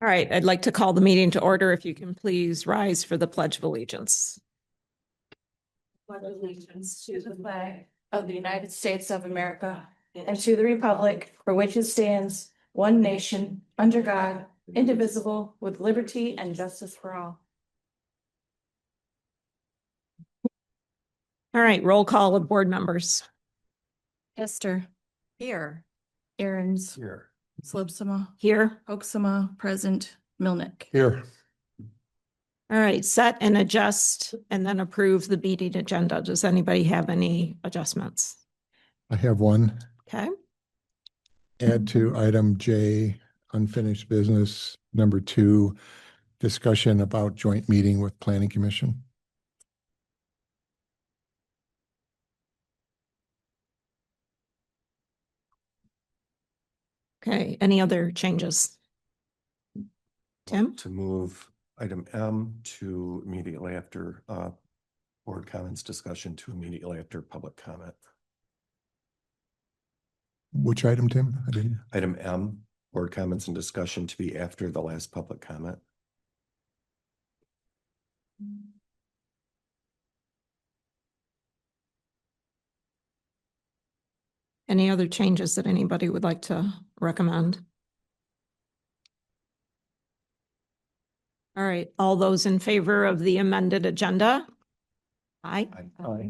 All right, I'd like to call the meeting to order. If you can please rise for the Pledge of Allegiance. Pledge allegiance to the flag of the United States of America and to the republic for which it stands, one nation, under God, indivisible, with liberty and justice for all. All right, roll call of board members. Hester. Here. Aaron's. Here. Slopsama. Here. Hoaxma, present. Milnick. Here. All right, set and adjust and then approve the meeting agenda. Does anybody have any adjustments? I have one. Okay, Add to item J, unfinished business. Number 2, discussion about joint meeting with Planning Commission. okay. Any other changes? Tim? To move item M to immediately after board comments discussion to immediately after public comment. Which item, Tim? I didn't. Item M, board comments and discussion to be after the last public comment. Any other changes that anybody would like to recommend? All right, all those in favor of the amended agenda? Aye.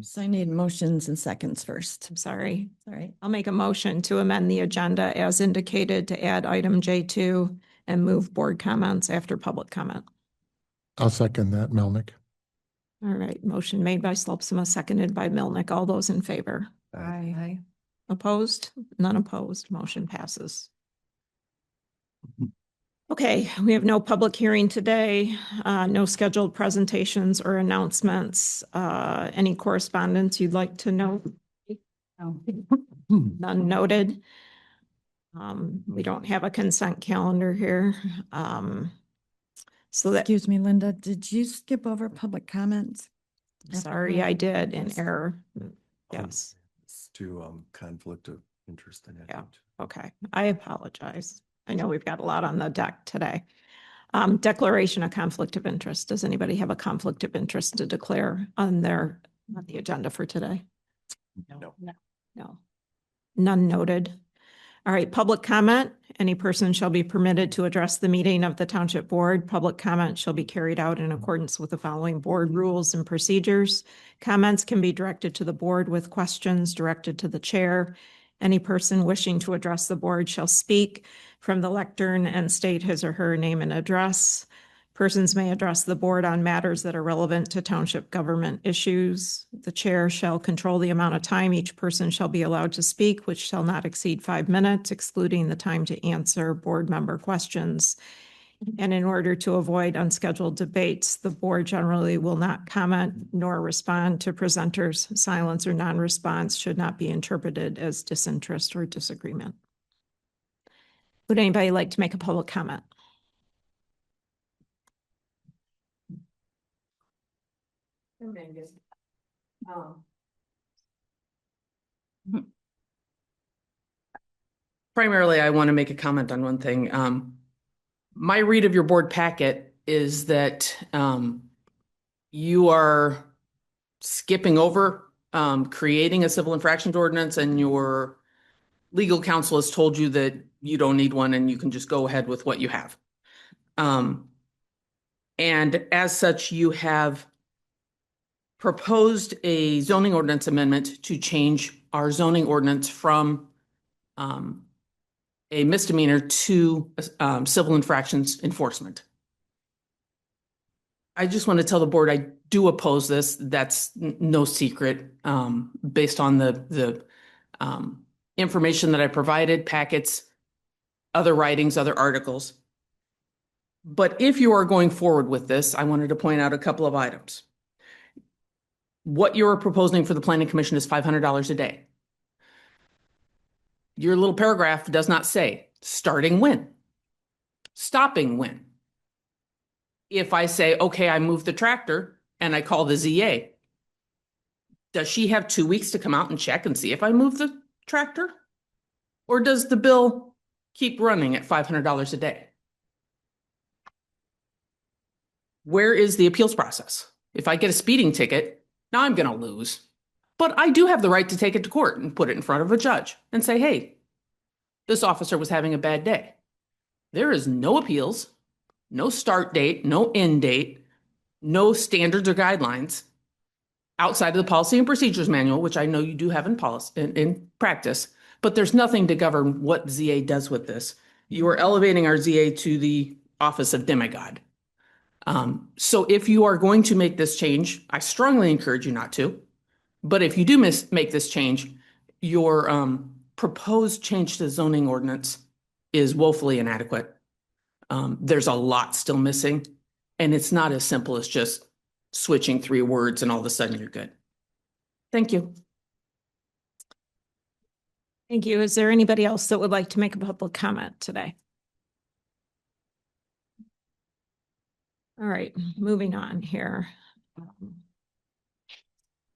So I need motions and seconds first. I'm sorry. All right. I'll make a motion to amend the agenda as indicated to add item J2 and move board comments after public comment. I'll second that, Melnick. All right, motion made by Slopsma, seconded by Milnick. All those in favor? Aye. Opposed? None opposed. Motion passes. Okay, we have no public hearing today, no scheduled presentations or announcements. Any correspondence you'd like to know? No. None noted. We don't have a consent calendar here. So that, Excuse me, Linda, did you skip over public comments? sorry, I did in error. Yes, To conflict of interest and Yeah. okay, I apologize. I know we've got a lot on the deck today. Declaration of conflict of interest. Does anybody have a conflict of interest to declare on the agenda for today? No. No. None noted. All right, public comment. Any person shall be permitted to address the meeting of the Township Board. Public comment shall be carried out in accordance with the following board rules and procedures. Comments can be directed to the board with questions directed to the chair. Any person wishing to address the board shall speak from the lectern and state his or her name and address. Persons may address the board on matters that are relevant to township government issues. The chair shall control the amount of time each person shall be allowed to speak, which shall not exceed 5 minutes, excluding the time to answer board member questions. And in order to avoid unscheduled debates, the board generally will not comment nor respond to presenters. Silence or non-response should not be interpreted as disinterest or disagreement. Would anybody like to make a public comment? Primarily, I want to make a comment on one thing. My read of your board packet is that you are skipping over creating a civil infractions ordinance, and your legal counsel has told you that you don't need one and you can just go ahead with what you have. And as such, you have proposed a zoning ordinance amendment to change our zoning ordinance from a misdemeanor to civil infractions enforcement. I just want to tell the board I do oppose this. That's no secret, based on the information that I provided, packets, other writings, other articles. But if you are going forward with this, I wanted to point out a couple of items. What you're proposing for the Planning Commission is $500 a day. Your little paragraph does not say starting when, stopping when. If I say, okay, I move the tractor and I call the ZA, does she have 2 weeks to come out and check and see if I move the tractor? Or does the bill keep running at $500 a day? Where is the appeals process? If I get a speeding ticket, now I'm going to lose. But I do have the right to take it to court and put it in front of a judge and say, hey, this officer was having a bad day. There is no appeals, no start date, no end date, no standards or guidelines outside of the policy and procedures manual, which I know you do have in policy in practice, but there's nothing to govern what ZA does with this. You are elevating our ZA to the office of demigod. So if you are going to make this change, I strongly encourage you not to. But if you do make this change, your proposed change to the zoning ordinance is woefully inadequate. There's a lot still missing, and it's not as simple as just switching 3 words and all of a sudden you're good. Thank you. Thank you. Is there anybody else that would like to make a public comment today? All right, moving on here.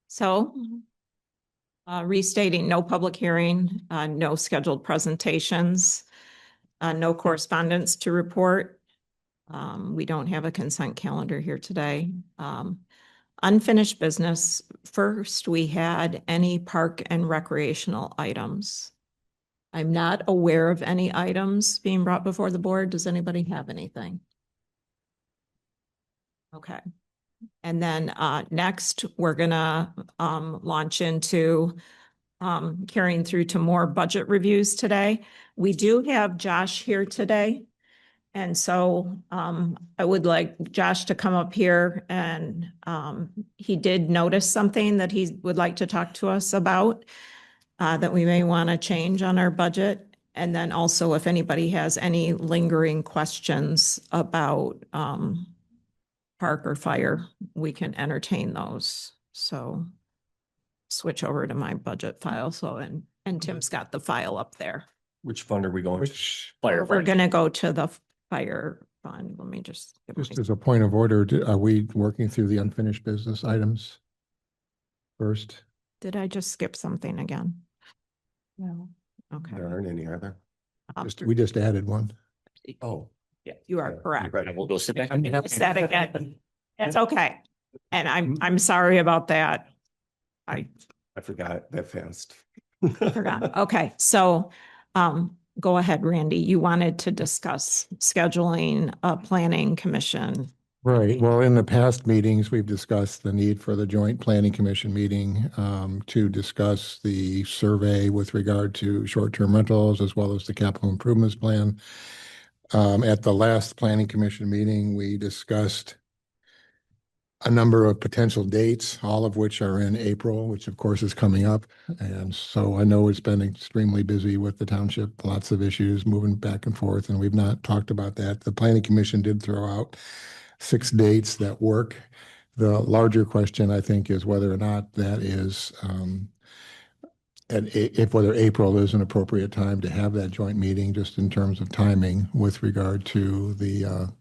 So restating no public hearing, no scheduled presentations, no correspondence to report. We don't have a consent calendar here today. Unfinished business. First, we had any park and recreational items. I'm not aware of any items being brought before the board. Does anybody have anything? Okay. And then next, we're gonna launch into carrying through to more budget reviews today. We do have Josh here today. And so I would like Josh to come up here, and he did notice something that he would like to talk to us about that we may want to change on our budget. And then also if anybody has any lingering questions about park or fire, we can entertain those. So switch over to my budget file. So, and Tim's got the file up there. Which fund are we going to? Which, Fire. We're going to go to the fire fund. Let me just. just as a point of order, are we working through the unfinished business items first? Did I just skip something again? No. Okay. There aren't any, are there? We just added one. Oh. You are yeah, correct. you're right. We'll go sit back. It's that again. That's okay. And I'm sorry about that. I I forgot that fast. forgot. Okay, so go ahead, Randy. You wanted to discuss scheduling a planning commission. Right. Well, in the past meetings, we've discussed the need for the joint planning commission meeting to discuss the survey with regard to short-term rentals as well as the capital improvements plan. At the last planning commission meeting, we discussed a number of potential dates, all of which are in April, which of course is coming up. And so I know it's been extremely busy with the township, lots of issues moving back and forth, and we've not talked about that. The planning commission did throw out 6 dates that work. The larger question, I think, is whether or not that is, whether April is an appropriate time to have that joint meeting, just in terms of timing with regard to the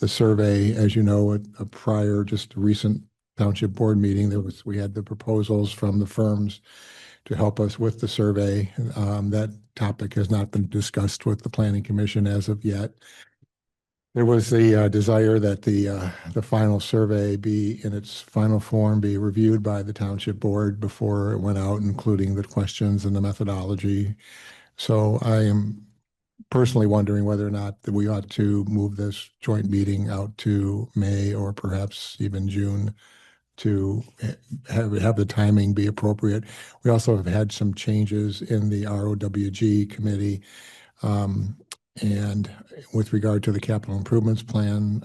survey. As you know, a prior, just a recent township board meeting, we had the proposals from the firms to help us with the survey. That topic has not been discussed with the planning commission as of yet. There was the desire that the final survey be in its final form, be reviewed by the township board before it went out, including the questions and the methodology. So I am personally wondering whether or not that we ought to move this joint meeting out to May or perhaps even June to have the timing be appropriate. We also have had some changes in the ROWG committee. And with regard to the capital improvements plan,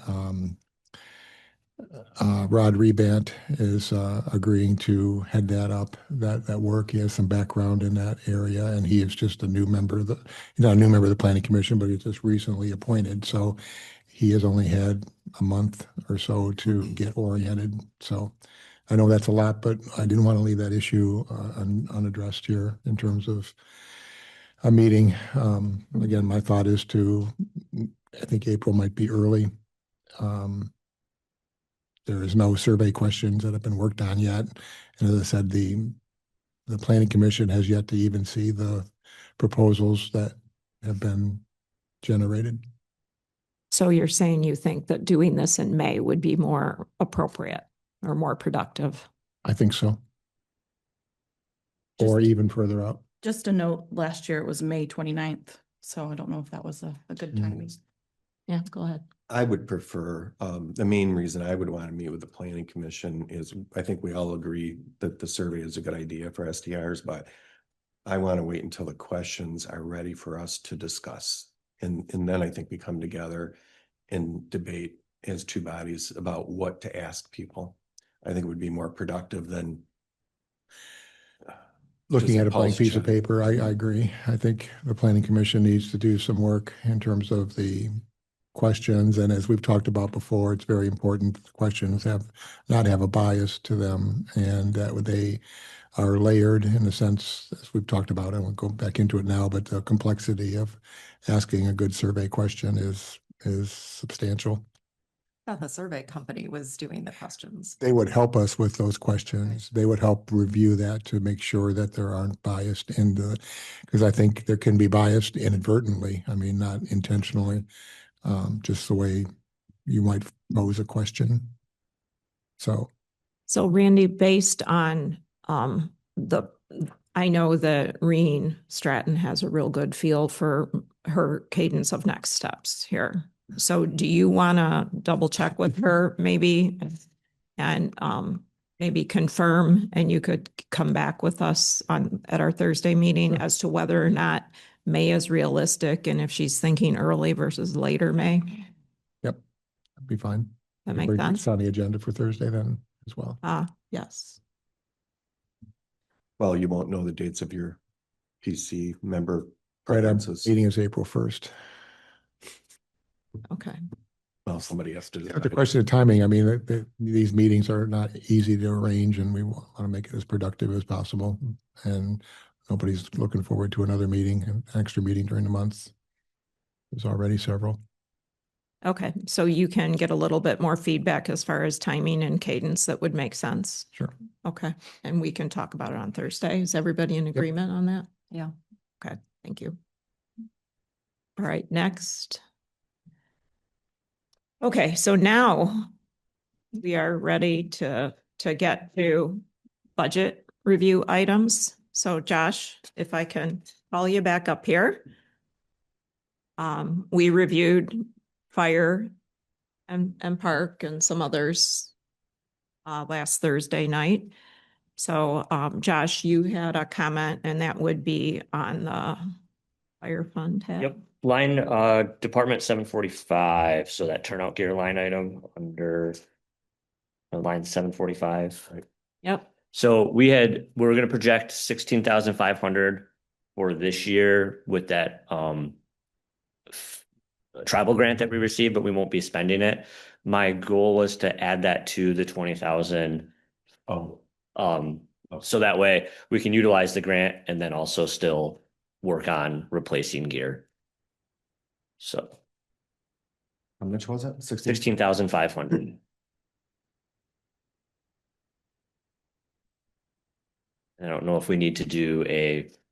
Rod Rebant is agreeing to head that up, that work. He has some background in that area, and he is just a new member of not a new member of the planning commission, but he's just recently appointed. So he has only had a month or so to get oriented. So I know that's a lot, but I didn't want to leave that issue unaddressed here in terms of a meeting. Again, my thought is I think April might be early. There is no survey questions that have been worked on yet. And as I said, the planning commission has yet to even see the proposals that have been generated. So you're saying you think that doing this in May would be more appropriate or more productive? I think so. Or Just- even further out. Just a note, last year it was May 29th, so I don't know if that was a good timing. Yeah, go ahead. I would prefer, the main reason I would want to meet with the planning commission is I think we all agree that the survey is a good idea for SDRs, but I want to wait until the questions are ready for us to discuss. And then I think we come together and debate as two bodies about what to ask people. I think it would be more productive than Looking just at a blank pulse piece of check. paper, I agree. I think the planning commission needs to do some work in terms of the questions. And as we've talked about before, it's very important that the questions not have a bias to them and that they are layered in the sense, as we've talked about, I won't go back into it now, but the complexity of asking a good survey question is substantial. Thought the survey company was doing the questions. They would help us with those questions. They would help review that to make sure that there aren't biased because I think there can be biased inadvertently. I mean, not intentionally, just the way you might pose a question. So So Randy, based on I know that Reen Stratton has a real good feel for her cadence of next steps here. So do you want to double check with her maybe and maybe confirm, and you could come back with us at our Thursday meeting as to whether or not May is realistic and if she's thinking early versus later May? yep, that'd be fine. That We makes bring sense? this on the agenda for Thursday then as well. Yes. Well, you won't know the dates of your PC member Right, our preferences. meeting is April 1st. Okay. Well, somebody has to. The decide. question of timing, I mean, these meetings are not easy to arrange and we want to make it as productive as possible. And nobody's looking forward to another meeting, an extra meeting during the month. There's already several. Okay, so you can get a little bit more feedback as far as timing and cadence that would make sense. Sure. Okay, and we can talk about it on Thursday. Is everybody in agreement on that? Yeah. Okay, thank you. All right, next. Okay, so now we are ready to get to budget review items. So Josh, if I can call you back up here. We reviewed fire and park and some others last Thursday night. So Josh, you had a comment and that would be on the fire fund tab. Yep, line Department 745, so that turnout gear line item under line 745. Yep. So we're gonna project 16,500 for this year with that travel grant that we received, but we won't be spending it. My goal was to add that to the 20,000. Oh, So that way we can utilize the grant and then also still work on replacing gear. So how much was it? 16,500. I don't know if we need to do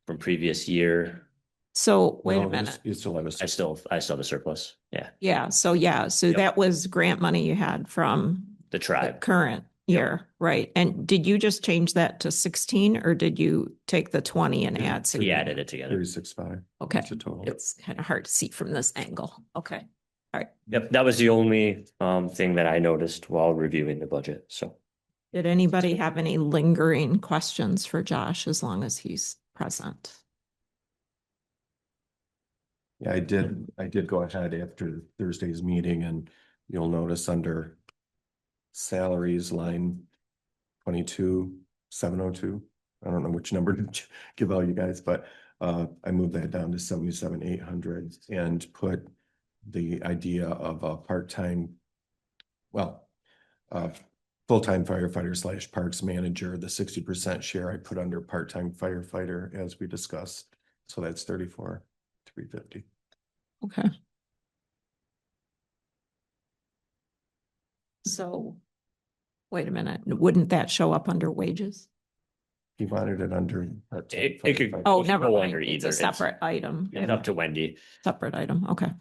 from previous year. So wait a No, minute. You still have a. I still have the surplus. Yeah, So Yep. that was grant money you had from the the tribe. current year, right? And did you just change that to 16 or did you take the 20 and add? We 16? added it together. 36.5. Okay. That's a total. It's kind of hard to see from this angle. Okay. Yep, that was the only thing that I noticed while reviewing the budget. So Did anybody have any lingering questions for Josh as long as he's present? Yeah, I did go ahead after Thursday's meeting and you'll notice under salaries line 22,702. I don't know which number to give out you guys, but I moved that down to 77,800 and put the idea of a part-time, full-time firefighter / parks manager, the 60% share I put under part-time firefighter as we discussed. So that's 34,350. Okay. So, wait a minute, wouldn't that show up under wages? He wanted it under. part-time It could- firefighter. Oh, It never go mind. under It's either. a separate item. it's up to Wendy. Separate item, okay.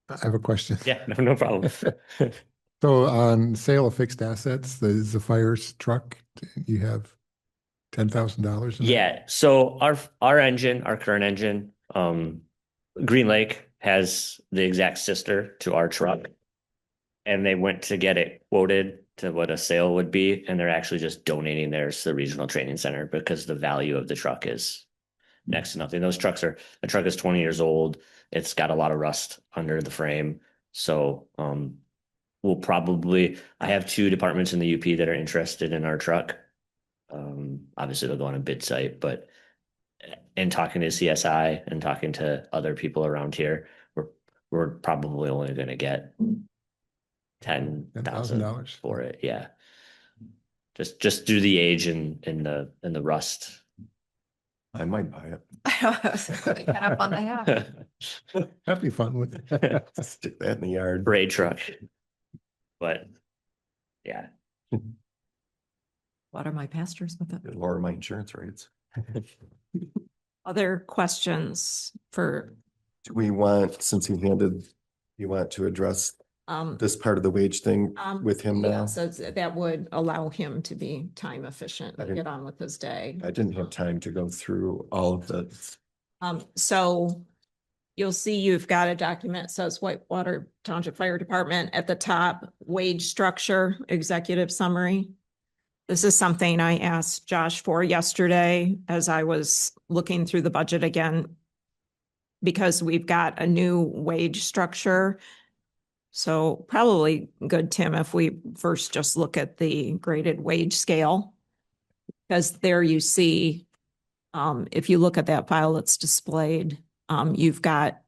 I have a question. Yeah, no problem. So on sale of fixed assets, the fire's truck, you have $10,000 in it? Yeah, so our current engine, Green Lake has the exact sister to our truck. And they went to get it quoted to what a sale would be, and they're actually just donating theirs to the regional training center because the value of the truck is next to nothing. The truck is 20 years old. It's got a lot of rust under the frame. So I have two departments in the UP that are interested in our truck. Obviously they'll go on a bid site, but in talking to CSI and talking to other people around here, we're probably only going to get $10,000 $10,000 for it. Yeah. Just due to the age and the rust. I might buy it. Kind of fun to have. That'd be fun with it. Stick that in the yard. Parade truck. But yeah. Water my pastures with it. Lower my insurance rates. Other questions for, Do we want, since you want to address this part of the wage thing with him now? yeah, so that would allow him to be time efficient I and didn't- get on with his day. I didn't have time to go through all of the, So you'll see you've got a document that says Whitewater Township Fire Department at the top, wage structure, executive summary. This is something I asked Josh for yesterday as I was looking through the budget again, because we've got a new wage structure. So probably good, Tim, if we first just look at the graded wage scale. Because there you see, if you look at that file that's displayed, you've got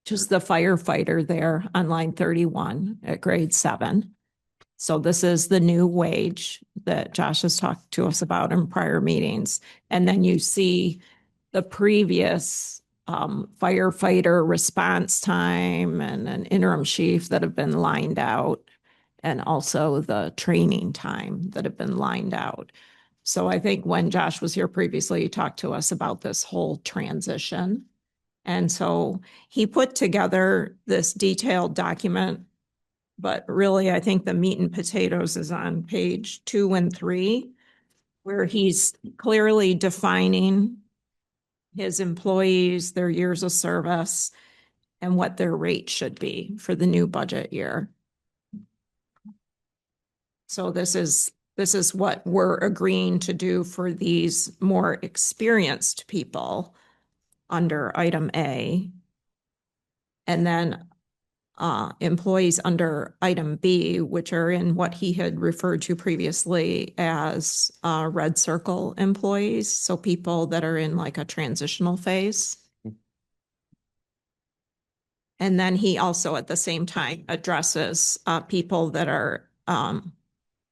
just the firefighter there on line 31 at grade 7. So this is the new wage that Josh has talked to us about in prior meetings. And then you see the previous firefighter response time and an interim chief that have been lined out, and also the training time that have been lined out. So I think when Josh was here previously, he talked to us about this whole transition. And so he put together this detailed document, but really I think the meat and potatoes is on page 2 and 3, where he's clearly defining his employees, their years of service, and what their rate should be for the new budget year. So this is what we're agreeing to do for these more experienced people under item A. And then employees under item B, which are in what he had referred to previously as red circle employees. So people that are in like a transitional phase. And then he also at the same time addresses people that are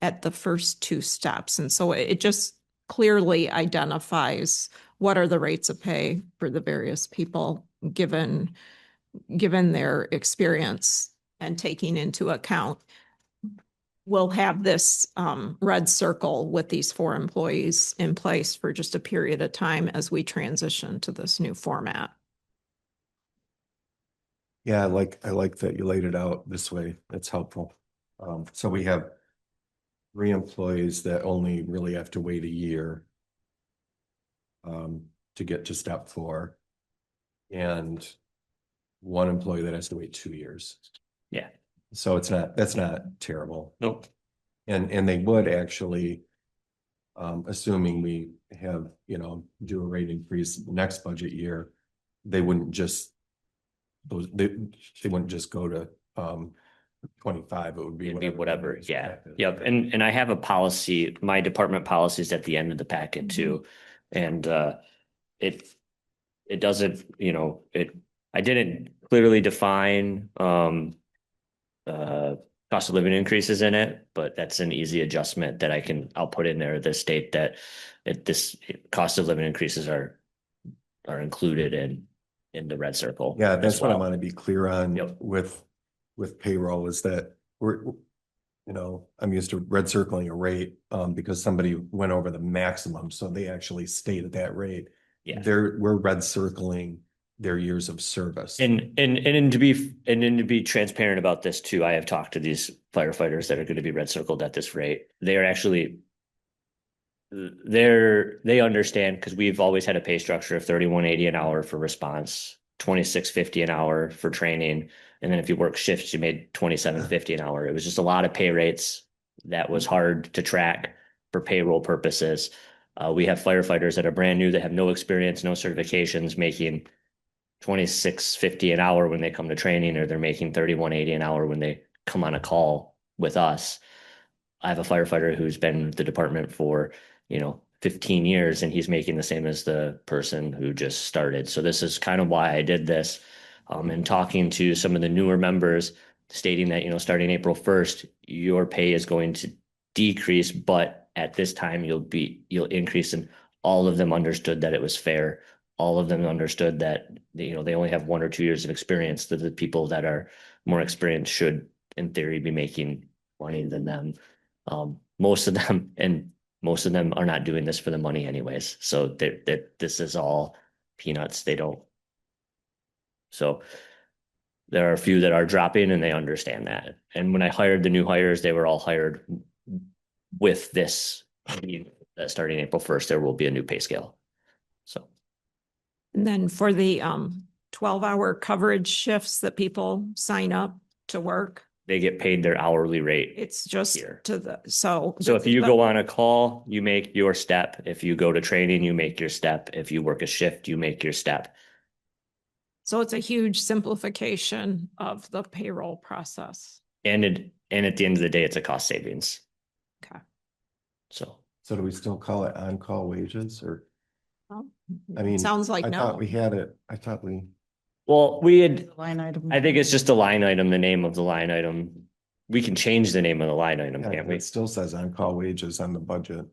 at the first 2 steps. And so it just clearly identifies what are the rates of pay for the various people given their experience, and taking into account, we'll have this red circle with these 4 employees in place for just a period of time as we transition to this new format. yeah, I like that you laid it out this way. That's helpful. So we have 3 employees that only really have to wait a year to get to step 4, and 1 employee that has to wait 2 years. Yeah. So that's not terrible. Nope. And they would actually, assuming we have, do a rate increase next budget year, they wouldn't just they wouldn't just go to 25. It would be It'd be whatever. is Yeah. effective. Yep. And I have a policy, my department policy is at the end of the packet too. And it doesn't, I didn't clearly define cost of living increases in it, but that's an easy adjustment that I'll put in there, the state that cost of living increases are included in the red circle. Yeah, as that's what I well. want to be clear on Yep. with payroll, is that I'm used to red circling a rate because somebody went over the maximum, so they actually stayed at that rate. Yeah. We're red circling their years of service. And to be transparent about this too, I have talked to these firefighters that are going to be red circled at this rate. They are actually they understand because we've always had a pay structure of 31.80 an hour for response, 26.50 an hour for training, and then if you work shifts, you made 27.50 an hour. It was just a lot of pay rates that was hard to track for payroll purposes. We have firefighters that are brand new that have no experience, no certifications, making 26.50 an hour when they come to training, or they're making 31.80 an hour when they come on a call with us. I have a firefighter who's been with the department for, 15 years, and he's making the same as the person who just started. So this is kind of why I did this. And talking to some of the newer members, stating that, starting April 1st, your pay is going to decrease, but at this time you'll increase. And all of them understood that it was fair. All of them understood that, they only have 1 or 2 years of experience, that the people that are more experienced should, in theory, be making money than them. Most of them are not doing this for the money anyways. So this is all peanuts. They don't. So there are a few that are dropping, and they understand that. And when I hired the new hires, they were all hired with this. That starting April 1st, there will be a new pay scale. So. And then for the 12-hour coverage shifts that people sign up to work, They get paid their hourly rate. it's just Here. so. So if you go on a call, you make your step. If you go to training, you make your step. If you work a shift, you make your step. So it's a huge simplification of the payroll process. And at the end of the day, it's a cost savings. Okay. So So do we still call it on-call wages, or, Well, I mean, sounds like I thought no. we had it, I thought we, well, we had, Line item. I think it's just a line item, the name of the line item. We can change the name of the line item, yeah, can't we? it still says on-call wages on the budget.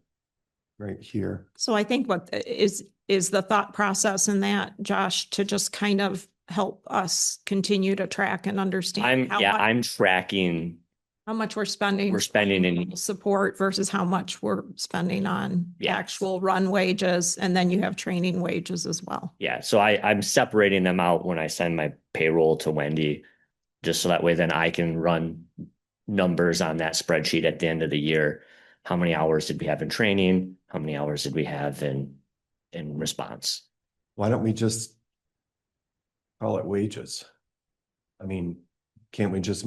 Right here. So I think what is the thought process in that, Josh, to just kind of help us continue to track and understand I'm tracking. how much we're spending. We're spending in Support versus how much we're spending on Yeah. actual run wages. And then you have training wages as well. Yeah, so I'm separating them out when I send my payroll to Wendy, just so that way then I can run numbers on that spreadsheet at the end of the year. How many hours did we have in training? How many hours did we have in response? Why don't we just call it wages? I mean, can't we just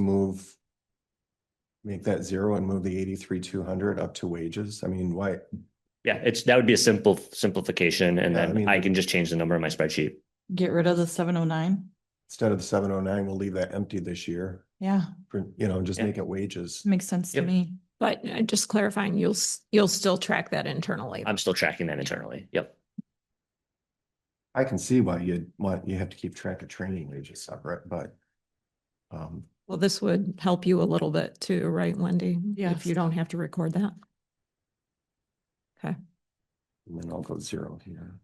make that 0 and move the 83,200 up to wages? I mean, why? Yeah, that would be a simplification, and Yeah, then I mean, I can just change the number in my spreadsheet. Get rid of the 709. Instead of the 709, we'll leave that empty this year. Yeah, Just Yeah. make it wages. makes sense to Yep. me. But just clarifying, you'll still track that internally. I'm still tracking that internally. Yep. I can see why you have to keep track of training wages separate, but Well, this would help you a little bit too, right, Wendy? Yes. If you don't have to record that. Okay. and then I'll go 0 here.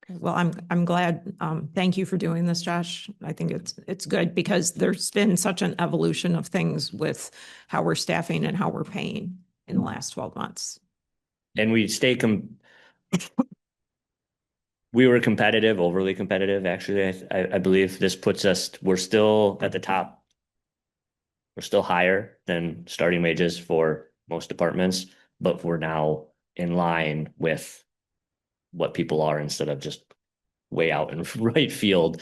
Well, I'm glad. Thank you for doing this, Josh. I think it's good because there's been such an evolution of things with how we're staffing and how we're paying in the last 12 months. And we we were competitive, overly competitive, actually. I believe this puts us, we're still at the top. We're still higher than starting wages for most departments, but we're now in line with what people are instead of just way out in right field.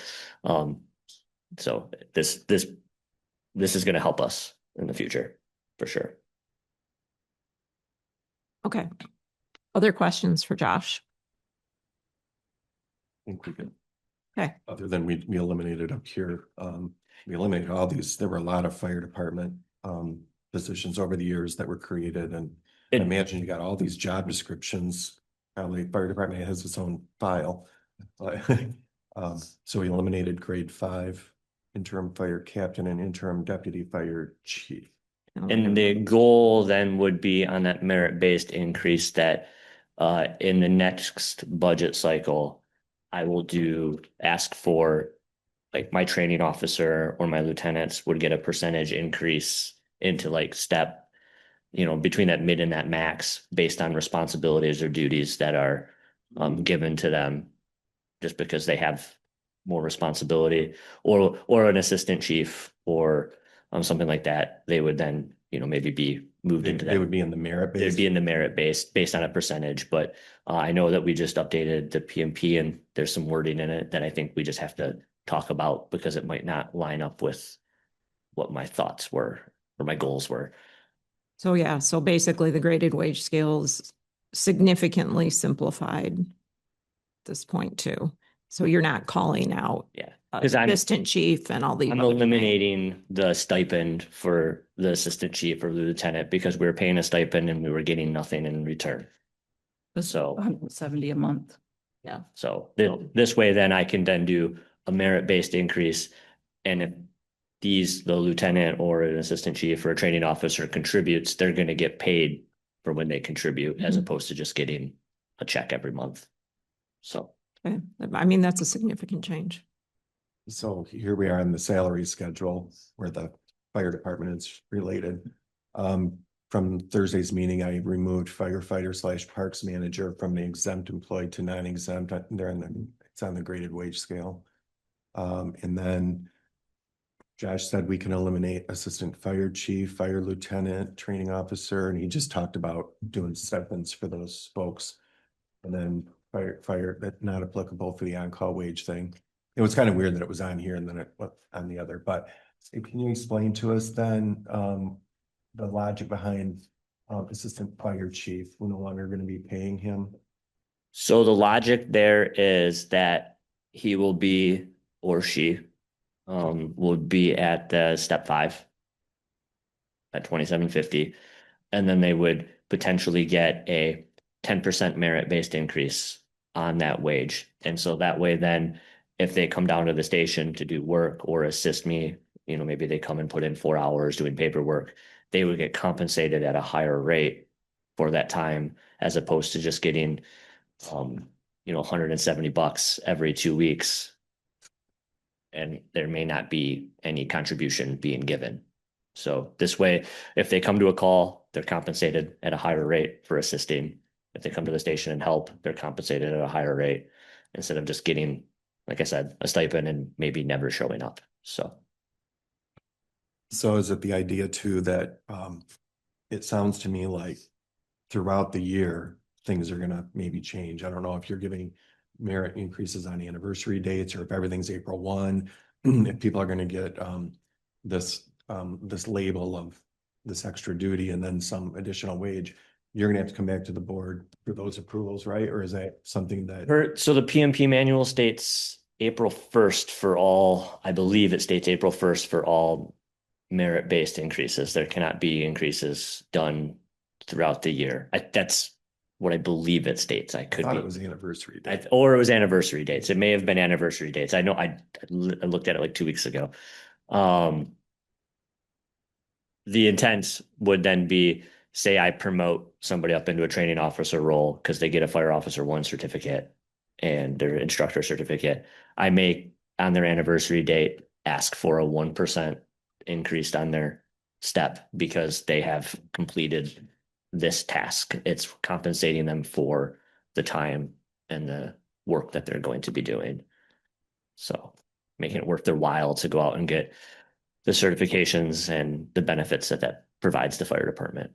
So this is going to help us in the future for sure. Okay. Other questions for Josh? I think we could. Okay. Other than we eliminated up here, we eliminated all these, there were a lot of fire department positions over the years that were created, and I imagine you got all these job descriptions. Probably fire department has its own file. So we eliminated grade 5 interim fire captain and interim deputy fire chief. And the goal then would be on that merit-based increase that in the next budget cycle, I will ask for, like, my training officer or my lieutenants would get a percentage increase into like step, between that mid and that max based on responsibilities or duties that are given to them, just because they have more responsibility, or an assistant chief or something like that, they would then, maybe be moved into They that. would be in the merit They'd base. be in the merit based on a percentage, but I know that we just updated the PMP and there's some wording in it that I think we just have to talk about because it might not line up with what my thoughts were or my goals were. So yeah, so basically the graded wage scale is significantly simplified at this point too. So you're not calling out Yeah, because I'm assistant chief and all these. I'm other things. eliminating the stipend for the assistant chief or the lieutenant because we were paying a stipend and we were getting nothing in return. So 170 a month. Yeah. So this way, then I can then do a merit-based increase. And if the lieutenant or an assistant chief or a training officer contributes, they're going to get paid for when they contribute as Mhm. opposed to just getting a check every month. So, Okay. I mean, that's a significant change. So here we are on the salary schedule where the fire department is related. From Thursday's meeting, I removed firefighter / parks manager from the exempt employee to non-exempt. It's on the graded wage scale. And then Josh said we can eliminate assistant fire chief, fire lieutenant, training officer, and he just talked about doing stipends for those folks. And then fire, that's not applicable for the on-call wage thing. It was kind of weird that it was on here and then it was on the other, but can you explain to us then, the logic behind, assistant fire chief? We're no longer going to be paying him. so the logic there is that he will be, or she, would be at the step 5 at 2750. And then they would potentially get a 10% merit-based increase on that wage. And so that way, then if they come down to the station to do work or assist me, maybe they come and put in 4 hours doing paperwork, they would get compensated at a higher rate for that time, as opposed to just getting, $170 every 2 weeks. And there may not be any contribution being given. So this way, if they come to a call, they're compensated at a higher rate for assisting. If they come to the station and help, they're compensated at a higher rate instead of just getting, like I said, a stipend and maybe never showing up. So So is it the idea too that, it sounds to me like throughout the year, things are gonna maybe change. I don't know if you're giving merit increases on anniversary dates or if everything's April 1, if people are gonna get this label of this extra duty and then some additional wage, you're gonna have to come back to the board for those approvals, right? Or is that something that? so the PMP manual states April 1st for all, I believe it states April 1st for all merit-based increases. There cannot be increases done throughout the year. That's what I believe it states. I I could thought be. it was anniversary date. Or it was anniversary dates. It may have been anniversary dates. I know I looked at it like 2 weeks ago. The intent would then be, say I promote somebody up into a training officer role because they get a fire officer 1 certificate and their instructor certificate. I may, on their anniversary date, ask for a 1% increase on their step because they have completed this task. It's compensating them for the time and the work that they're going to be doing. So making it worth their while to go out and get the certifications and the benefits that provides the fire department.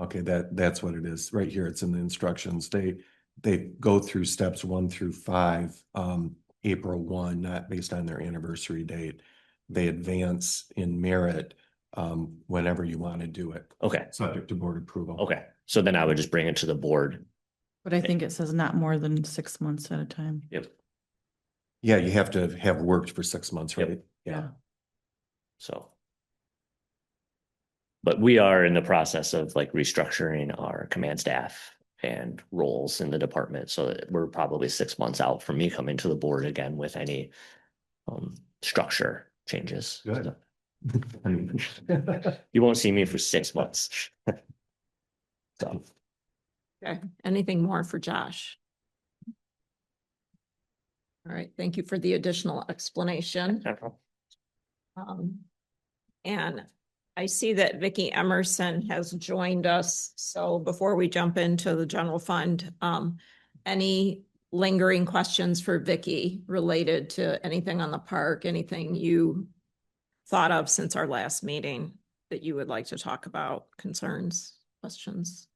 Okay, that's what it is. Right here, it's in the instructions. They go through steps 1 through 5, April 1, not based on their anniversary date. They advance in merit whenever you want to do it, Okay. subject to board approval. Okay. So then I would just bring it to the board. But I think it says not more than 6 months at a time. Yep. Yeah, you have to have worked for 6 months, right? Yep. Yeah. So. But we are in the process of like restructuring our command staff and roles in the department. So that we're probably 6 months out from me coming to the board again with any structure changes. Good. You won't see me for 6 months. So. Okay. Anything more for Josh? All right. Thank you for the additional explanation. And I see that Vicky Emerson has joined us. So before we jump into the general fund, any lingering questions for Vicky related to anything on the park, anything you thought of since our last meeting that you would like to talk about, concerns, questions?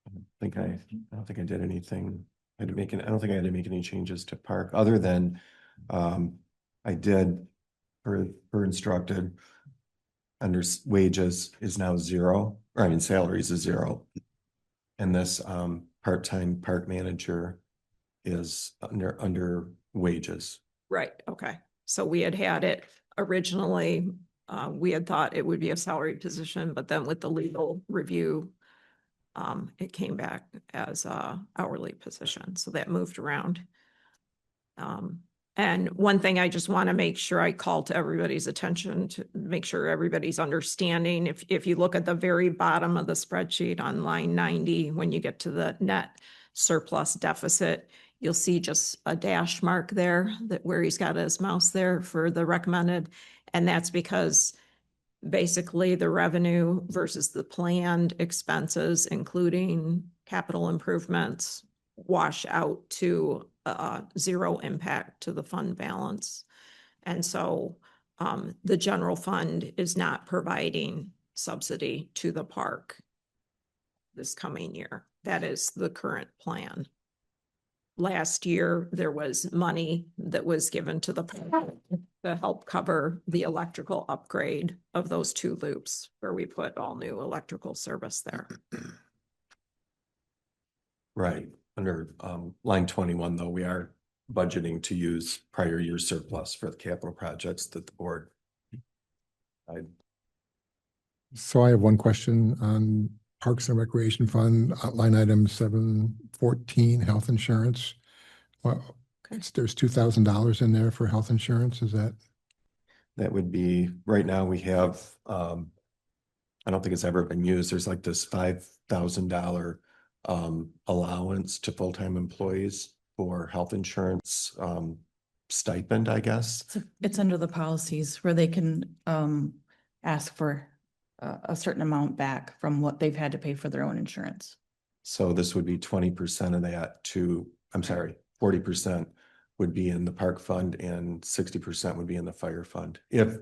I don't think I did anything. I don't think I had to make any changes to park other than, I did, per instructed, under wages is now zero, or I mean, salaries is zero. And this, part-time park manager is under wages. Right, okay. So we had it originally, we had thought it would be a salary position, but then with the legal review, it came back as a hourly position, so that moved around. And one thing I just want to make sure I call to everybody's attention to make sure everybody's understanding, if you look at the very bottom of the spreadsheet on line 90, when you get to the net surplus deficit, you'll see just a dash mark there that where he's got his mouse there for the recommended. And that's because basically the revenue versus the planned expenses, including capital improvements, wash out to zero impact to the fund balance. And so the general fund is not providing subsidy to the park this coming year. That is the current plan. Last year, there was money that was given to the park to help cover the electrical upgrade of those two loops where we put all new electrical service there. Right, under line 21, though, we are budgeting to use prior year surplus for the capital projects that the board. So I have one question on Parks and Recreation Fund, line item 714, health insurance. Well, there's $2,000 in there for health insurance, is that? That would be, right now we have, I don't think it's ever been used. There's like this $5,000 allowance to full-time employees for health insurance stipend, I guess. It's under the policies where they can ask for a certain amount back from what they've had to pay for their own insurance. So this would be 20% of that to, I'm sorry, 40% would be in the park fund and 60% would be in the fire fund. If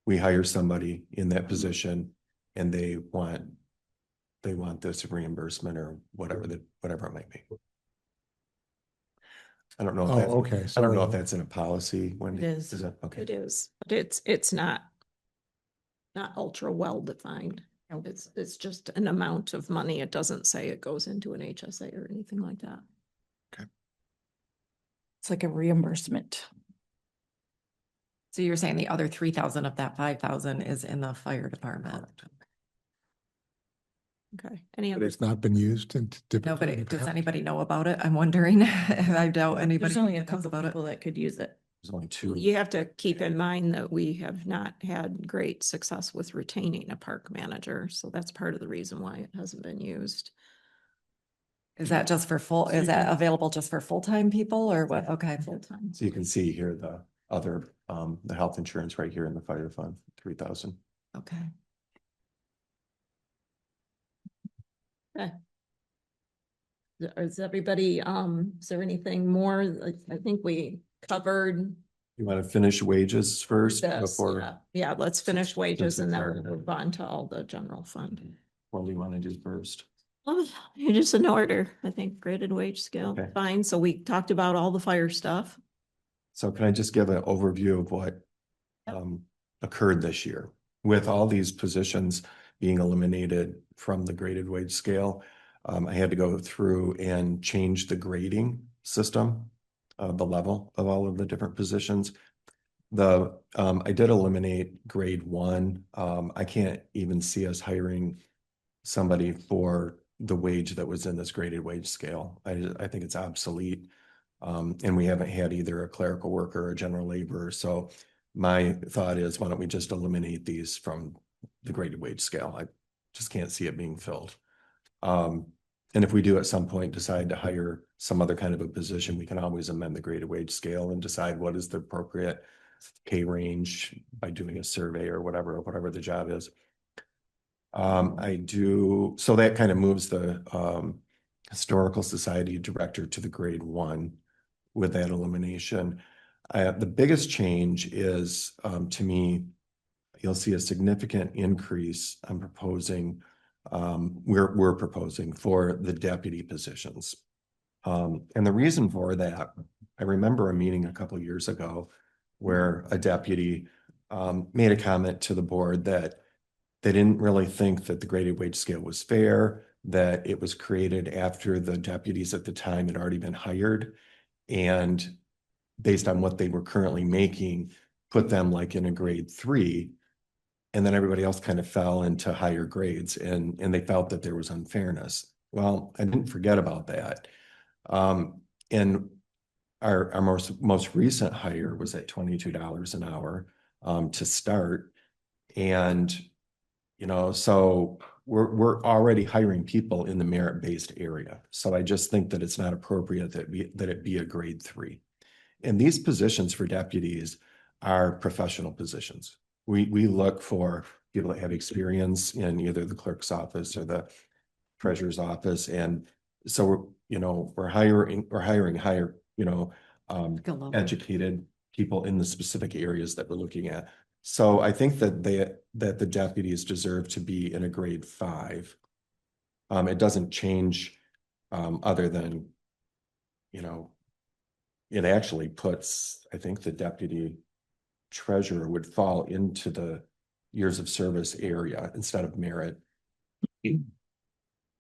we hire somebody in that position and they want this reimbursement or whatever it might be. I don't know. If Oh, okay. I don't know if So- that's in a policy. Wendy. It is. that okay? It is, but it's not ultra well defined. It's just an amount of money. It doesn't say it goes into an HSA or anything like that. It's like a reimbursement. So you're saying the other 3,000 of that 5,000 is in the fire department? Okay. Any But other? it's not been used in Nobody, typically. does anybody know about it? I'm wondering. I doubt anybody There's only a knows couple about it. people that could use it. There's only two. You have to keep in mind that we have not had great success with retaining a park manager. So that's part of the reason why it hasn't been used. Is that just for is that available just for full-time people or what? Okay. Full-time. So you can see here the other, the health insurance right here in the fire fund, 3,000. Okay. Okay. Is everybody, is there anything more? I think we covered You want to finish wages first this. before, Yeah, let's finish wages and then Sorry. we'll move on to all the general fund. what do you want to do first? Oh, you're just in order, I think, graded wage scale, Okay. fine. So we talked about all the fire stuff. So can I just give an overview of what occurred this year? With all these positions being eliminated from the graded wage scale, I had to go through and change the grading system, the level of all of the different positions. I did eliminate grade 1. I can't even see us hiring somebody for the wage that was in this graded wage scale. I think it's obsolete. And we haven't had either a clerical worker or a general laborer. So my thought is, why don't we just eliminate these from the graded wage scale? I just can't see it being filled. And if we do at some point decide to hire some other kind of a position, we can always amend the graded wage scale and decide what is the appropriate pay range by doing a survey or whatever the job is. So that kind of moves the Historical Society Director to the grade 1 with that elimination. The biggest change is, to me, you'll see a significant increase. I'm proposing, we're proposing for the deputy positions. And the reason for that, I remember a meeting a couple of years ago where a deputy made a comment to the board that they didn't really think that the graded wage scale was fair, that it was created after the deputies at the time had already been hired. And based on what they were currently making, put them like in a grade 3. And then everybody else kind of fell into higher grades, and they felt that there was unfairness. Well, I didn't forget about that. And our most recent hire was at $22 an hour to start. And, you know, so we're already hiring people in the merit-based area. So I just think that it's not appropriate that it be a grade 3. And these positions for deputies are professional positions. We look for people that have experience in either the clerk's office or the treasurer's office. And so we're hiring higher, educated people in the specific areas that we're looking at. So I think that the deputies deserve to be in a grade 5. It doesn't change other than, it actually puts, I think the deputy treasurer would fall into the years of service area instead of merit.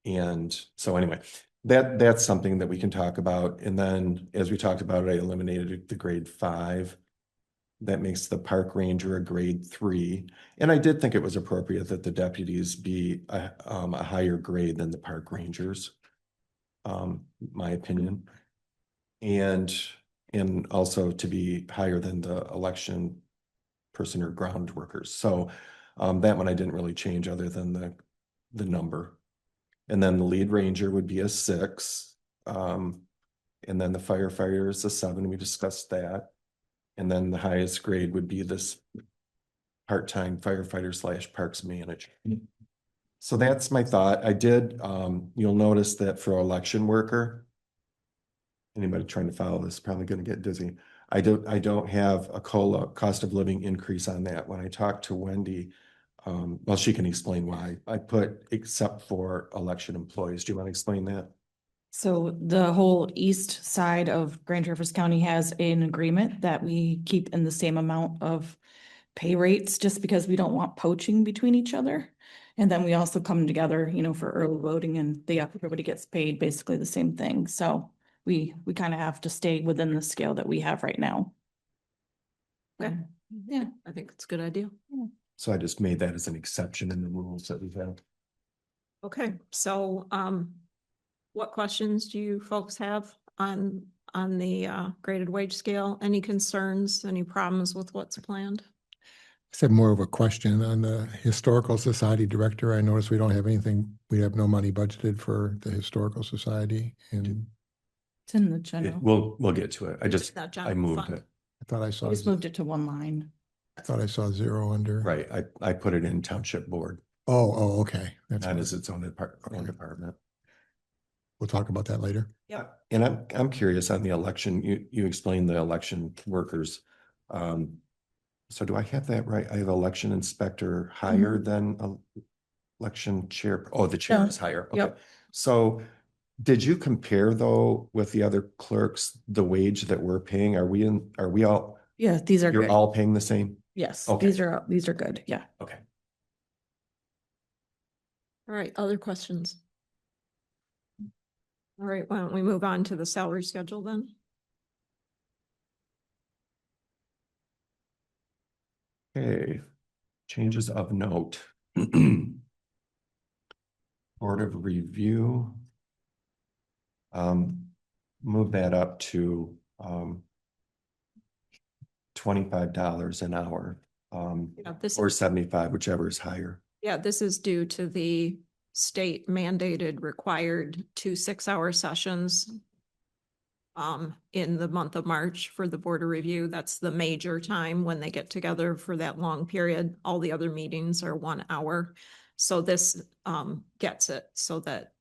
And so anyway, that's something that we can talk about. And then as we talked about, I eliminated the grade 5. That makes the park ranger a grade 3. And I did think it was appropriate that the deputies be a higher grade than the park rangers, my opinion. And also to be higher than the election person or ground workers. So that one I didn't really change other than the number. And then the lead ranger would be a 6. And then the firefighter is a 7. We discussed that. And then the highest grade would be this part-time firefighter / parks manager. So that's my thought. I did, you'll notice that for election worker, anybody trying to follow this is probably going to get dizzy. I don't have a COLA, cost of living increase on that. When I talked to Wendy, well, she can explain why. I put except for election employees. Do you want to explain that? So the whole east side of Grand Traverse County has an agreement that we keep in the same amount of pay rates just because we don't want poaching between each other. And then we also come together, for early voting, and everybody gets paid basically the same thing. So we kind of have to stay within the scale that we have right now. Okay. Yeah. I think it's a good idea. So I just made that as an exception in the rules that we have. Okay, so what questions do you folks have on the graded wage scale? Any concerns, any problems with what's planned? I said more of a question on the Historical Society Director. I noticed we don't have anything, we have no money budgeted for the Historical Society, and It's in the general. We'll get to it. Not I general moved fund. it. I thought I We saw, just moved it to one line. I thought I saw 0 under. Right. I put it in township board. Oh, okay. That's That fine. is its own department. We'll talk about that later. Yep. And I'm curious on the election. You explained the election workers. So do I have that right? I have election inspector higher than election chair. Oh, the chair No. is higher. Okay. Yep. So did you compare though with the other clerks, the wage that we're paying? Are we all, Yeah, these are you're good. all paying the same? Yes, Okay. these are good. Yeah. Okay. All right, other questions? All right, why don't we move on to the salary schedule then? Okay, changes of note. Board of Review. Move that up to $25 an hour, Yeah, this or is, 75, whichever is higher. yeah, this is due to the state mandated required 2 6-hour sessions in the month of March for the Board of Review. That's the major time when they get together for that long period. All the other meetings are 1 hour. So this gets it so that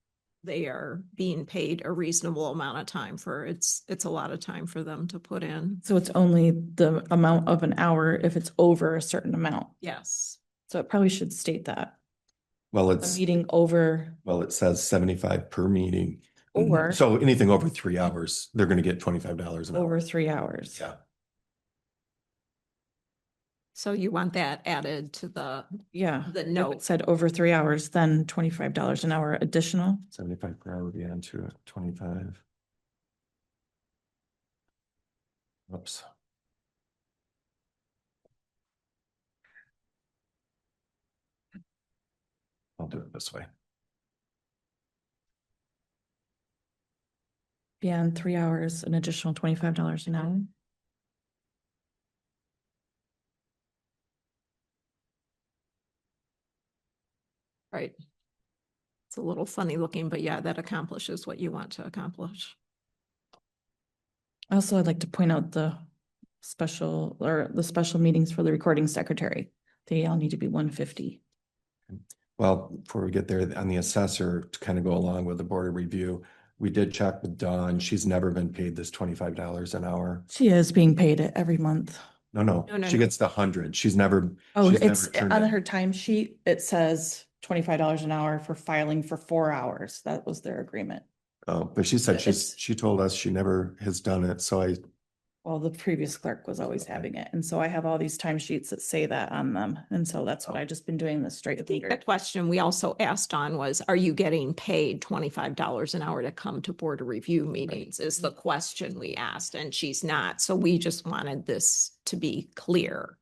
they are being paid a reasonable amount of time for. It's a lot of time for them to put in. So it's only the amount of an hour if it's over a certain amount. Yes. So it probably should state that. Well, A it's, meeting over, well, it says 75 per meeting. Or- So anything over 3 hours, they're gonna get $25 an hour. over 3 hours. Yeah, So you want that added to Yeah. the If note. it said over 3 hours, then $25 an hour additional. 75 per hour would be on to it, 25. Oops. I'll do it this way. Beyond 3 hours, an additional $25 an hour. Right. It's a little funny looking, but yeah, that accomplishes what you want to accomplish. Also, I'd like to point out the special meetings for the recording secretary. They all need to be 150. Well, before we get there, on the assessor, to kind of go along with the board of review, we did check with Dawn. She's never been paid this $25 an hour. She is being paid it every month. No, No, she no. gets the 100. She's never. Oh, she's it's never turned on it- her timesheet. It says $25 an hour for filing for 4 hours. That was their agreement. Oh, but she said It's- she told us she never has done it. So Well, the previous clerk was always having it. And so I have all these timesheets that say that on them. And so that's what I've just been doing this straight. The question we also asked on was, are you getting paid $25 an hour to come to board of review meetings is the question we asked, and she's not. So we just wanted this to be clear.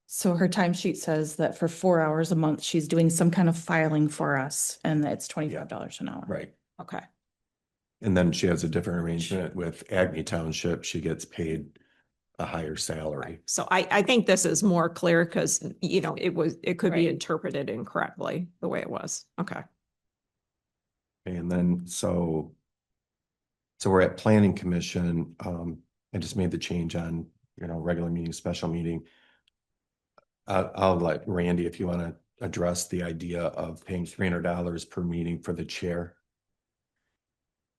So her timesheet says that for 4 hours a month, she's doing some kind of filing for us and it's $25 an hour. right. Okay. And then she has a different arrangement with Agni Township. She gets paid a higher salary. So I think this is more clear because, it could be Right. interpreted incorrectly the way it was. Okay. And then, so we're at planning commission. I just made the change on, regular meeting, special meeting. I'll let Randy, if you want to address the idea of paying $300 per meeting for the chair.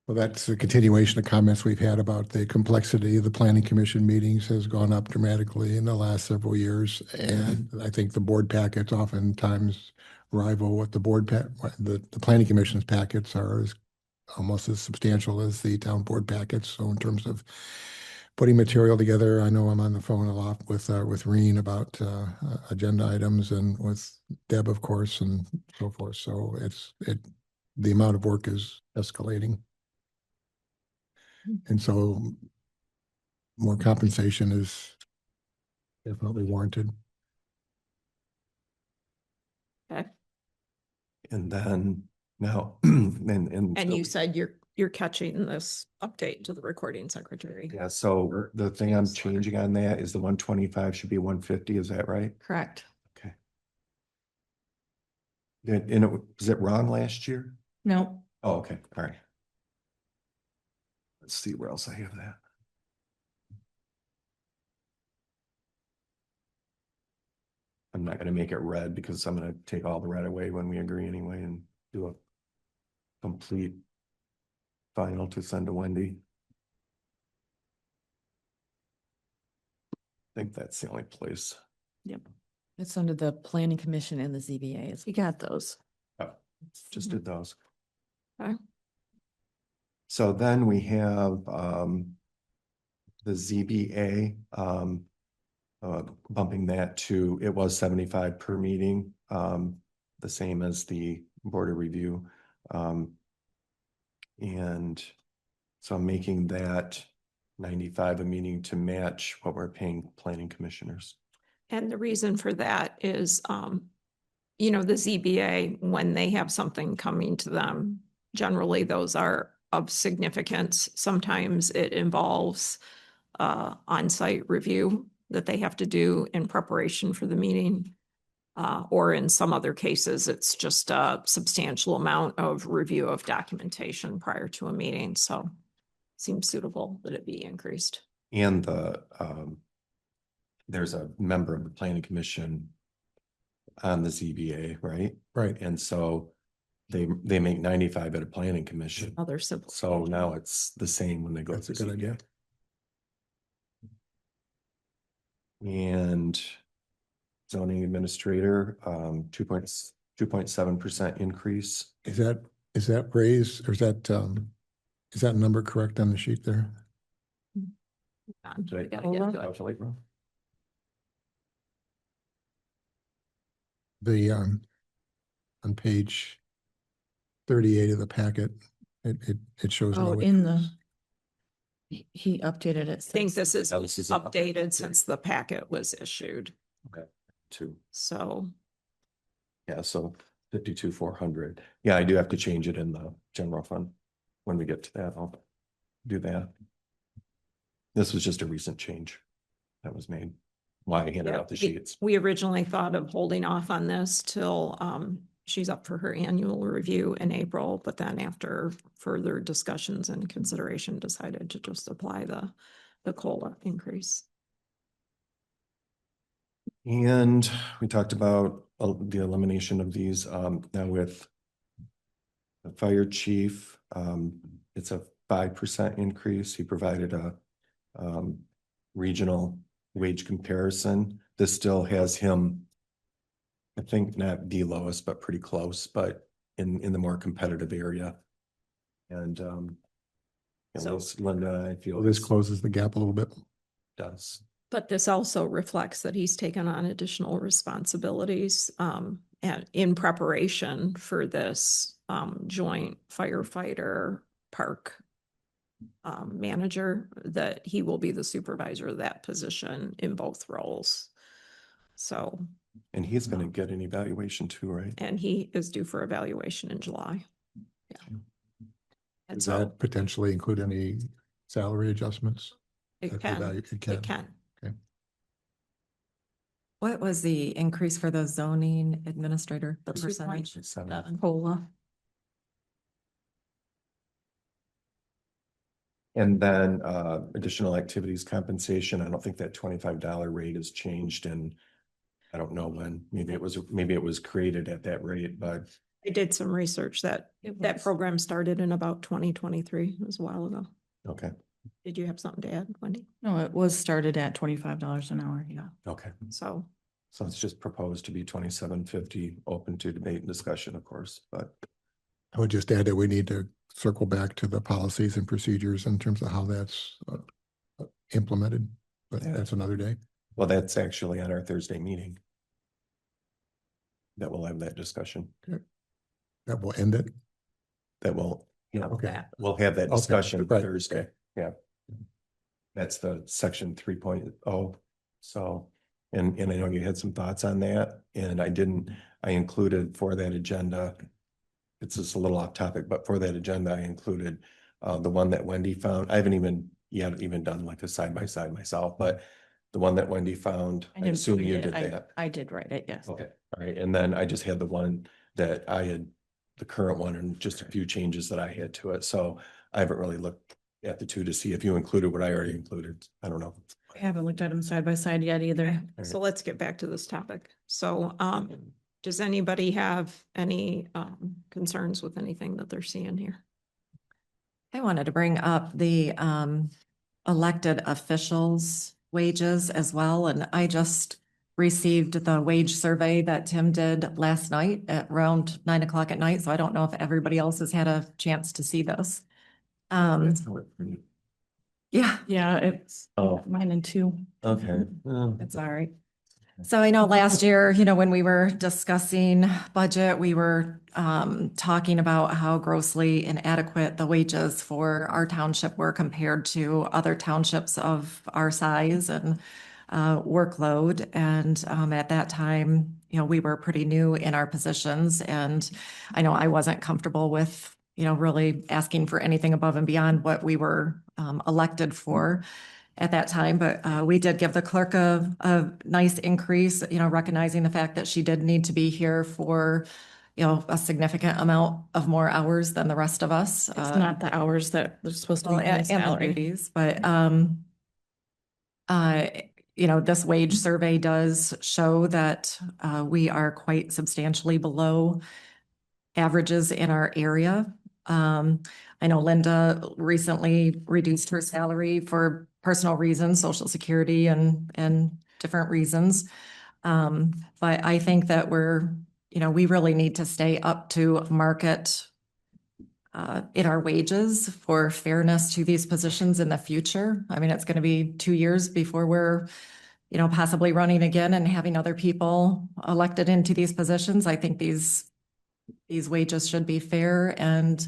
Well, that's a continuation of comments we've had about the complexity of the planning commission meetings has gone up dramatically in the last several years. And I think the board packets oftentimes rival what the planning commission's packets are almost as substantial as the town board packets. So in terms of putting material together, I know I'm on the phone a lot with Reen about agenda items and with Deb, of course, and so forth. So the amount of work is escalating. And so more compensation is definitely warranted. Okay. And then now, and. And you said you're catching this update to the recording secretary. Yeah, so the thing I'm changing on that is the 125 should be 150, is that right? Correct. Okay. And was it wrong last year? No, Oh, okay, all right. Let's see where else I have that. I'm not gonna make it red because I'm gonna take all the red away when we agree anyway and do a complete final to send to Wendy. I think that's the only place. It's under the planning commission and the ZBA. you got those. Oh, just did those. Okay. So then we have the ZBA, bumping that to, it was 75 per meeting, the same as the board of review. And so I'm making that 95 a meeting to match what we're paying planning commissioners. And the reason for that is, the ZBA, when they have something coming to them, generally those are of significance. Sometimes it involves on-site review that they have to do in preparation for the meeting. Or in some other cases, it's just a substantial amount of review of documentation prior to a meeting. So seems suitable that it be increased. And there's a member of the planning commission on the ZBA, right? Right. And so they make 95 at a planning commission. Other simple. So now it's the same when they go That's a to good idea. And zoning administrator, 2.7% increase. Is that raised, or is that number correct on the sheet there? Did I- We gotta get to it. calculate wrong? The, on page 38 of the packet, it shows. Oh, no in the, increase. he updated it. I think this is Yeah, this is updated since the packet was issued. Okay, two. So Yeah, so 52,400. Yeah, I do have to change it in the general fund. When we get to that, I'll do that. This was just a recent change that was made. Why I handed yeah, out the sheets. we originally thought of holding off on this till she's up for her annual review in April, but then after further discussions and consideration, decided to just apply the COLA increase. And we talked about the elimination of these, now with the fire chief, it's a 5% increase. He provided a regional wage comparison. This still has him, I think not the lowest, but pretty close, but in the more competitive area. And at So- least Linda, I feel Well, this this closes the gap a little bit. does. But this also reflects that he's taken on additional responsibilities and in preparation for this joint firefighter park manager, that he will be the supervisor of that position in both roles. So, And he's gonna get an evaluation too, right? and he is due for evaluation in July. Yeah. And Does so that potentially include any salary adjustments? it At the can, value- it can. What was the increase for the zoning administrator, the percentage? 7. COLA. And then additional activities compensation. I don't think that $25 rate has changed, and I don't know when. Maybe it was created at that rate, but I did some research that that program started in about 2023. It was a while ago. okay, Did you have something to add, Wendy? No, it was started at $25 an hour, yeah. okay. So So it's just proposed to be 27.50, open to debate and discussion, of course, but I would just add that we need to circle back to the policies and procedures in terms of how that's implemented, but Yeah. that's another day. well, that's actually on our Thursday meeting. That we'll have that discussion. That will end it. That will, Okay. we'll have that Okay, discussion right. Thursday, yeah. That's the section 3.0. So, and I know you had some thoughts on that, and I included for that agenda. It's just a little off topic, but for that agenda, I included the one that Wendy found. I haven't even done like a side by side myself, but the one that Wendy found, I didn't assume read you it. did that. I did write it, yes. Okay, all right, and then I just had the one that I had, the current one, and just a few changes that I had to it, so I haven't really looked at the two to see if you included what I already included, I don't know. I haven't looked at them side by side yet either. So let's get back to this topic. So, does anybody have any concerns with anything that they're seeing here? I wanted to bring up the elected officials' wages as well, and I just received the wage survey that Tim did last night at around 9 o'clock at night, so I don't know if everybody else has had a chance to see this. Yeah. Yeah, it's Oh. mine and two. Okay. It's all right. So I know last year, when we were discussing budget, we were talking about how grossly inadequate the wages for our township were compared to other townships of our size and workload. And at that time, we were pretty new in our positions, and I know I wasn't comfortable with, really asking for anything above and beyond what we were elected for at that time, but we did give the clerk a nice increase, recognizing the fact that she did need to be here for, a significant amount of more hours than the rest of us. It's not the hours that they're supposed to Well, be in the and the salary. duties, but this wage survey does show that we are quite substantially below averages in our area. I know Linda recently reduced her salary for personal reasons, Social Security and different reasons. But I think that we really need to stay up to market in our wages for fairness to these positions in the future. I mean, it's going to be 2 years before we're, possibly running again and having other people elected into these positions. I think these wages should be fair and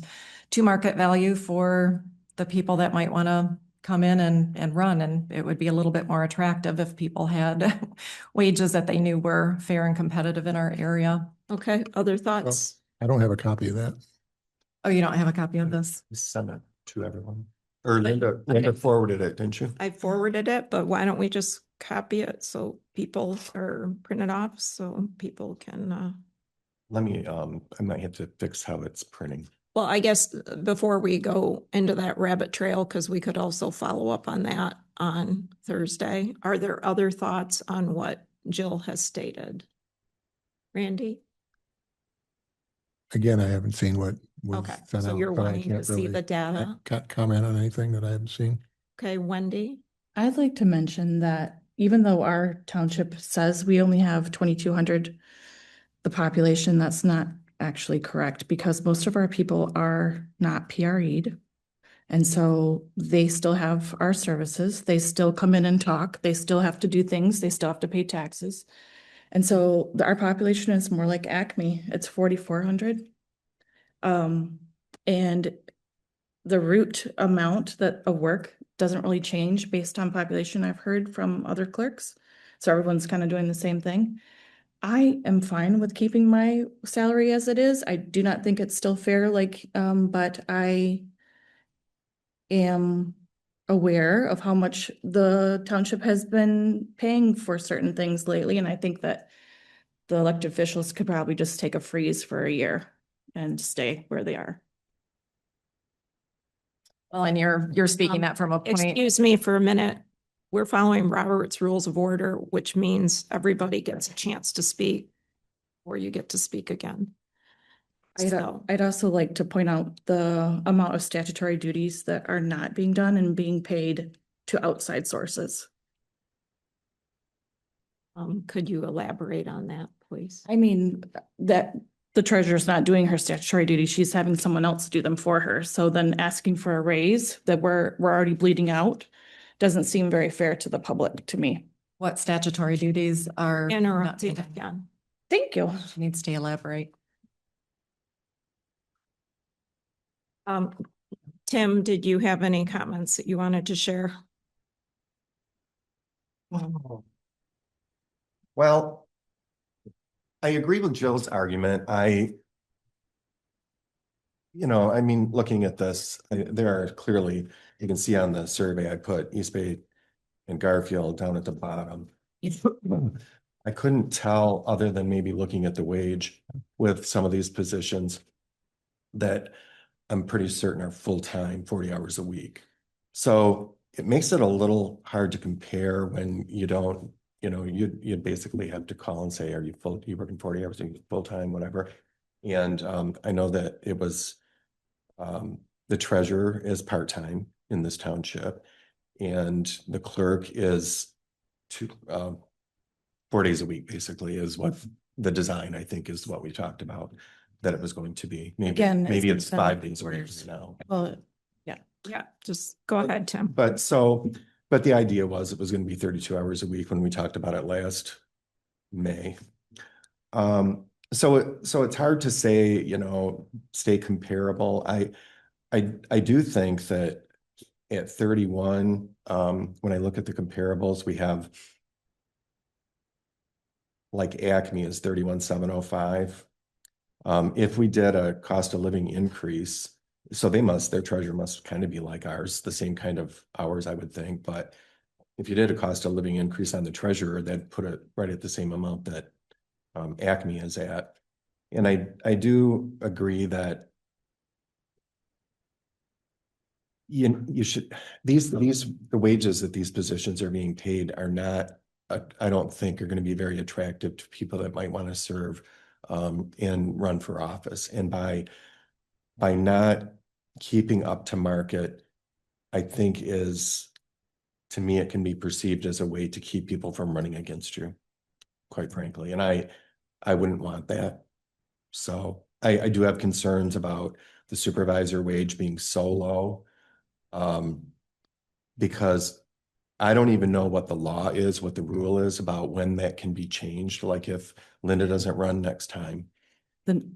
to market value for the people that might want to come in and run. And it would be a little bit more attractive if people had wages that they knew were fair and competitive in our area. Okay, other thoughts? I don't have a copy of that. Oh, you don't have a copy of this? Send it to everyone. Or Linda forwarded it, didn't you? I forwarded it, but why don't we just copy it so people are printed off so people can, Let me, I might have to fix how it's printing. well, I guess before we go into that rabbit trail, because we could also follow up on that on Thursday. Are there other thoughts on what Jill has stated? Randy? Again, I haven't seen what was Okay, sent so out. you're so I wanting to can't see really the data. comment on anything that I haven't seen. Okay, Wendy? I'd like to mention that even though our township says we only have 2,200, the population, that's not actually correct because most of our people are not PRE'd. And so they still have our services. They still come in and talk. They still have to do things. They still have to pay taxes. And so our population is more like Acme. It's 4,400. And the root amount of work doesn't really change based on population, I've heard from other clerks. So everyone's kind of doing the same thing. I am fine with keeping my salary as it is. I do not think it's still fair, but I am aware of how much the township has been paying for certain things lately, and I think that the elected officials could probably just take a freeze for a year and stay where they are. Well, and you're speaking that from a point. Excuse me for a minute. We're following Robert's Rules of Order, which means everybody gets a chance to speak or you get to speak again. So, I'd also like to point out the amount of statutory duties that are not being done and being paid to outside sources. could you elaborate on that, please? I mean, that the treasurer's not doing her statutory duties, she's having someone else do them for her. So then asking for a raise that we're already bleeding out doesn't seem very fair to the public to me. What statutory duties are? Interrupting again. Thank you. She needs to elaborate. Tim, did you have any comments that you wanted to share? Well, I agree with Jill's argument. Looking at this, there are clearly, you can see on the survey, I put East Bay and Garfield down at the bottom. I couldn't tell, other than maybe looking at the wage with some of these positions, that I'm pretty certain are full-time, 40 hours a week. So it makes it a little hard to compare when you don't, you basically have to call and say, are you working 40 hours a week, full-time, whatever. And I know that it was the treasurer is part-time in this township, and the clerk is 4 days a week, basically, is what the design, I think, is what we talked about, that it was going to be. Again, Maybe it's it's been 5 days a week years. now. Well, Yeah, just go ahead, Tim. But the idea was it was going to be 32 hours a week when we talked about it last May. So it's hard to say, stay comparable. I do think that at 31, when I look at the comparables, we have like Acme is 31,705. If we did a cost of living increase, so their treasurer must kind of be like ours, the same kind of hours, I would think. But if you did a cost of living increase on the treasurer, that'd put it right at the same amount that Acme is at. And I do agree that you should, the wages that these positions are being paid are not, I don't think are going to be very attractive to people that might want to serve and run for office. And by not keeping up to market, I think to me, it can be perceived as a way to keep people from running against you, quite frankly. And I wouldn't want that. So I do have concerns about the supervisor wage being so low. Because I don't even know what the law is, what the rule is about when that can be changed. Like if Linda doesn't run next time, Then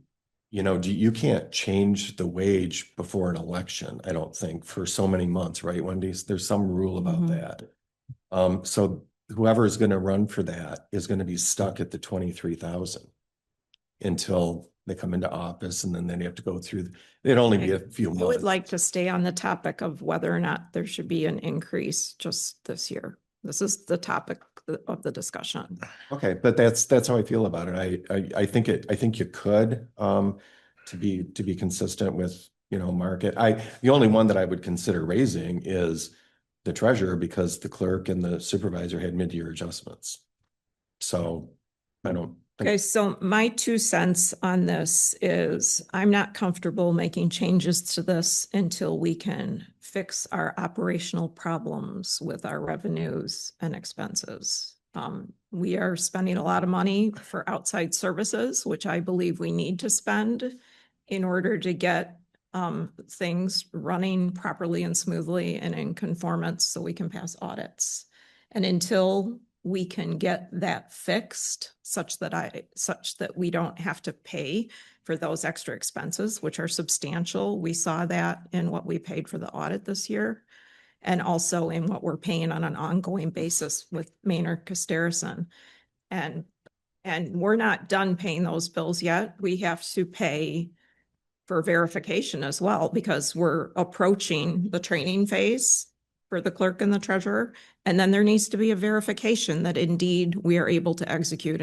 you can't change the wage before an election, I don't think, for so many months, right, Wendy? There's some rule about that. So whoever is going to run for that is going to be stuck at the 23,000 until they come into office, and then they have to go through, it'd only be a few I months. would like to stay on the topic of whether or not there should be an increase just this year. This is the topic of the discussion. Okay, but that's how I feel about it. I think you could, to be consistent with, market. The only one that I would consider raising is the treasurer, because the clerk and the supervisor had mid-year adjustments. So I don't Okay, think, so my 2 cents on this is I'm not comfortable making changes to this until we can fix our operational problems with our revenues and expenses. We are spending a lot of money for outside services, which I believe we need to spend in order to get things running properly and smoothly and in conformance so we can pass audits. And until we can get that fixed such that we don't have to pay for those extra expenses, which are substantial. We saw that in what we paid for the audit this year, and also in what we're paying on an ongoing basis with Maynard Casterison. And we're not done paying those bills yet. We have to pay for verification as well, because we're approaching the training phase for the clerk and the treasurer. And then there needs to be a verification that indeed we are able to execute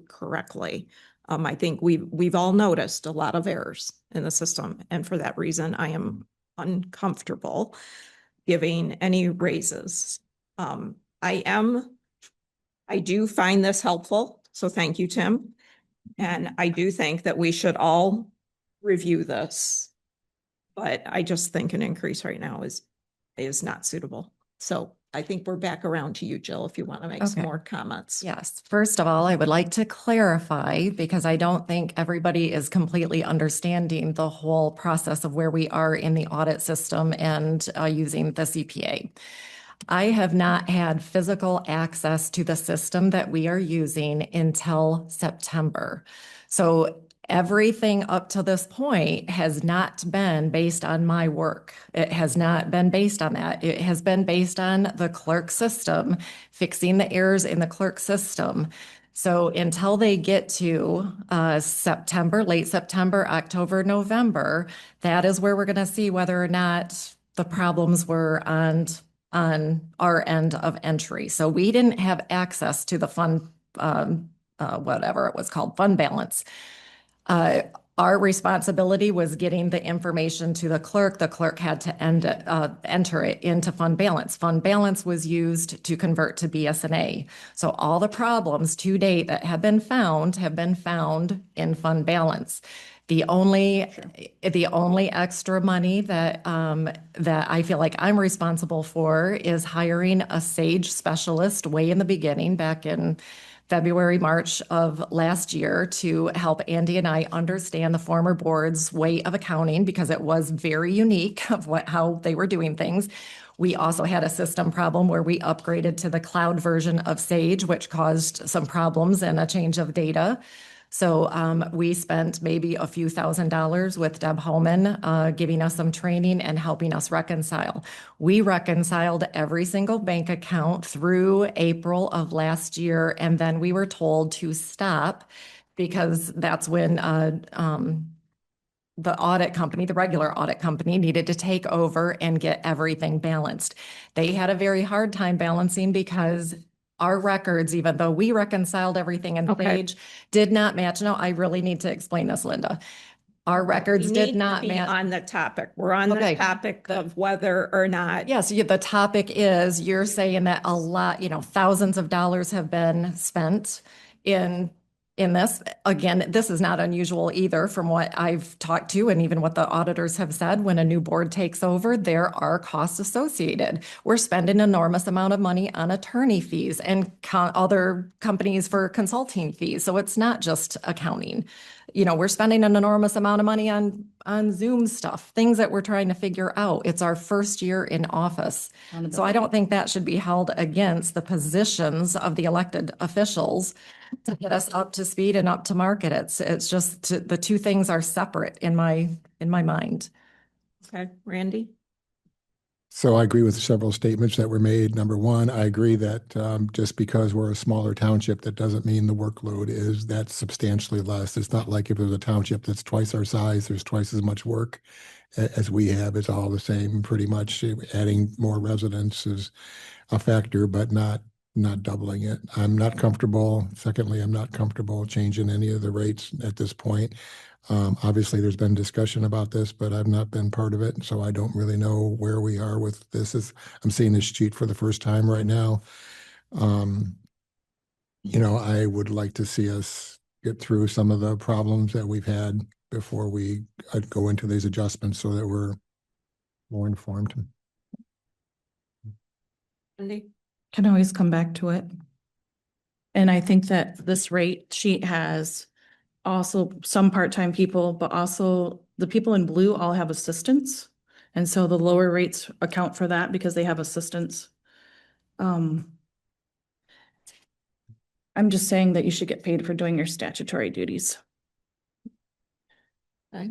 correctly. I think we've all noticed a lot of errors in the system. And for that reason, I am uncomfortable giving any raises. I do find this helpful. So thank you, Tim. And I do think that we should all review this. But I just think an increase right now is not suitable. So I think we're back around to you, Jill, if you want to make some Okay. more comments. Yes. First of all, I would like to clarify, because I don't think everybody is completely understanding the whole process of where we are in the audit system and using the CPA. I have not had physical access to the system that we are using until September. So everything up to this point has not been based on my work. It has not been based on that. It has been based on the clerk system, fixing the errors in the clerk system. So until they get to September, late September, October, November, that is where we're going to see whether or not the problems were on our end of entry. So we didn't have access to the fund, whatever it was called, fund balance. Our responsibility was getting the information to the clerk. The clerk had to enter it into fund balance. Fund balance was used to convert to BS&A. So all the problems to date that have been found in fund balance. The only extra money that I feel like I'm responsible for is hiring a SAGE specialist way in the beginning, back in February, March of last year, to help Andy and I understand the former board's way of accounting, because it was very unique of how they were doing things. We also had a system problem where we upgraded to the cloud version of SAGE, which caused some problems and a change of data. So we spent maybe a few $1,000s with Deb Holman giving us some training and helping us reconcile. We reconciled every single bank account through April of last year, and then we were told to stop, because that's when the audit company, the regular audit company, needed to take over and get everything balanced. They had a very hard time balancing because our records, even though we reconciled everything in Okay. SAGE, did not match. No, I really need to explain this, Linda. Our records We did need to not be match. on the topic. We're on Okay. the topic of whether or not. Yes, the topic is, you're saying that a lot, thousands of dollars have been spent in in this. Again, this is not unusual either from what I've talked to and even what the auditors have said. When a new board takes over, there are costs associated. We're spending an enormous amount of money on attorney fees and other companies for consulting fees. So it's not just accounting. You know, we're spending an enormous amount of money on Zoom stuff, things that we're trying to figure out. It's our first year in office. So I don't think that should be held against the positions of the elected officials to get us up to speed and up to market. It's just the two things are separate in my mind. Okay, Randy? So I agree with several statements that were made. Number one, I agree that just because we're a smaller township, that doesn't mean the workload is that substantially less. It's not like if there's a township that's twice our size, there's twice as much work as we have. It's all the same, pretty much. Adding more residents is a factor, but not doubling it. I'm not comfortable. Secondly, I'm not comfortable changing any of the rates at this point. Obviously, there's been discussion about this, but I've not been part of it, so I don't really know where we are with this. I'm seeing this sheet for the first time right now. You know, I would like to see us get through some of the problems that we've had before we go into these adjustments so that we're more informed. Randy? Can always come back to it. And I think that this rate sheet has also some part-time people, but also the people in blue all have assistants. And so the lower rates account for that because they have assistants. I'm just saying that you should get paid for doing your statutory duties.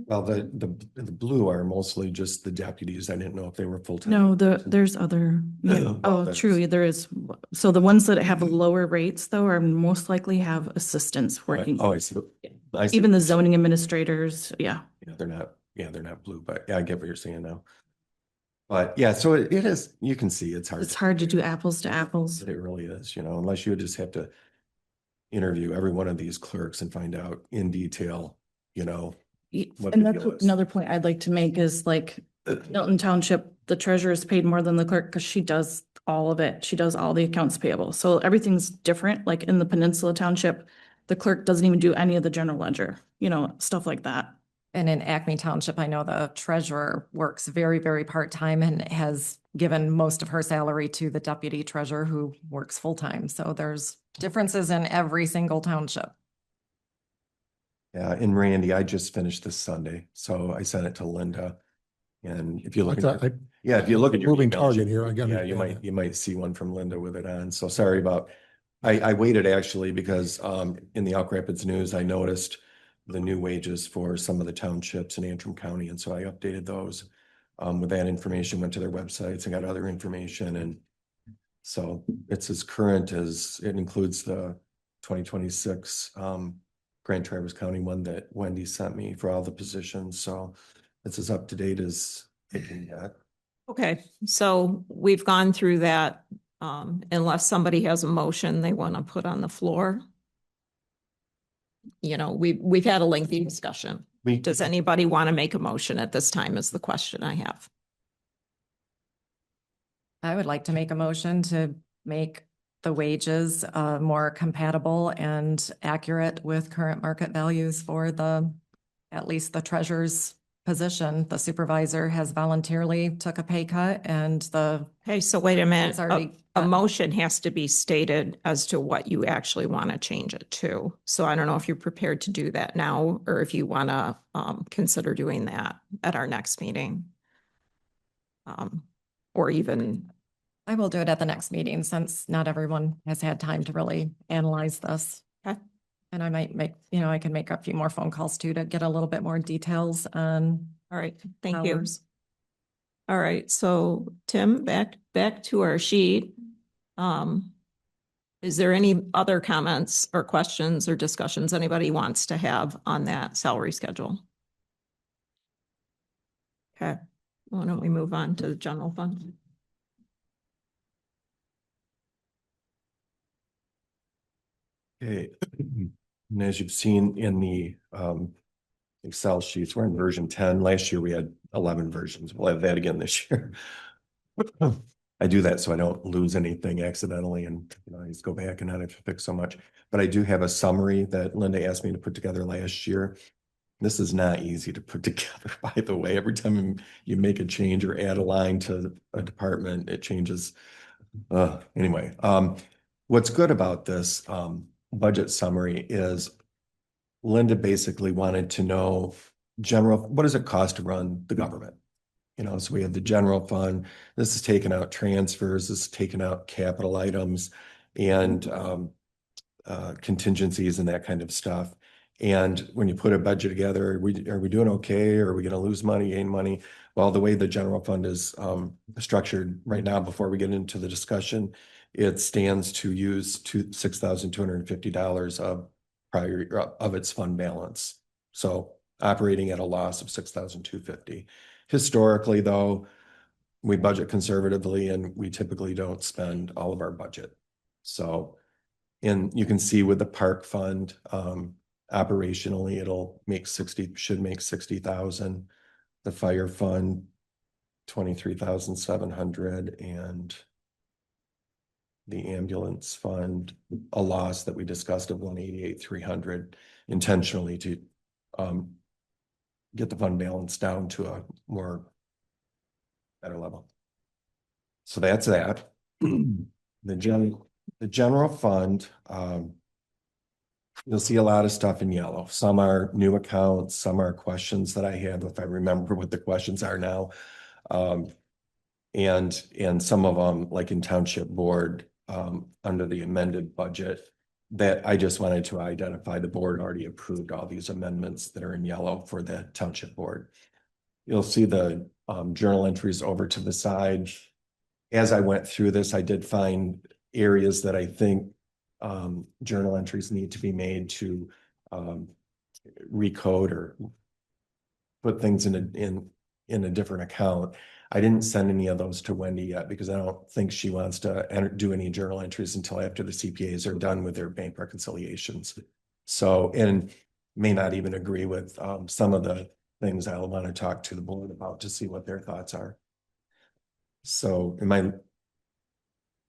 Well, the blue are mostly just the deputies. I didn't know if they were full-time. No, there's other, yeah, Well, oh, that's- true, there is. So the ones that have lower rates though are most likely have assistants working. Oh, I see. I see. Even the zoning administrators, yeah. Yeah, they're not blue, but yeah, I get what you're saying now. But yeah, so it is, you can see it's hard. It's hard to do apples to apples. It really is, you know, unless you just have to interview every one of these clerks and find out in detail, you know. What And the that's deal is. another point I'd like to make is like Milton Township, the treasurer is paid more than the clerk because she does all of it. She does all the accounts payable. So everything's different. Like in the Peninsula Township, the clerk doesn't even do any of the general ledger, you know, stuff like that. And in Acme Township, I know the treasurer works very, very part-time and has given most of her salary to the deputy treasurer who works full-time. So there's differences in every single township. Yeah, and Randy, I just finished this Sunday, so I sent it to Linda. And if you look, yeah, if you look at your moving emails, target here, I got yeah, you might see one from Linda with it on. So sorry about, I waited actually because in the Elk Rapids News, I noticed the new wages for some of the townships in Antrim County, and so I updated those. With that information, went to their websites and got other information, and so it's as current as it includes the 2026 Grand Traverse County one that Wendy sent me for all the positions. So it's as up to date as it can get. Okay, so we've gone through that. Unless somebody has a motion they want to put on the floor. You know, we've had a lengthy discussion. Does anybody want to make a motion at this time is the question I have. I would like to make a motion to make the wages more compatible and accurate with current market values for at least the treasurer's position. The supervisor has voluntarily took a pay cut and Okay, so wait a minute. It's already A done. motion has to be stated as to what you actually want to change it to. So I don't know if you're prepared to do that now or if you want to consider doing that at our next meeting. Or even, I will do it at the next meeting since not everyone has had time to really analyze this. Okay. And I might I can make a few more phone calls too to get a little bit more details on all right, thank you. hours. All right, so Tim, back to our sheet. Is there any other comments or questions or discussions anybody wants to have on that salary schedule? Okay, why don't we move on to the general fund? Okay, and as you've seen in the Excel sheets, we're in version 10. Last year we had 11 versions. We'll have that again this year. I do that so I don't lose anything accidentally and, I just go back and not have to fix so much. But I do have a summary that Linda asked me to put together last year. This is not easy to put together, by the way. Every time you make a change or add a line to a department, it changes. Anyway, what's good about this budget summary is Linda basically wanted to know what does it cost to run the government? So we have the general fund. This is taking out transfers, this is taking out capital items and contingencies and that kind of stuff. And when you put a budget together, are we doing okay? Are we going to lose money, gain money? Well, the way the general fund is structured right now, before we get into the discussion, it stands to use $6,250 of its fund balance. So operating at a loss of $6,250. Historically, though, we budget conservatively and we typically don't spend all of our budget. So, and you can see with the park fund, operationally, should make 60,000. The fire fund, 23,700, and the ambulance fund, a loss that we discussed of 188,300, intentionally to get the fund balance down to a better level. So that's that. The general fund, you'll see a lot of stuff in yellow. Some are new accounts, some are questions that I have, if I remember what the questions are now. And some of them, like in Township Board, under the amended budget, that I just wanted to identify the board already approved all these amendments that are in yellow for the Township Board. You'll see the journal entries over to the side. As I went through this, I did find areas that I think journal entries need to be made to recode or put things in a different account. I didn't send any of those to Wendy yet because I don't think she wants to do any journal entries until after the CPAs are done with their bank reconciliations. So, and may not even agree with some of the things I'll want to talk to the board about to see what their thoughts are. So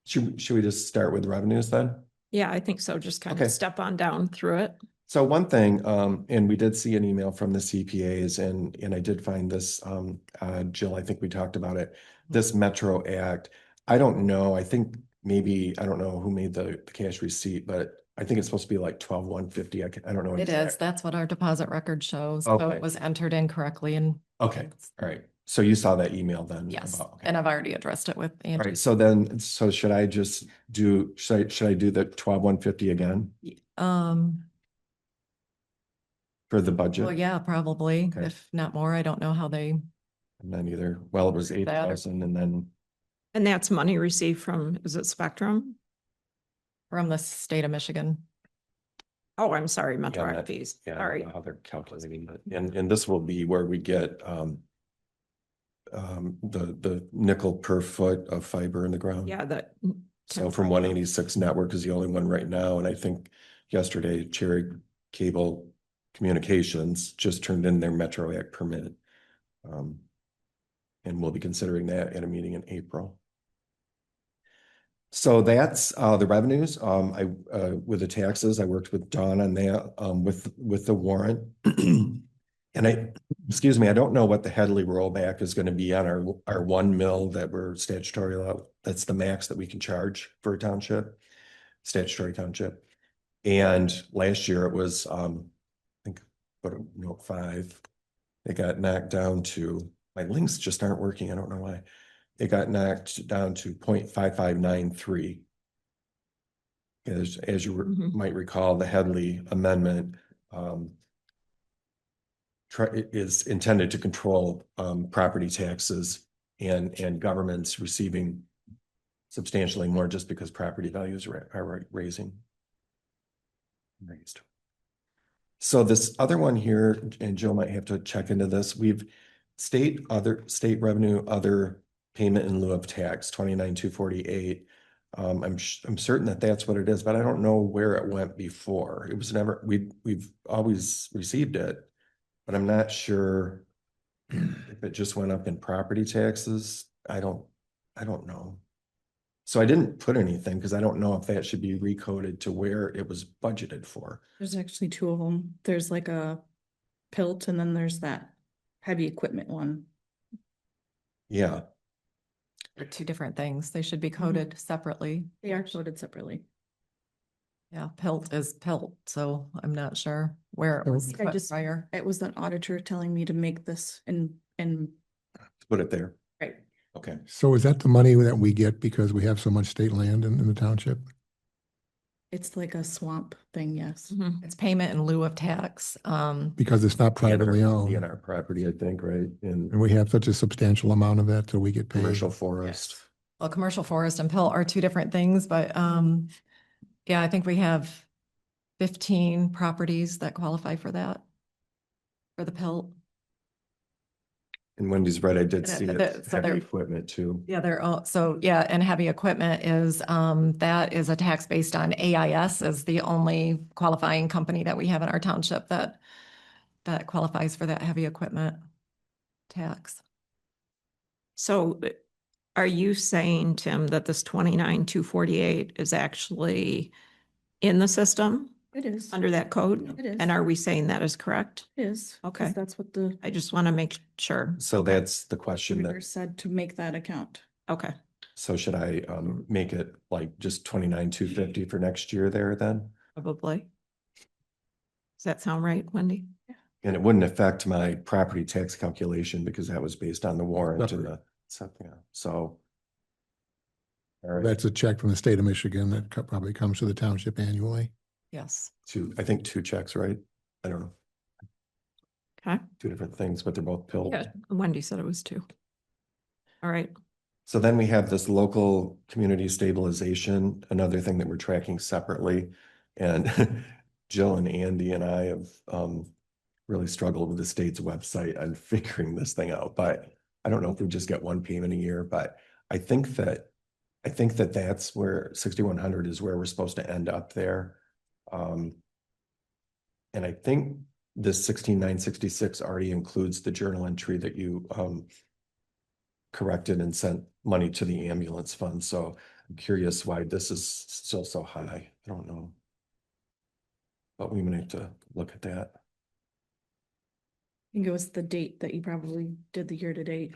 should we just start with revenues then? Yeah, I think so. Just kind Okay. of step on down through it. So one thing, and we did see an email from the CPAs and I did find this, Jill, I think we talked about it, this Metro Act. I don't know, I think maybe, I don't know who made the cash receipt, but I think it's supposed to be like 12,150. I don't know. It is. That's what our deposit record shows. So Okay. it was entered incorrectly and. Okay, all right. So you saw that email then? Yes, okay. and I've already addressed it with All Andrew. right, so should I just should I do the 12,150 again for the budget? Well, yeah, probably, Okay. if not more. I don't know how they. And then either, well, it was That or- 8,000 and then, And that's money received from, is it Spectrum? From the state of Michigan. Oh, I'm sorry, Metro Yeah, Act fees. yeah, I All don't right. know how they're calculating, but, and this will be where we get, the nickel per foot of fiber in the ground. Yeah, that. So from 186 network is the only one right now. And I think yesterday Cherry Cable Communications just turned in their Metro Act permit. And we'll be considering that at a meeting in April. So that's the revenues. With the taxes, I worked with Dawn on that, with the warrant. And excuse me, I don't know what the Headley rollback is going to be on our 1 mil that we're statutory allowed. That's the max that we can charge for a township, statutory township. And last year it was, I think, note 5. It got knocked down to, my links just aren't working. I don't know why. It got knocked down to 0.5593. As you might recall, the Headley amendment is intended to control property taxes and governments receiving substantially more just because property values are raised. So this other one here, and Jill might have to check into this. We've state revenue, other payment in lieu of tax, 29,248. I'm certain that that's what it is, but I don't know where it went before. It was never, we've always received it, but I'm not sure if it just went up in property taxes. I don't know. So I didn't put anything because I don't know if that should be recoded to where it was budgeted for. There's actually two of them. There's like a pilt and then there's that heavy equipment one. Yeah, They're two different things. They should be Mm-hmm. coded separately. They are coded separately. Yeah, pilt is pilt, so I'm not sure where it So- was I put just, prior. it was an auditor telling me to make this and, put it there. right. Okay. So is that the money that we get because we have so much state land in the township? It's like a swamp thing, yes. Mhm. It's payment in lieu of tax. Because it's not privately owned. DNR property, I think, right? In And we have such a substantial amount of that, so we get paid. commercial forest. Well, commercial forest and pilt are two different things, but yeah, I think we have 15 properties that qualify for that. For the pilt. And Wendy's right, I did And see it- it, so heavy they're- equipment too. Yeah, they're all, so yeah, and heavy equipment is, that is a tax based on AIS is the only qualifying company that we have in our township that qualifies for that heavy equipment tax. So are you saying, Tim, that this 29,248 is actually in the system It is. under that code? It is. And are we saying that is correct? It is. 'Cause Okay. that's what the I just want to make sure. So that's the question auditor that, said to make that account. Okay. so should I make it like just 29,250 for next year there then? Probably. Does that sound right, Wendy? And it wouldn't affect my property tax calculation because that was based on the warrant and the, yeah, so. All right, That's a check from the state of Michigan that probably comes to the township annually. Yes. I think two checks, right? I don't know, Okay. two different things, but they're both pill. Yeah, Wendy said it was 2. All right. So then we have this local community stabilization, another thing that we're tracking separately. And Jill and Andy and I have really struggled with the state's website on figuring this thing out, but I don't know if we just get one payment a year, but I think that that's where 6,100 is where we're supposed to end up there. And I think this 16,966 already includes the journal entry that you corrected and sent money to the ambulance fund. So I'm curious why this is still so high. I don't know. But we may have to look at that. I think it was the date that you probably did the year to date.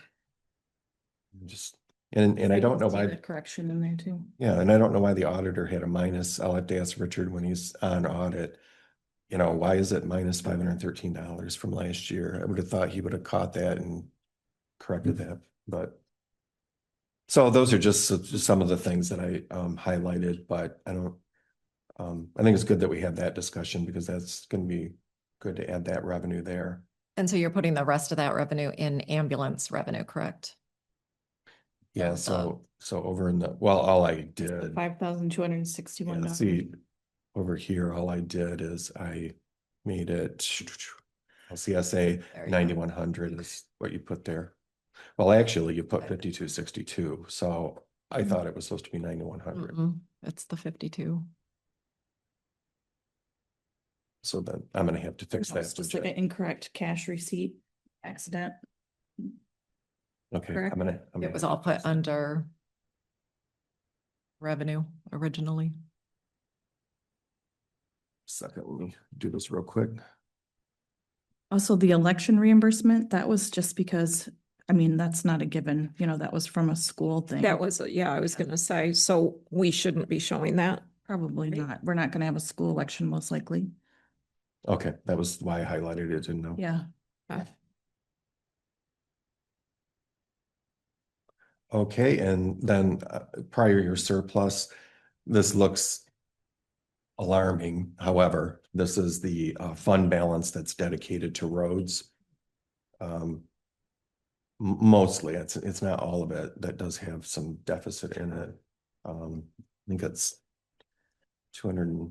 Just, and I don't know See why, the correction in there too. yeah, and I don't know why the auditor had a minus. I'll have to ask Richard when he's on audit. You know, why is it minus $513 from last year? I would have thought he would have caught that and corrected that, but. So those are just some of the things that I highlighted, but I don't. I think it's good that we had that discussion because that's gonna be good to add that revenue there. And so you're putting the rest of that revenue in ambulance revenue, correct? Yeah, So so over in the, well, all I did, $5,261. yeah, see, over here, all I did is I made it LCSA There you go. 9,100 is what you put there. Well, actually, you put 5,262, so I thought it was supposed to be 9,100. It's the 52. So then I'm gonna have to fix No, it's that. just like an incorrect cash receipt accident. Okay, correct? I'm It gonna was all put under revenue originally. second, let me do this real quick. Also, the election reimbursement, that was just because, I mean, that's not a given, that was from a school thing. That was, yeah, I was going to say, so we shouldn't be showing that. Probably not. We're not gonna have a school election most likely. Okay, that was why I highlighted it, didn't know. Yeah. Okay, and then prior year surplus, this looks alarming. However, this is the fund balance that's dedicated to roads. Mostly, it's not all of it. That does have some deficit in it. I think it's 200.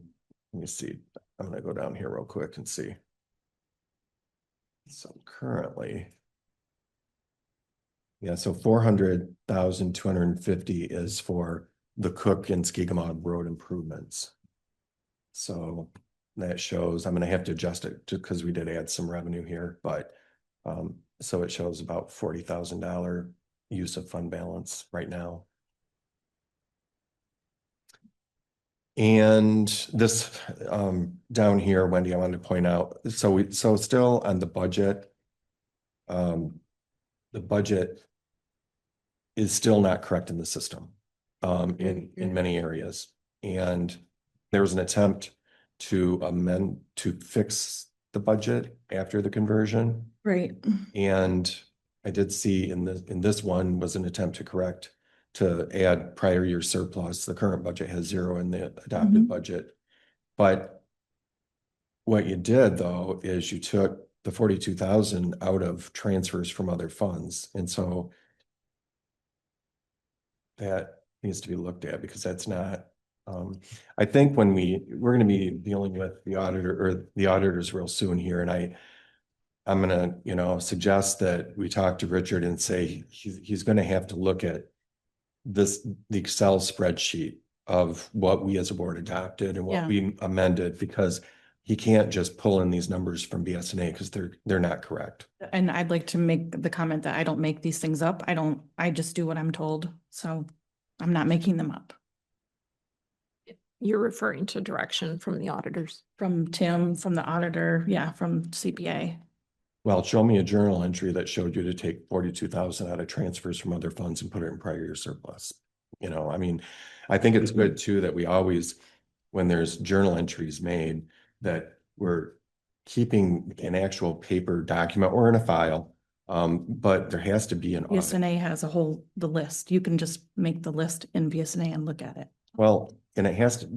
Let me see. I'm gonna go down here real quick and see. So currently. Yeah, so 400,250 is for the Cook and Skigamaw road improvements. So that shows, I'm gonna have to adjust it because we did add some revenue here, but so it shows about $40,000 use of fund balance right now. And this, down here, Wendy, I wanted to point out, so still on the budget, the budget is still not correct in the system, in many areas. And there was an attempt to fix the budget after the conversion. Right. And I did see in this one was an attempt to correct, to add prior year surplus. The current budget has zero in the adopted Mhm. budget. But what you did though, is you took the 42,000 out of transfers from other funds. And so that needs to be looked at, because that's not, I think when we're gonna be dealing with the auditor or the auditors real soon here, and I'm gonna, suggest that we talk to Richard and say he's gonna have to look at the Excel spreadsheet of what we as a board adopted and what Yeah. we amended, because he can't just pull in these numbers from BSNA because they're not correct. And I'd like to make the comment that I don't make these things up. I just do what I'm told. So I'm not making them up. You're referring to direction from the auditors. From Tim, from the auditor, yeah, from CPA. Well, show me a journal entry that showed you to take 42,000 out of transfers from other funds and put it in prior year surplus. I mean, I think it's good too that we always, when there's journal entries made, that we're keeping an actual paper document or in a file. But there has to be an audit. BSNA has the list. You can just make the list in BSNA and look at it. Well, and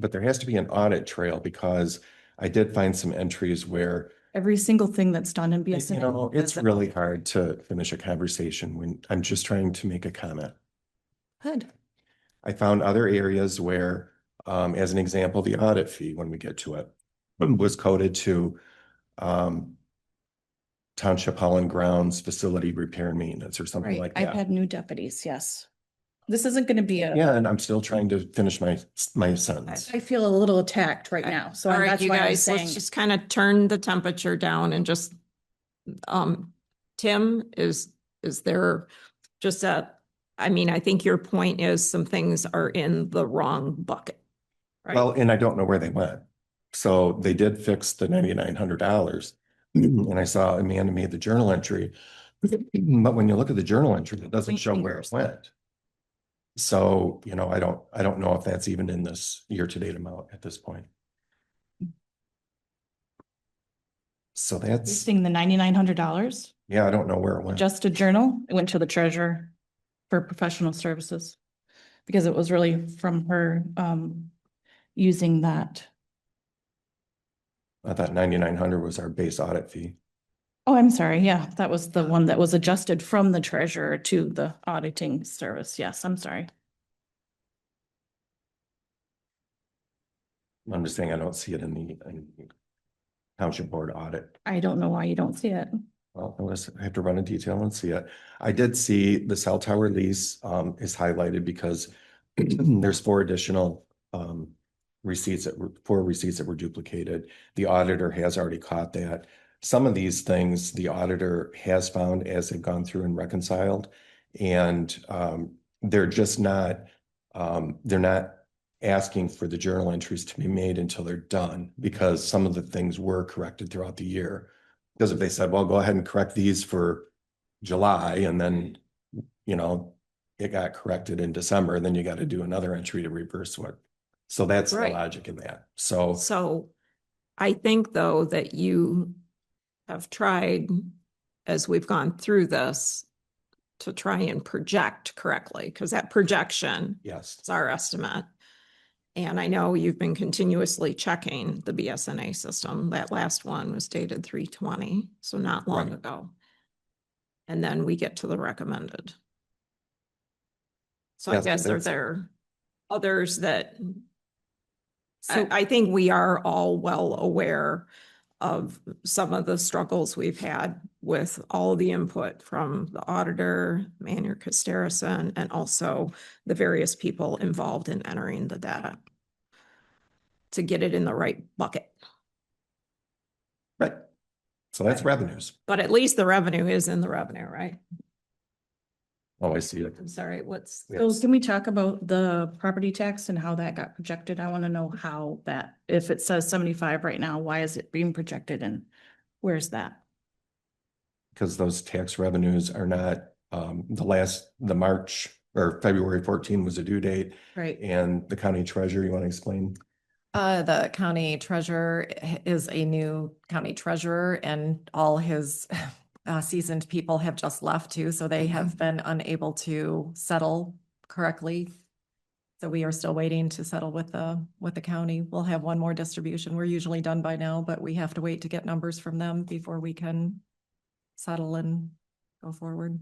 but there has to be an audit trail, because I did find some entries where Every single thing that's done in BSNA. it's really hard to finish a conversation when I'm just trying to make a comment. Good. I found other areas where, as an example, the audit fee, when we get to it, was coded to Township Hall and Grounds Facility Repair and Maintenance or something Right. like I've that. had new deputies. Yes. This isn't going to be Yeah, and I'm still trying to finish my sentence. I feel a little attacked right now. So All right, that's you why I'm guys, saying. let's just kind of turn the temperature down and just, Tim, is there just I mean, I think your point is some things are in the wrong bucket. Right? Well, and I don't know where they went. So they did fix the $9,900. And I saw Amanda made the journal entry. But when you look at the journal entry, it doesn't Point show where it fingers. went. So, I don't know if that's even in this year-to-date amount at this point. So that's, Wasting the $9,900, yeah, I don't know where it went. just a journal. It went to the treasurer for professional services. Because it was really from her, using that. I thought 9,900 was our base audit fee. Oh, I'm sorry. Yeah, that was the one that was adjusted from the treasurer to the auditing service. Yes, I'm sorry. I'm just saying I don't see it in the township board audit. I don't know why you don't see it. Well, I have to run a detail and see it. I did see the cell tower lease is highlighted because there's four additional receipts four receipts that were duplicated. The auditor has already caught that. Some of these things the auditor has found as they've gone through and reconciled, and they're just not they're not asking for the journal entries to be made until they're done, because some of the things were corrected throughout the year. Because if they said, well, go ahead and correct these for July, and then, it got corrected in December, then you got to do another entry to reverse what. So that's the Right. logic in that. So, So I think though that you have tried, as we've gone through this, to try and project correctly, because that projection yes, is our estimate. And I know you've been continuously checking the BSNA system. That last one was dated 3/20, so not long Right. ago. And then we get to the recommended. So I Yes, guess are that's- there others that, So I think we are all well aware of some of the struggles we've had with all the input from the auditor, Manuel Casterison, and also the various people involved in entering the data to get it in the right bucket. right. So that's revenues. But at least the revenue is in the revenue, right? Oh, I see it. I'm sorry, what's, So can we talk about the property tax and how that got projected? I want to know how that, if it says 75 right now, why is it being projected and where's that? Because those tax revenues are not, the March or February 14 was a due date. Right. And the county treasurer, you want to explain? The county treasurer is a new county treasurer and all his seasoned people have just left too, so they have been unable to settle correctly. So we are still waiting to settle with the county. We'll have one more distribution. We're usually done by now, but we have to wait to get numbers from them before we can settle and go forward.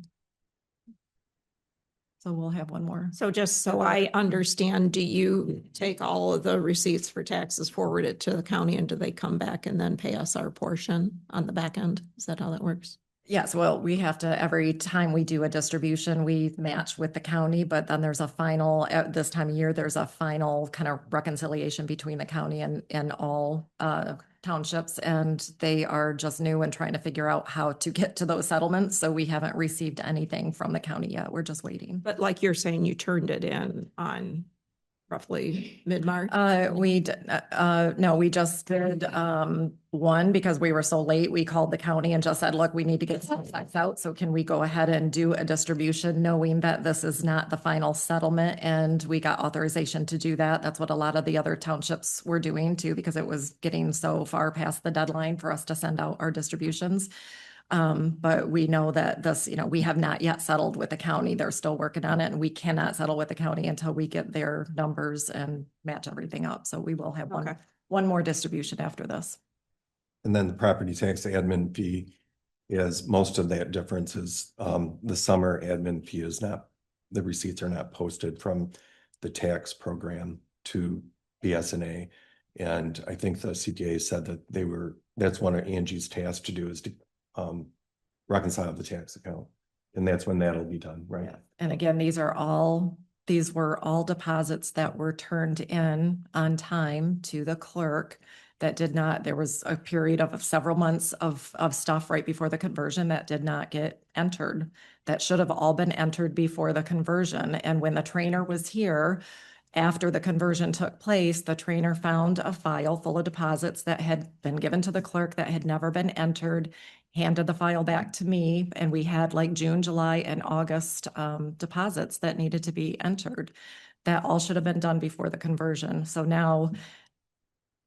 So we'll have one more. so just so I understand, do you take all of the receipts for taxes, forward it to the county, and do they come back and then pay us our portion on the back end? Is that how that works? Yes, well, we have to, every time we do a distribution, we match with the county, but then there's a final, at this time of year, there's a final kind of reconciliation between the county and all townships, and they are just new and trying to figure out how to get to those settlements. So we haven't received anything from the county yet. We're just waiting. But like you're saying, you turned it in on roughly mid-March? No, we just did, one because we were so late. We called the county and just said, look, we need to get some checks out. So can we go ahead and do a distribution knowing that this is not the final settlement? And we got authorization to do that. That's what a lot of the other townships were doing too, because it was getting so far past the deadline for us to send out our distributions. But we know that this, we have not yet settled with the county. They're still working on it, and we cannot settle with the county until we get their numbers and match everything up. So we will have Okay. one more distribution after this. And then the property tax admin fee is, most of that difference is, the summer admin fee is not, the receipts are not posted from the tax program to BSNA. And I think the CPA said that that's one of Angie's tasks to do, is to reconcile the tax account. And that's when that'll be done, right? Yeah. And again, these were all deposits that were turned in on time to the clerk that did not, there was a period of several months of stuff right before the conversion that did not get entered. That should have all been entered before the conversion. And when the trainer was here, after the conversion took place, the trainer found a file full of deposits that had been given to the clerk that had never been entered, handed the file back to me, and we had like June, July, and August deposits that needed to be entered. That all should have been done before the conversion. So now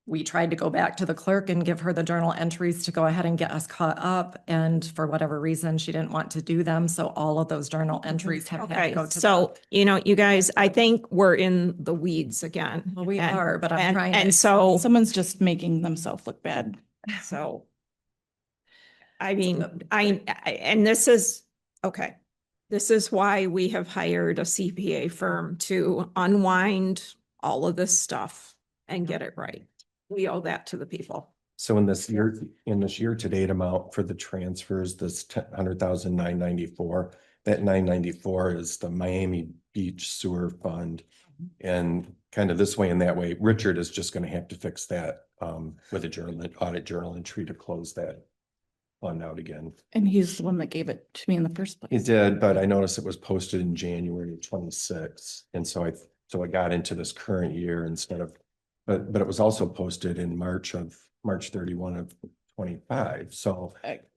we tried to go back to the clerk and give her the journal entries to go ahead and get us caught up. And for whatever reason, she didn't want to do them. So all of those journal entries have had to Okay, go to. so, you guys, I think we're in the weeds again. Well, we And- are, but I'm and- trying to. And so, Someone's just making themselves look bad. so. I mean, and this is, okay. This is why we have hired a CPA firm to unwind all of this stuff and get it right. We owe that to the people. So in this year-to-date amount for the transfers, this 100,994, that 994 is the Miami Beach Sewer Fund. And kind of this way and that way, Richard is just going to have to fix that with a audit journal entry to close that fund out again. And he's the one that gave it to me in the first He place. did, but I noticed it was posted in January of 26. And so I got into this current year instead of, but it was also posted in March 31 of 25. So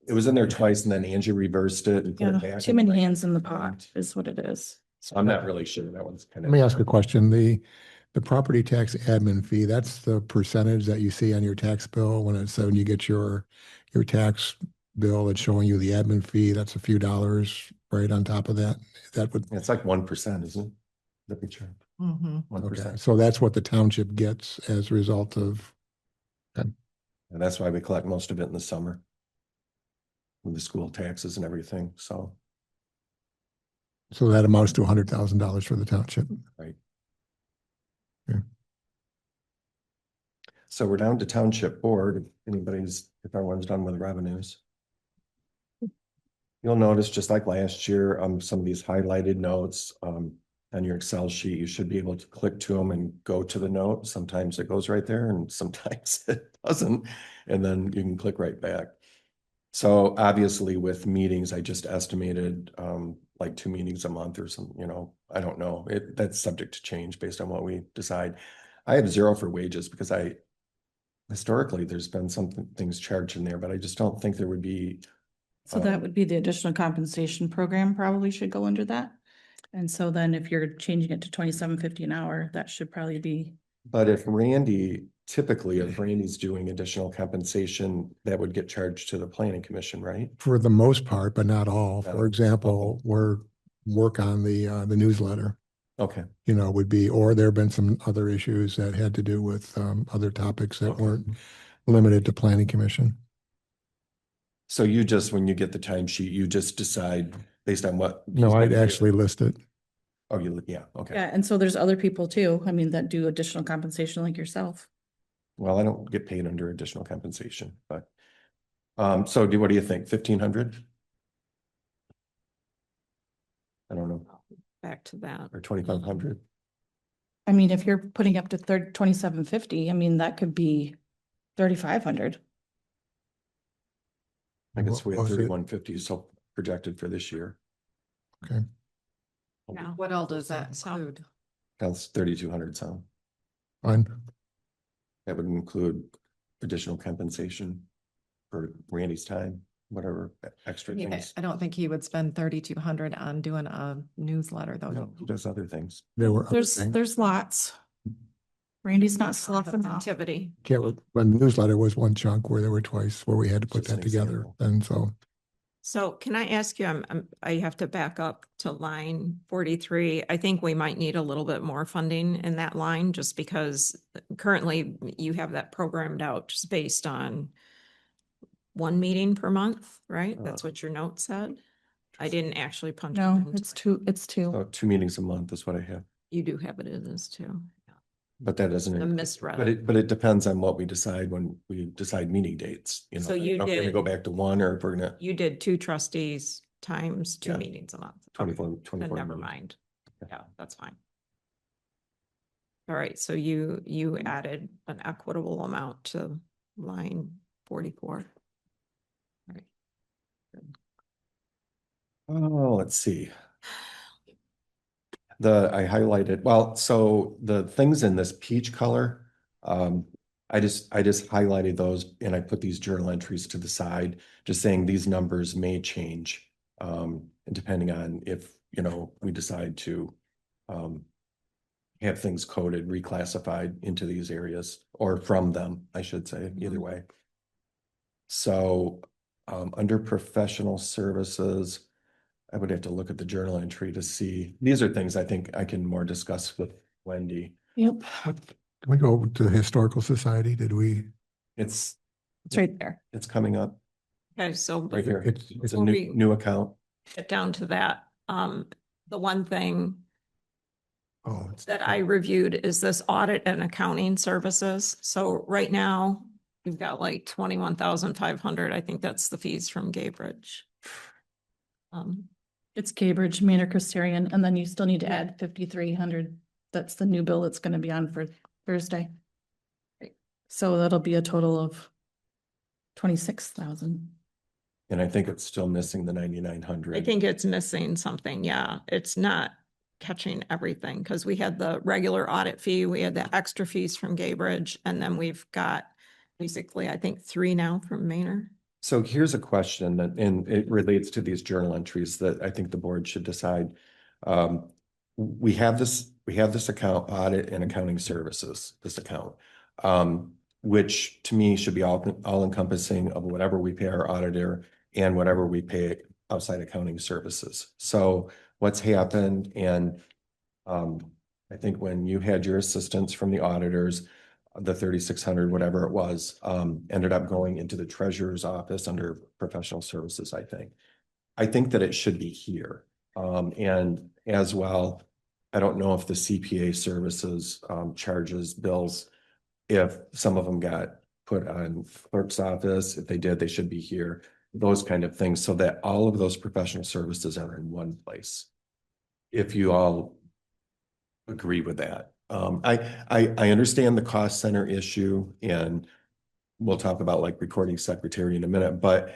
it was in there twice, and then Angie reversed it and put it Yeah, back. too many hands in the pot is what it is. So I'm not really sure. That one's kind Let of. me ask a question. The property tax admin fee, that's the percentage that you see on your tax bill when it's, when you get your tax bill, it's showing you the admin fee. That's a few dollars right on top of that. Is that what? It's like 1%, isn't it? Let me check. Mhm. 1%. Okay, so that's what the township gets as a result of. And that's why we collect most of it in the summer. With the school taxes and everything, so. So that amounts to $100,000 for the township. Right. Yeah. So we're down to township board, if everyone's done with revenues. You'll notice, just like last year, some of these highlighted notes, on your Excel sheet, you should be able to click to them and go to the note. Sometimes it goes right there and sometimes it doesn't. And then you can click right back. So obviously with meetings, I just estimated like 2 meetings a month or some, I don't know. That's subject to change based on what we decide. I have 0 for wages because historically, there's been some things charged in there, but I just don't think there would be. So that would be the additional compensation program probably should go under that. And so then if you're changing it to 27.50 an hour, that should probably be, But if Randy's doing additional compensation, that would get charged to the planning commission, right? For the most part, but not all. Not For all. example, work on the newsletter, Okay, would be, or there have been some other issues that had to do with other topics that Okay. weren't limited to planning commission. so when you get the timesheet, you just decide based on what? No, I'd actually list it. Oh, yeah, okay. yeah, and so there's other people too, I mean, that do additional compensation like yourself. Well, I don't get paid under additional compensation, but, so what do you think? 1,500? I don't know, Back to that. or 2,500? I mean, if you're putting up to 27.50, I mean, that could be 3,500. I guess we have What was it? 3,150 so projected for this year. Okay. Yeah. What all does that So- include? That's 3,200 some. Fine. That would include additional compensation for Randy's time, whatever extra I things. I don't think he would spend 3,200 on doing a newsletter though. No, he does other things. There were other things. There's lots. Randy's not sloughing off. Activity. When the newsletter was one chunk where there were twice where we had to put Just an that together. example. And so So can I ask you, I have to back up to line 43. I think we might need a little bit more funding in that line just because currently you have that programmed out just based on one meeting per month, right? That's what your note said. I didn't actually punch. it No, into it's it. two, it's two. So 2 meetings a month is what I have, You do have it in this too. but that doesn't. I misread But it. it depends on what we decide when we decide meeting dates, So you If we're gonna did- go back to one or if we're gonna. You did 2 trustees times 2 Yeah. meetings a month. 24 Okay, then 24 never meetings. mind. Okay. Yeah, that's fine. All right, so you added an equitable amount to line 44. All right. Oh, let's see. I highlighted, well, so the things in this peach color, I just highlighted those and I put these journal entries to the side, just saying these numbers may change. And depending on if, we decide to, have things coded, reclassified into these areas or from them, I should say, either way. So, under professional services, I would have to look at the journal entry to see, these are things I think I can more discuss with Wendy. Yep, can we go to the Historical Society? Did we? It's it's right there. coming up Okay, so right here. It's It's a before we- new account. get down to that. The one thing Oh, it's that I reviewed is this audit and accounting services. So right now, we've got like 21,500. I think that's the fees from Gaybridge. It's Cambridge, Manor Christerian, and then you still need to add 5,300. That's the new bill that's gonna be on for Thursday. So that'll be a total of 26,000. And I think it's still missing the 9,900. I think it's missing something. Yeah, it's not catching everything because we had the regular audit fee, we had the extra fees from Gaybridge, and then we've got basically, I think, 3 now from Manor. So here's a question that, and it relates to these journal entries that I think the board should decide. We have this account, audit and accounting services, this account. Which to me should be all encompassing of whatever we pay our auditor and whatever we pay outside accounting services. So what's happened, and I think when you had your assistance from the auditors, the 3,600, whatever it was, ended up going into the treasurer's office under professional services, I think. I think that it should be here. And as well, I don't know if the CPA services charges bills, if some of them got put on clerk's office, if they did, they should be here, those kind of things, so that all of those professional services are in one place. If you all agree with that. I understand the cost center issue, and we'll talk about like recording secretary in a minute, but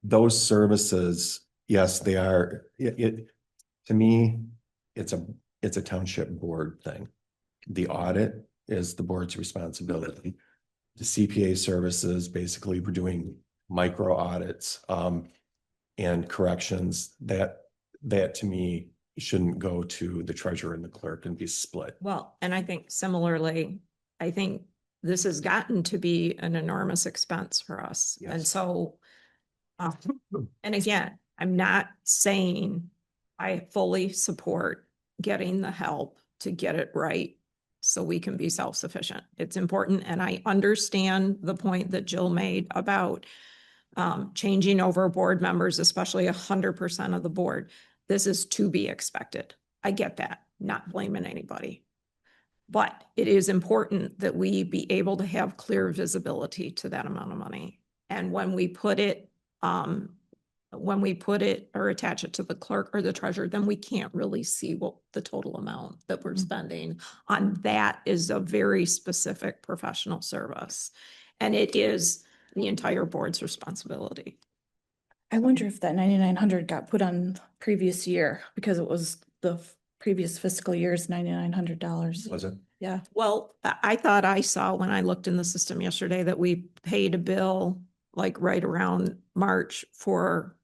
Those services, yes, they are, to me, it's a township board thing. The audit is the board's responsibility. The CPA services, basically, we're doing micro audits, and corrections that to me shouldn't go to the treasurer and the clerk and be split. Well, and I think similarly, I think this has gotten to be an enormous expense for us. And Yes. so, and again, I'm not saying I fully support getting the help to get it right so we can be self-sufficient. It's important, and I understand the point that Jill made about changing over board members, especially 100% of the board. This is to be expected. I get that, not blaming anybody. But it is important that we be able to have clear visibility to that amount of money. And when we put it or attach it to the clerk or the treasurer, then we can't really see what the total amount that we're spending on that is a very specific professional service. And it is the entire board's responsibility. I wonder if that 9,900 got put on previous year because it was the previous fiscal year's $9,900. Was it? Yeah. Well, I thought I saw when I looked in the system yesterday that we paid a bill like right around March for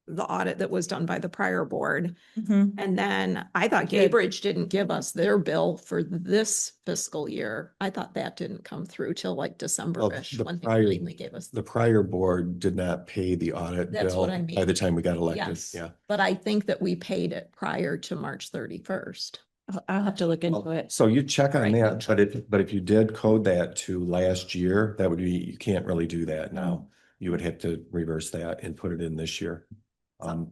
the audit that was done by the prior board. Mhm. And then I thought Good. Gaybridge didn't give us their bill for this fiscal year. I thought that didn't come through till like December-ish the when they prior- finally gave us. The prior board did not pay the audit That's bill what I mean. by the time we got elected. Yes, Yeah. but I think that we paid it prior to March 31st. I'll have to look into it. So you check on Right. that, but if you did code that to last year, that would be, you can't really do that now. You would have to reverse that and put it in this year.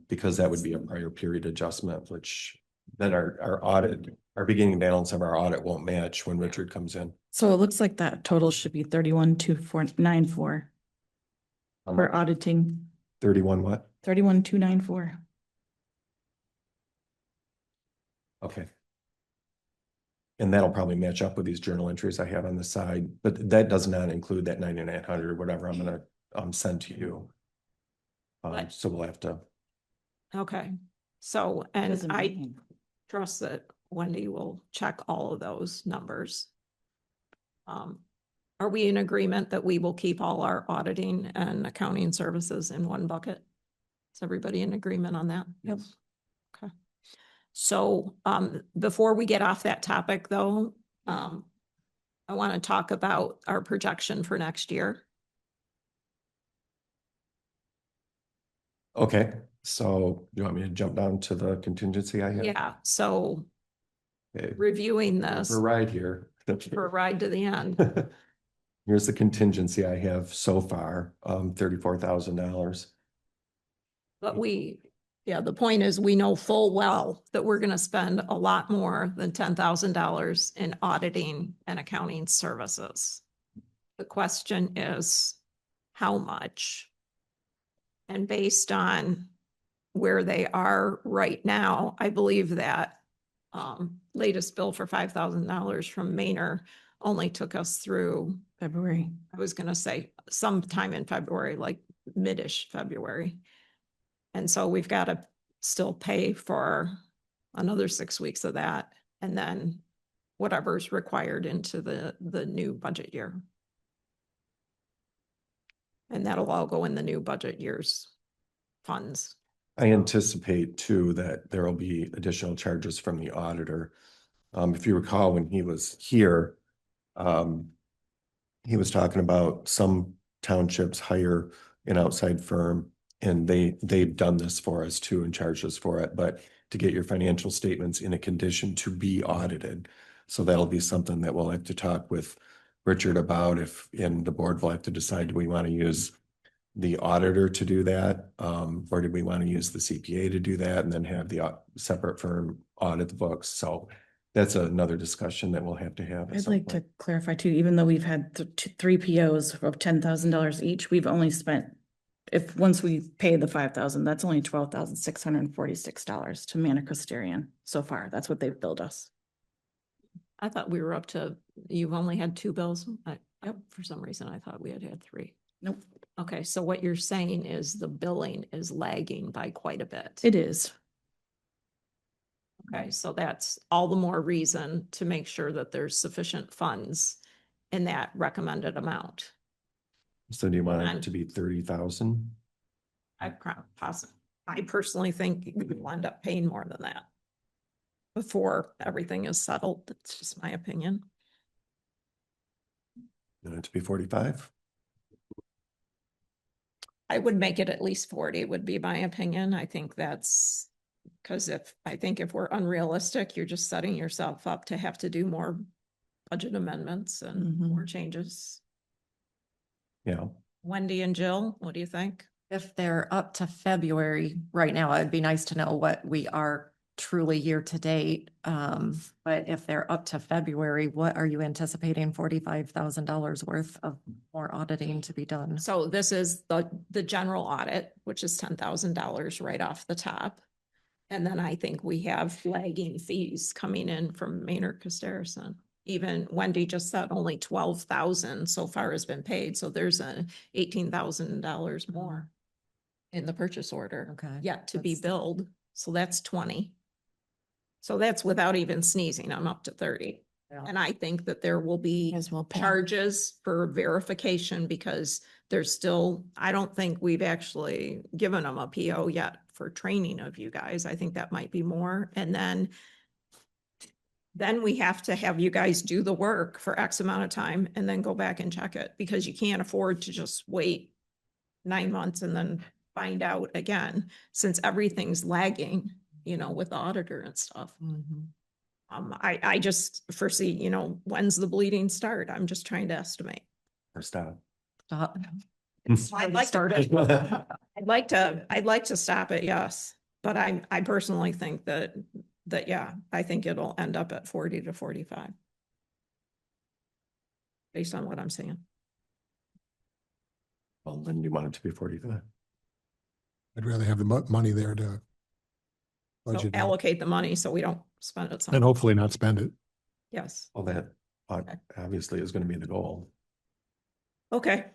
Because that would be a prior period adjustment, which then our audit, our beginning balance of our audit won't match when Richard comes in. So it looks like that total should be 31,294 for auditing, 31 what? 31,294. Okay. And that'll probably match up with these journal entries I have on the side, but that does not include that 9,900 or whatever I'm gonna send to you. But- So we'll have to. Okay, so, and Doesn't I mean- trust that Wendy will check all of those numbers. Are we in agreement that we will keep all our auditing and accounting services in one bucket? Is everybody in agreement on that? Yep. Okay. So, before we get off that topic though, I want to talk about our projection for next year. Okay, so you want me to jump down to the contingency I have? Yeah, so Okay. reviewing this For a ride here. for a ride to the end. Here's the contingency I have so far, $34,000. But the point is, we know full well that we're gonna spend a lot more than $10,000 in auditing and accounting services. The question is, how much? And based on where they are right now, I believe that latest bill for $5,000 from Mainer only took us through, February. I was gonna say sometime in February, like mid-ish February. And so we've got to still pay for another 6 weeks of that, and then whatever's required into the new budget year. And that'll all go in the new budget year's funds. I anticipate too that there will be additional charges from the auditor. If you recall, when he was here, he was talking about some townships hire an outside firm, and they've done this for us too and charged us for it, but to get your financial statements in a condition to be audited. So that'll be something that we'll have to talk with Richard about and the board will have to decide, do we want to use the auditor to do that? Or do we want to use the CPA to do that and then have the separate firm audit the books? So that's another discussion that we'll have to have. at I'd some like to point. clarify too, even though we've had three POs of $10,000 each, we've only spent, once we pay the 5,000, that's only $12,646 to Manicristerian so far. That's what they've billed us. I thought we were up to, you've only had 2 bills. Yep, for some reason, I thought we had 3. Nope. Okay, so what you're saying is the billing is lagging by quite a bit. It is. Okay, so that's all the more reason to make sure that there's sufficient funds in that recommended amount. So do you want And- it to be 30,000? I personally think we'll end up paying more than that before everything is settled. That's just my opinion. You want it to be 45? I would make it at least 40 would be my opinion. I think that's because if we're unrealistic, you're just setting yourself up to have to do more budget amendments and Mhm. more changes. Yeah. Wendy and Jill, what do you think? If they're up to February right now, it'd be nice to know what we are truly year to date. But if they're up to February, what are you anticipating $45,000 worth of more auditing to be done? So this is the general audit, which is $10,000 right off the top. And then I think we have lagging fees coming in from Maynard Casterison. Even Wendy just said only 12,000 so far has been paid, so there's a $18,000 more in the purchase order. Okay. Yet to be That's- billed, so that's 20. So that's without even sneezing, I'm up to 30. Yeah. And I think that there will be As well pay. charges for verification because there's still, I don't think we've actually given them a PO yet for training of you guys. I think that might be more. And then we have to have you guys do the work for X amount of time and then go back and check it because you can't afford to just wait 9 months and then find out again, since everything's lagging, with the auditor and stuff. Mhm. I just foresee, when's the bleeding start? I'm just trying to estimate. Or stop. Stop. I'd like to, I'd like to stop it, yes. But I personally think that, yeah, I think it'll end up at 40 to 45. Based on what I'm saying. Well, then you want it to be 45. I'd rather have the money there to So budget it, allocate the money so we don't spend it. and somewhere. hopefully not spend it. Yes, Well, that obviously is going to be the goal. okay.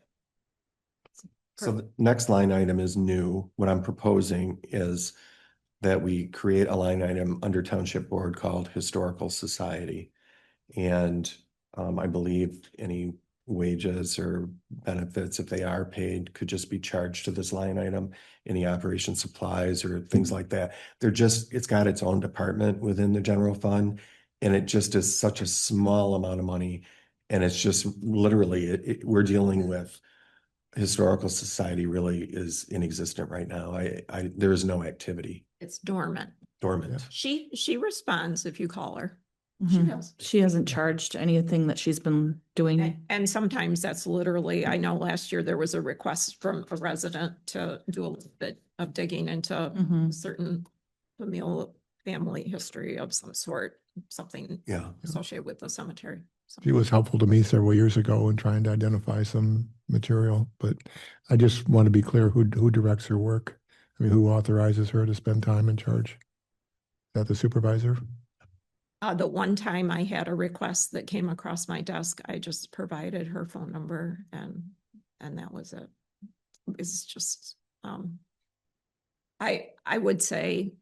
So the next line item is new. What I'm proposing is that we create a line item under Township Board called Historical Society. And I believe any wages or benefits, if they are paid, could just be charged to this line item. Any operation supplies or things like that. It's got its own department within the general fund. And it just is such a small amount of money. And it's just literally, we're dealing with Historical Society really is inexistent right now. There is no activity, It's dormant. dormant. She responds if you call her. She Mhm. does. She hasn't charged anything that she's been doing. And sometimes that's literally, I know last year there was a request from a resident to do a little bit of digging into Mhm. certain family history of some sort, something Yeah. associated with the cemetery. So- She was helpful to me several years ago in trying to identify some material, but I just want to be clear who directs her work. I mean, who authorizes her to spend time in charge? Is that the supervisor? The one time I had a request that came across my desk, I just provided her phone number and that was it. It's just, I would say,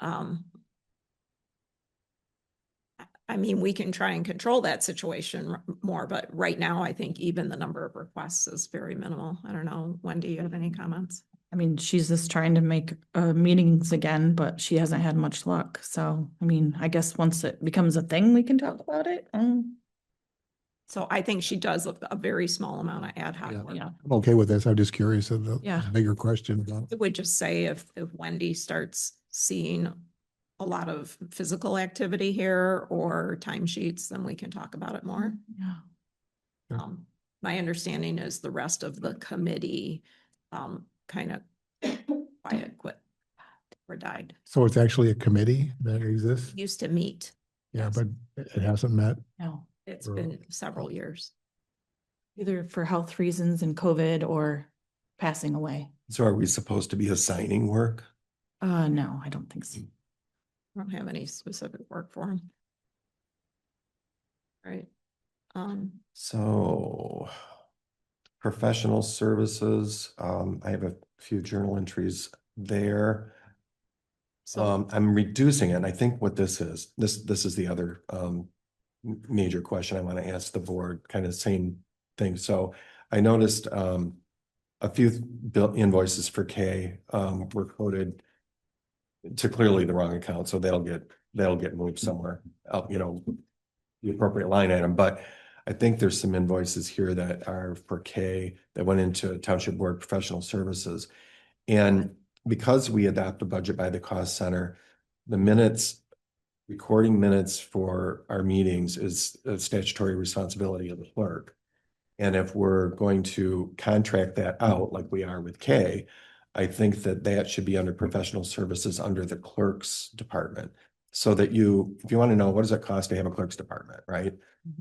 I mean, we can try and control that situation more, but right now I think even the number of requests is very minimal. I don't know. Wendy, you have any comments? I mean, she's just trying to make meetings again, but she hasn't had much luck. So, I mean, I guess once it becomes a thing, we can talk about it. So I think she does a very small amount of ad hoc Yeah. work. Yeah. I'm okay with this. I'm just curious of the Yeah. bigger question about. I would just say if Wendy starts seeing a lot of physical activity here or timesheets, then we can talk about it more. Yeah. Yeah. My understanding is the rest of the committee, kind of quiet quit or died. So it's actually a committee that exists? Used to meet. Yeah, Yes. but it hasn't met. No, It's Or- been several years. either for health reasons and COVID or passing away. So are we supposed to be assigning work? No, I don't think so. I don't have any specific work for him. Right. So Professional services, I have a few journal entries there. So, I'm reducing it. And I think what this is the other major question I want to ask the board, kind of same thing. So I noticed a few bill invoices for K were coded to clearly the wrong account, so that'll get moved somewhere, you know, the appropriate line item. But I think there's some invoices here that are for K that went into Township Board Professional Services. And because we adopt a budget by the cost center, the minutes, recording minutes for our meetings is a statutory responsibility of the clerk. And if we're going to contract that out like we are with K, I think that that should be under professional services under the clerk's department. So that if you want to know what does it cost to have a clerk's department, right?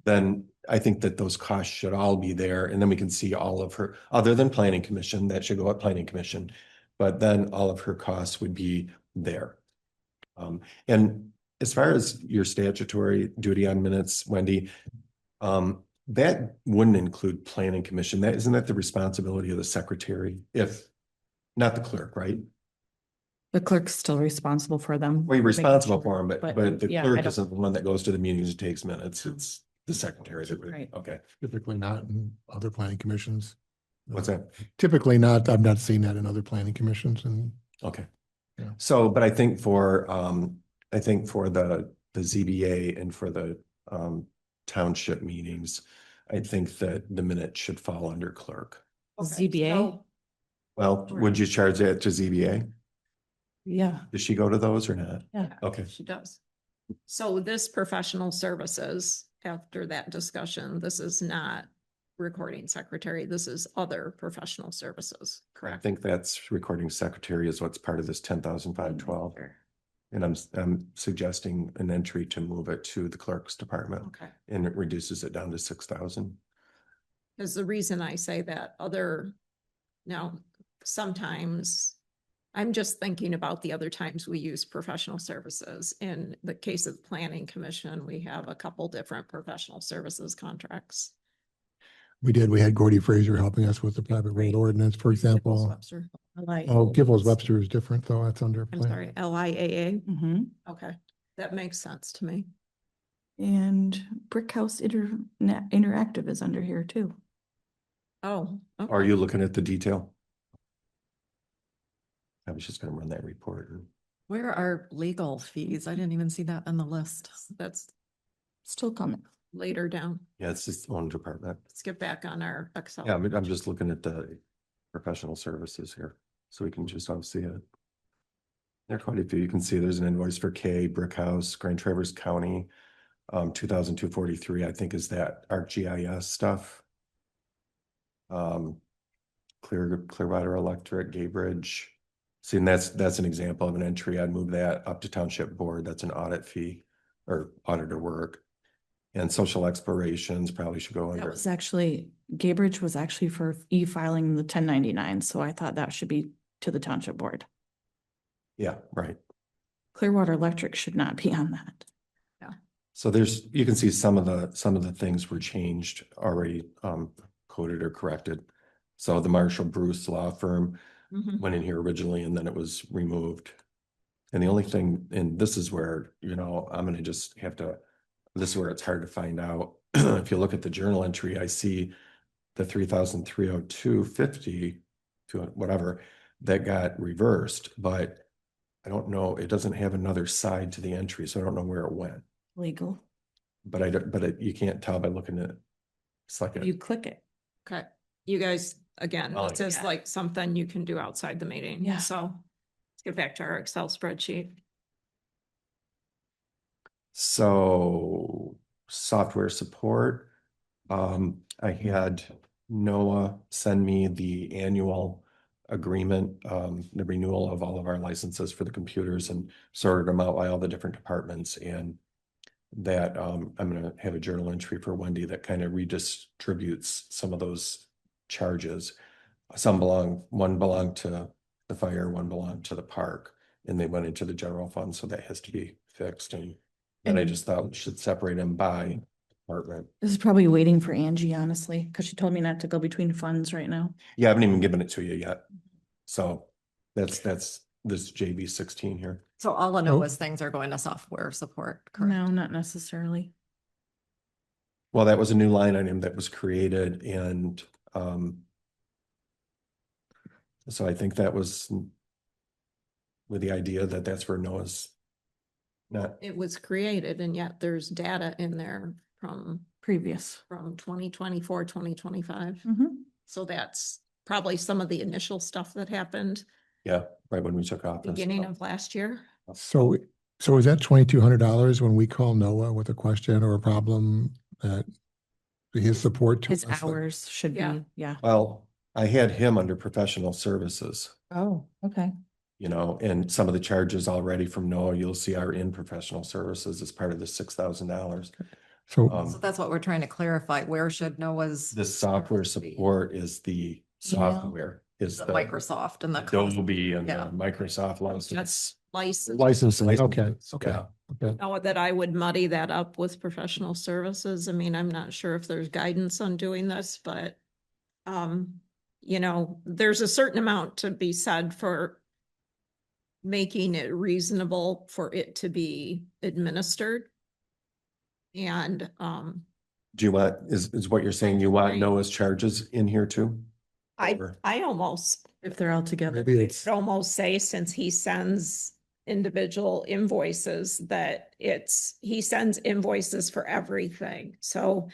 Then I think that those costs should all be there. And then we can see all of her, other than planning commission, that should go at planning commission. But then all of her costs would be there. And as far as your statutory duty on minutes, Wendy, that wouldn't include planning commission. Isn't that the responsibility of the secretary, if not the clerk, right? The clerk's still responsible for them. Well, you're responsible for them, but but the yeah, I clerk don't- isn't the one that goes to the meetings and takes minutes. It's the secretary that would, Right. okay. Typically not in other planning commissions. What's that? Typically not, I've not seen that in other planning commissions and Okay. Yeah. So, but I think for the ZBA and for the township meetings, I think that the minute should fall under clerk. ZBA? Well, would you charge that to ZBA? Yeah, Does she go to those or not? yeah. Okay. she does. So this professional services, after that discussion, this is not recording secretary, this is other professional services, I correct? think that's recording secretary is what's part of this 10,512. And I'm suggesting an entry to move it to the clerk's department Okay, and it reduces it down to 6,000. because the reason I say that now, sometimes I'm just thinking about the other times we use professional services. In the case of planning commission, we have a couple different professional services contracts. we had Gordy Fraser helping us with the private road ordinance, for example. Webster. Oh, Gibbles Webster is different though. That's under. I'm plan. sorry, LIAA. Mm-hmm. Okay, that makes sense to me. And Brick House Interactive is under here too. Oh. okay. Are you looking at the detail? I was just gonna run that report. Where are legal fees? I didn't even see that on the list. That's Still coming. later down. Yeah, it's its own department. Let's get back on our Excel. Yeah, I'm just looking at the professional services here, so we can just all see it. There are quite a few. You can see there's an invoice for K, Brick House, Grand Traverse County, 2,243, I think is that ArcGIS stuff. Clearwater Electric, Gaybridge. See, and that's an example of an entry. I'd move that up to Township Board. That's an audit fee or auditor work. And social explorations probably should go That under. was actually, Gaybridge was actually for e-filing the 1099, so I thought that should be to the township board. Yeah, right. Clearwater Electric should not be on that. So you can see some of the things were changed already, coded or corrected. So the Marshall Bruce Law Firm Mhm. went in here originally and then it was removed. And the only thing, and this is where, I'm gonna just have to, this is where it's hard to find out. If you look at the journal entry, I see the 3,302.50 to whatever that got reversed, but I don't know, it doesn't have another side to the entry, so I don't know where it went. Legal. But you can't tell by looking at it. It's like You click it. Okay, you guys, again, Oh, this is yeah. like something you can do outside the meeting. Yeah. So let's get back to our Excel spreadsheet. So software support. I had Noah send me the annual agreement, the renewal of all of our licenses for the computers and sorted them out by all the different departments. And that I'm gonna have a journal entry for Wendy that kind of redistributes some of those charges. One belonged to the fire, one belonged to the park, and they went into the general fund, so that has to be fixed. And then I just thought we should separate them by department. This is probably waiting for Angie, honestly, because she told me not to go between funds right now. Yeah, I haven't even given it to you yet. So that's this JV 16 here. So all of Oh. Noah's things are going to software support, correct? No, not necessarily. Well, that was a new line item that was created and so I think that was with the idea that that's where Noah's not, It was created and yet there's data in there from Previous. 2024, 2025. Mm-hmm. So that's probably some of the initial stuff that happened yeah, right when we took office. beginning of last year. So, so is that $2,200 when we call Noah with a question or a problem that his support to His us? hours should Yeah. be, yeah. Well, I had him under professional services, Oh, okay. you know, and some of the charges already from Noah, you'll see are in professional services as part of the $6,000. So, So that's what we're trying to clarify. Where should Noah's? The software service be? support is the software, is The the Microsoft and the. Adobe and the Yeah. Microsoft license. That's license. licensing, okay, Licenses, okay, yeah. okay. Now that I would muddy that up with professional services. I mean, I'm not sure if there's guidance on doing this, but you know, there's a certain amount to be said for making it reasonable for it to be administered. And Do you want, is what you're saying, you want Right. Noah's charges in here too? I Or- almost If they're all together. Maybe it's, could almost say, since he sends individual invoices, that he sends invoices for everything. So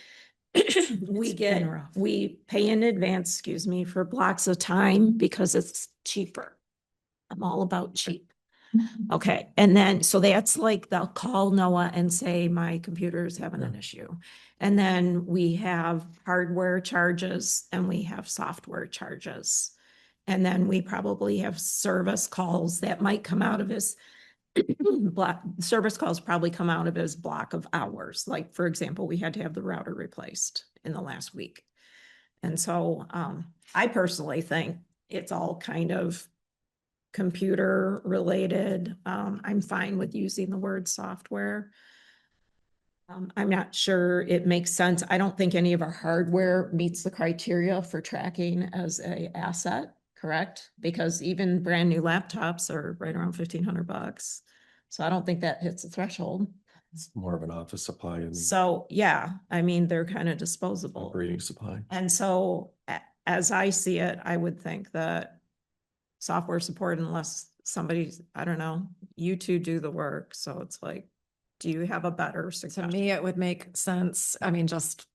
we It's been get, rough. we pay in advance, excuse me, for blocks of time because it's cheaper. I'm all about cheap. Okay, and then, so that's like, they'll call Noah and say, my computer's having an issue. And then we have hardware charges and we have software charges. And then we probably have service calls that might come out of his block, service calls probably come out of his block of hours. Like, for example, we had to have the router replaced in the last week. And so I personally think it's all kind of computer related. I'm fine with using the word software. I'm not sure it makes sense. I don't think any of our hardware meets the criteria for tracking as a asset, correct? Because even brand new laptops are right around $1,500. So I don't think that hits the threshold. It's more of an office supply and So, yeah, I mean, they're kind of disposable. operating supply. And so as I see it, I would think that software support, unless somebody's, I don't know, you two do the work. So it's like, do you have a better To suggestion? me, it would make sense. I mean, just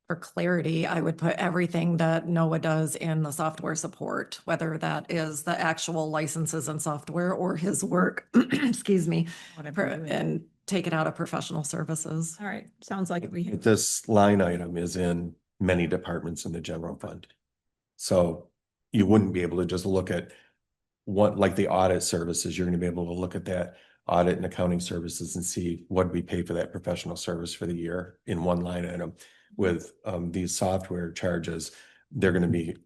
for clarity, I would put everything that Noah does in the software support, whether that is the actual licenses and software or his work, excuse me, and take it out of professional services. All right, sounds like we have. This line item is in many departments in the general fund. So you wouldn't be able to just look at what, like the audit services, you're gonna be able to look at that audit and accounting services and see what we pay for that professional service for the year in one line item. With these software charges, they're gonna be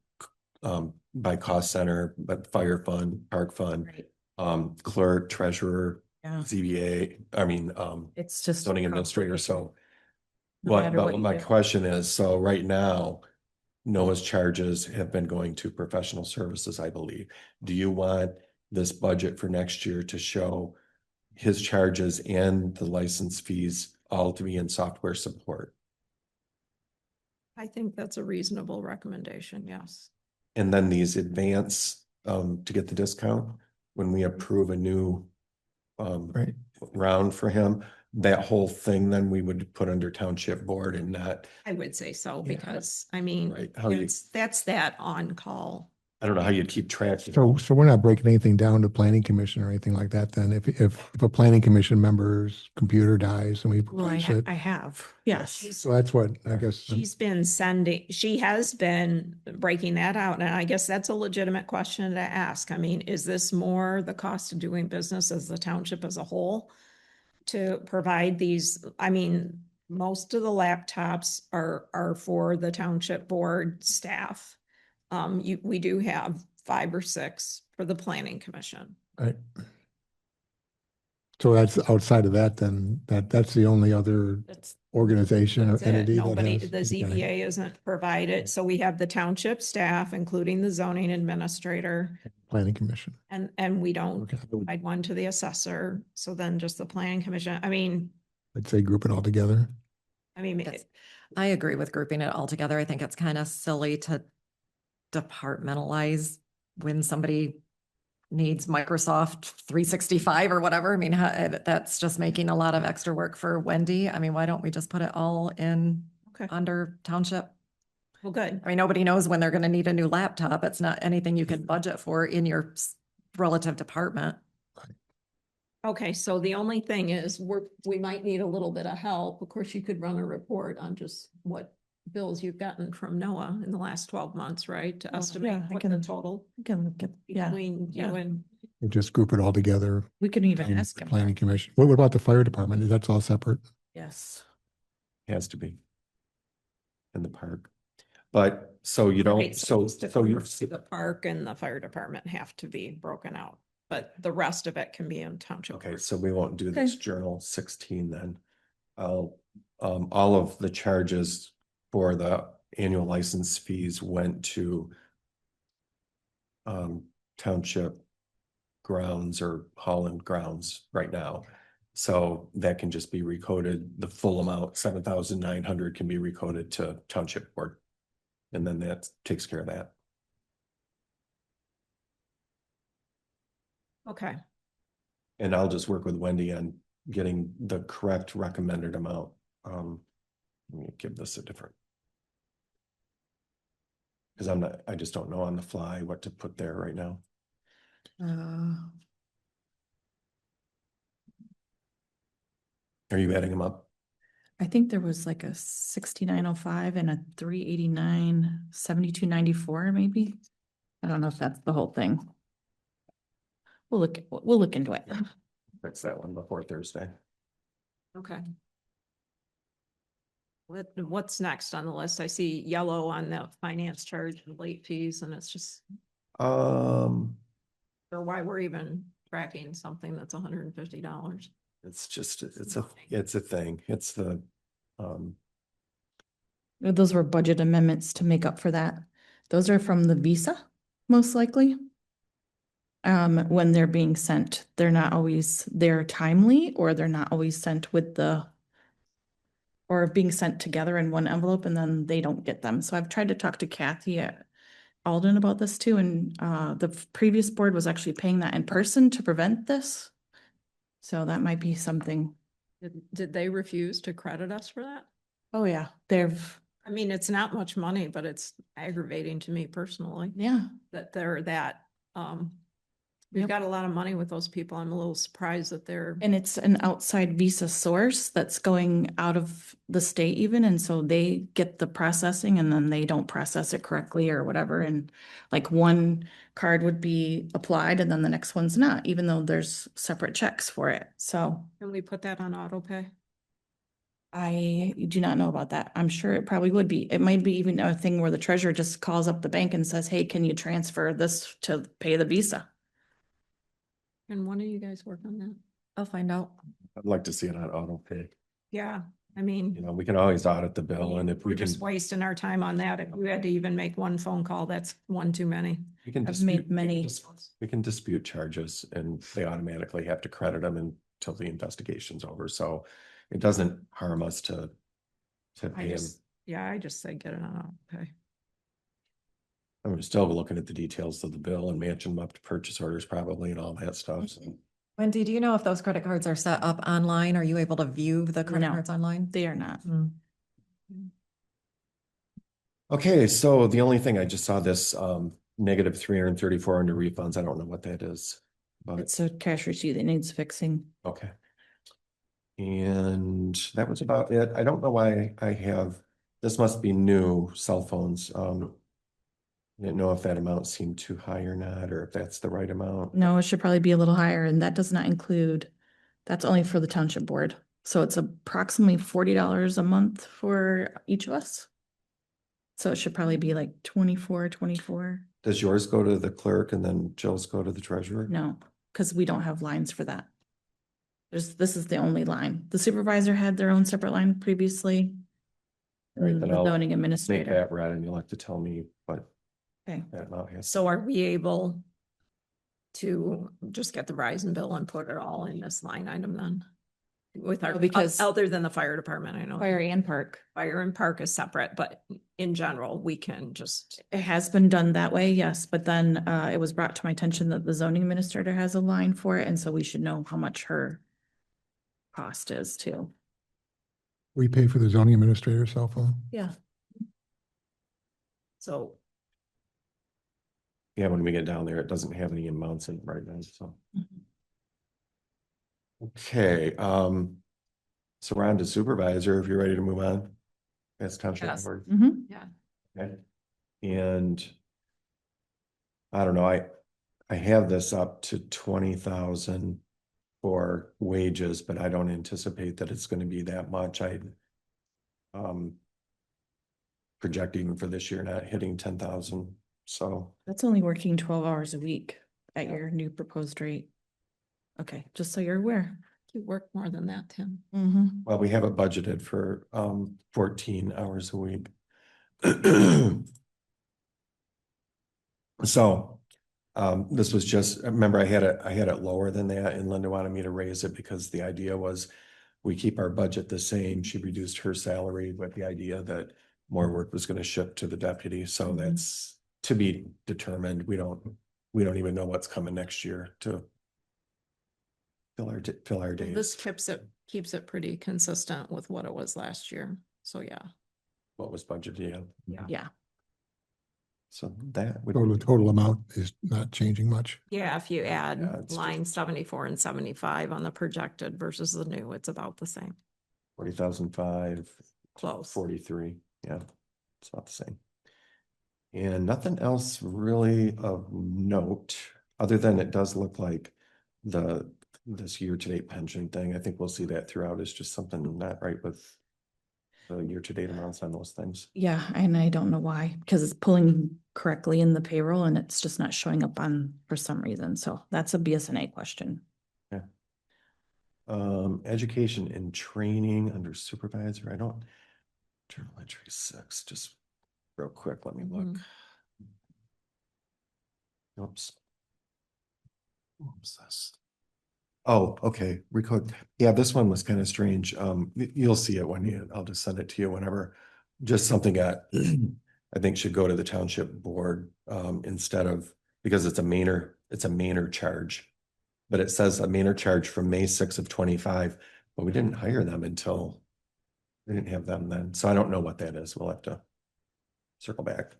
by cost center, but fire fund, park fund, Right. clerk, treasurer, Yeah. ZBA, I mean, It's just. zoning administrator, so. No What, matter but what what you my do. question is, so right now, Noah's charges have been going to professional services, I believe. Do you want this budget for next year to show his charges and the license fees all to be in software support? I think that's a reasonable recommendation, yes. And then these advance to get the discount, when we approve a new Right. round for him, that whole thing, then we would put under township board and not, I would say so, Yeah. because I mean, right, how you, that's that on call. I don't know how you'd keep track. So we're not breaking anything down to planning commission or anything like that then? If a planning commission member's computer dies and we Well, replace it? I have, yes. So that's what, I guess, She has been breaking that out, and I guess that's a legitimate question to ask. I mean, is this more the cost of doing business as the township as a whole to provide these? I mean, most of the laptops are for the township board staff. We do have 5 or 6 for the planning commission. right. So that's outside of that, then that's the only other That's organization or That's it. entity that Nobody, has. the okay. ZBA isn't provided. So we have the township staff, including the zoning administrator, Planning Commission. and we don't Okay. provide one to the assessor. So then just the planning commission. I'd say group it all together. Yes. I agree with grouping it all together. I think it's kind of silly to departmentalize when somebody needs Microsoft 365 or whatever. I mean, that's just making a lot of extra work for Wendy. I mean, why don't we just put it all in Okay, under township? well, good. I mean, nobody knows when they're going to need a new laptop. It's not anything you can budget for in your relative department. Okay, so the only thing is we might need a little bit of help. Of course, you could run a report on just what bills you've gotten from NOAA in the last 12 months, right? To Oh, estimate yeah, I what the can- total We can look at, yeah, between you yeah. and, We'll just group it all together. we can even and ask him. Planning Commission. What about the fire department? That's all separate. Yes. Has to be. In the park. But so you don't, Right, so you're, the park and the fire department have to be broken out, but the rest of it can be in township. okay, board. so we won't do this journal 16 then. All of the charges for the annual license fees went to township grounds or Holland grounds right now. So that can just be recoded. The full amount, 7,900 can be recoded to township board. And then that takes care of that. Okay, And I'll just work with Wendy on getting the correct recommended amount. Let me give this a different. Because I just don't know on the fly what to put there right now. Are you adding them up? I think there was like a 6905 and a 389, 7294 maybe. I don't know if that's the whole thing. We'll look into it. Fix that one before Thursday. okay. What's next on the list? I see yellow on the finance charge and late fees, and it's just, Um, or why we're even tracking something that's $150. it's just, it's a thing. It's the, Those were budget amendments to make up for that. Those are from the Visa, most likely. When they're being sent, they're not always, they're timely, or they're not always sent with the, or being sent together in one envelope and then they don't get them. So I've tried to talk to Kathy at Alden about this too, and the previous board was actually paying that in person to prevent this. So that might be something. Did they refuse to credit us for that? Oh, yeah, they've, I mean, it's not much money, but it's aggravating to me personally yeah. that they're that, we've Yep. got a lot of money with those people. I'm a little surprised that they're, And it's an outside Visa source that's going out of the state even, and so they get the processing and then they don't process it correctly or whatever, and like one card would be applied and then the next one's not, even though there's separate checks for it, so can we put that on auto pay? I do not know about that. I'm sure it probably would be. It might be even a thing where the treasurer just calls up the bank and says, hey, can you transfer this to pay the Visa? And when do you guys work on that? I'll find out. I'd like to see it on auto pay. Yeah, I You mean, know, we can always audit the bill and if we're we can, just wasting our time on that. If we had to even make one phone call, that's one too many. we can I've made dispute, many. we can dispute charges and they automatically have to credit them until the investigation's over. So it doesn't harm us to I pay them. just, yeah, I just say get it on auto pay. I'm still looking at the details of the bill and matching them up to purchase orders probably and all that stuff. So. Wendy, do you know if those credit cards are set up online? Are you able to view the credit No. cards online? They are not. Okay, so the only thing I just saw this negative 334 under refunds. I don't know what that is. But It's a cash receipt that needs fixing. okay. And that was about it. I don't know why I have, this must be new cell phones. I didn't know if that amount seemed too high or not, or if that's the right amount. No, it should probably be a little higher, and that does not include, that's only for the township board. So it's approximately $40 a month for each of us. So it should probably be like 24. Does yours go to the clerk and then Jill's go to the treasurer? No, because we don't have lines for that. This is the only line. The supervisor had their own separate line previously. All right, And then the I'll zoning make administrator. that red and you'll have to tell me what Okay. that amount is. So are we able to just get the Verizon bill and put it all in this line item then? With our, Because- other than the fire department, I know. Fire and park. Fire and park is separate, but in general, we can just, It has been done that way, yes, but then it was brought to my attention that the zoning administrator has a line for it, and so we should know how much her cost is too. We pay for the zoning administrator's cell phone? Yeah. so, Yeah, when we get down there, it doesn't have any amounts in it right now, so. Okay, so we're on to supervisor, if you're ready to move on. That's township Yes. board. Mhm. yeah. Okay. And I don't know, I have this up to 20,000 for wages, but I don't anticipate that it's gonna be that much. Um projecting for this year, not hitting 10,000, so. That's only working 12 hours a week at your new proposed rate. Okay, just so you're aware. You work more than that, Tim. Mm-hmm. Well, we have it budgeted for 14 hours a week. So this was just, remember I had it lower than that and Linda wanted me to raise it because the idea was we keep our budget the same. She reduced her salary with the idea that more work was going to shift to the deputy. So that's to be determined. We don't even know what's coming next year to fill our days. This keeps it pretty consistent with what it was last year. So, yeah. What was budgeted? Yeah. So that would. So the total amount is not changing much? Yeah, if you Yeah, add it's line 74 and 75 on the projected versus the new, it's about the same. 40,005. Close. 43, yeah, it's about the same. And nothing else really of note, other than it does look like this year-to-date pension thing, I think we'll see that throughout. It's just something not right with the year-to-date amounts on those things. Yeah, and I don't know why, because it's pulling correctly in the payroll and it's just not showing up on for some reason. So that's a BSNA question. Yeah. Education and training under supervisor, I don't. Journal entry 6, just real quick, let me look. Mhm. Oops. What was this? Oh, okay, recode. Yeah, this one was kind of strange. You'll see it when I'll just send it to you whenever. Just something that I think should go to the township board instead of, because it's a Mainer charge. But it says a Mainer charge from May 6th of 25, but we didn't hire them until we didn't have them then. So I don't know what that is. We'll have to circle back.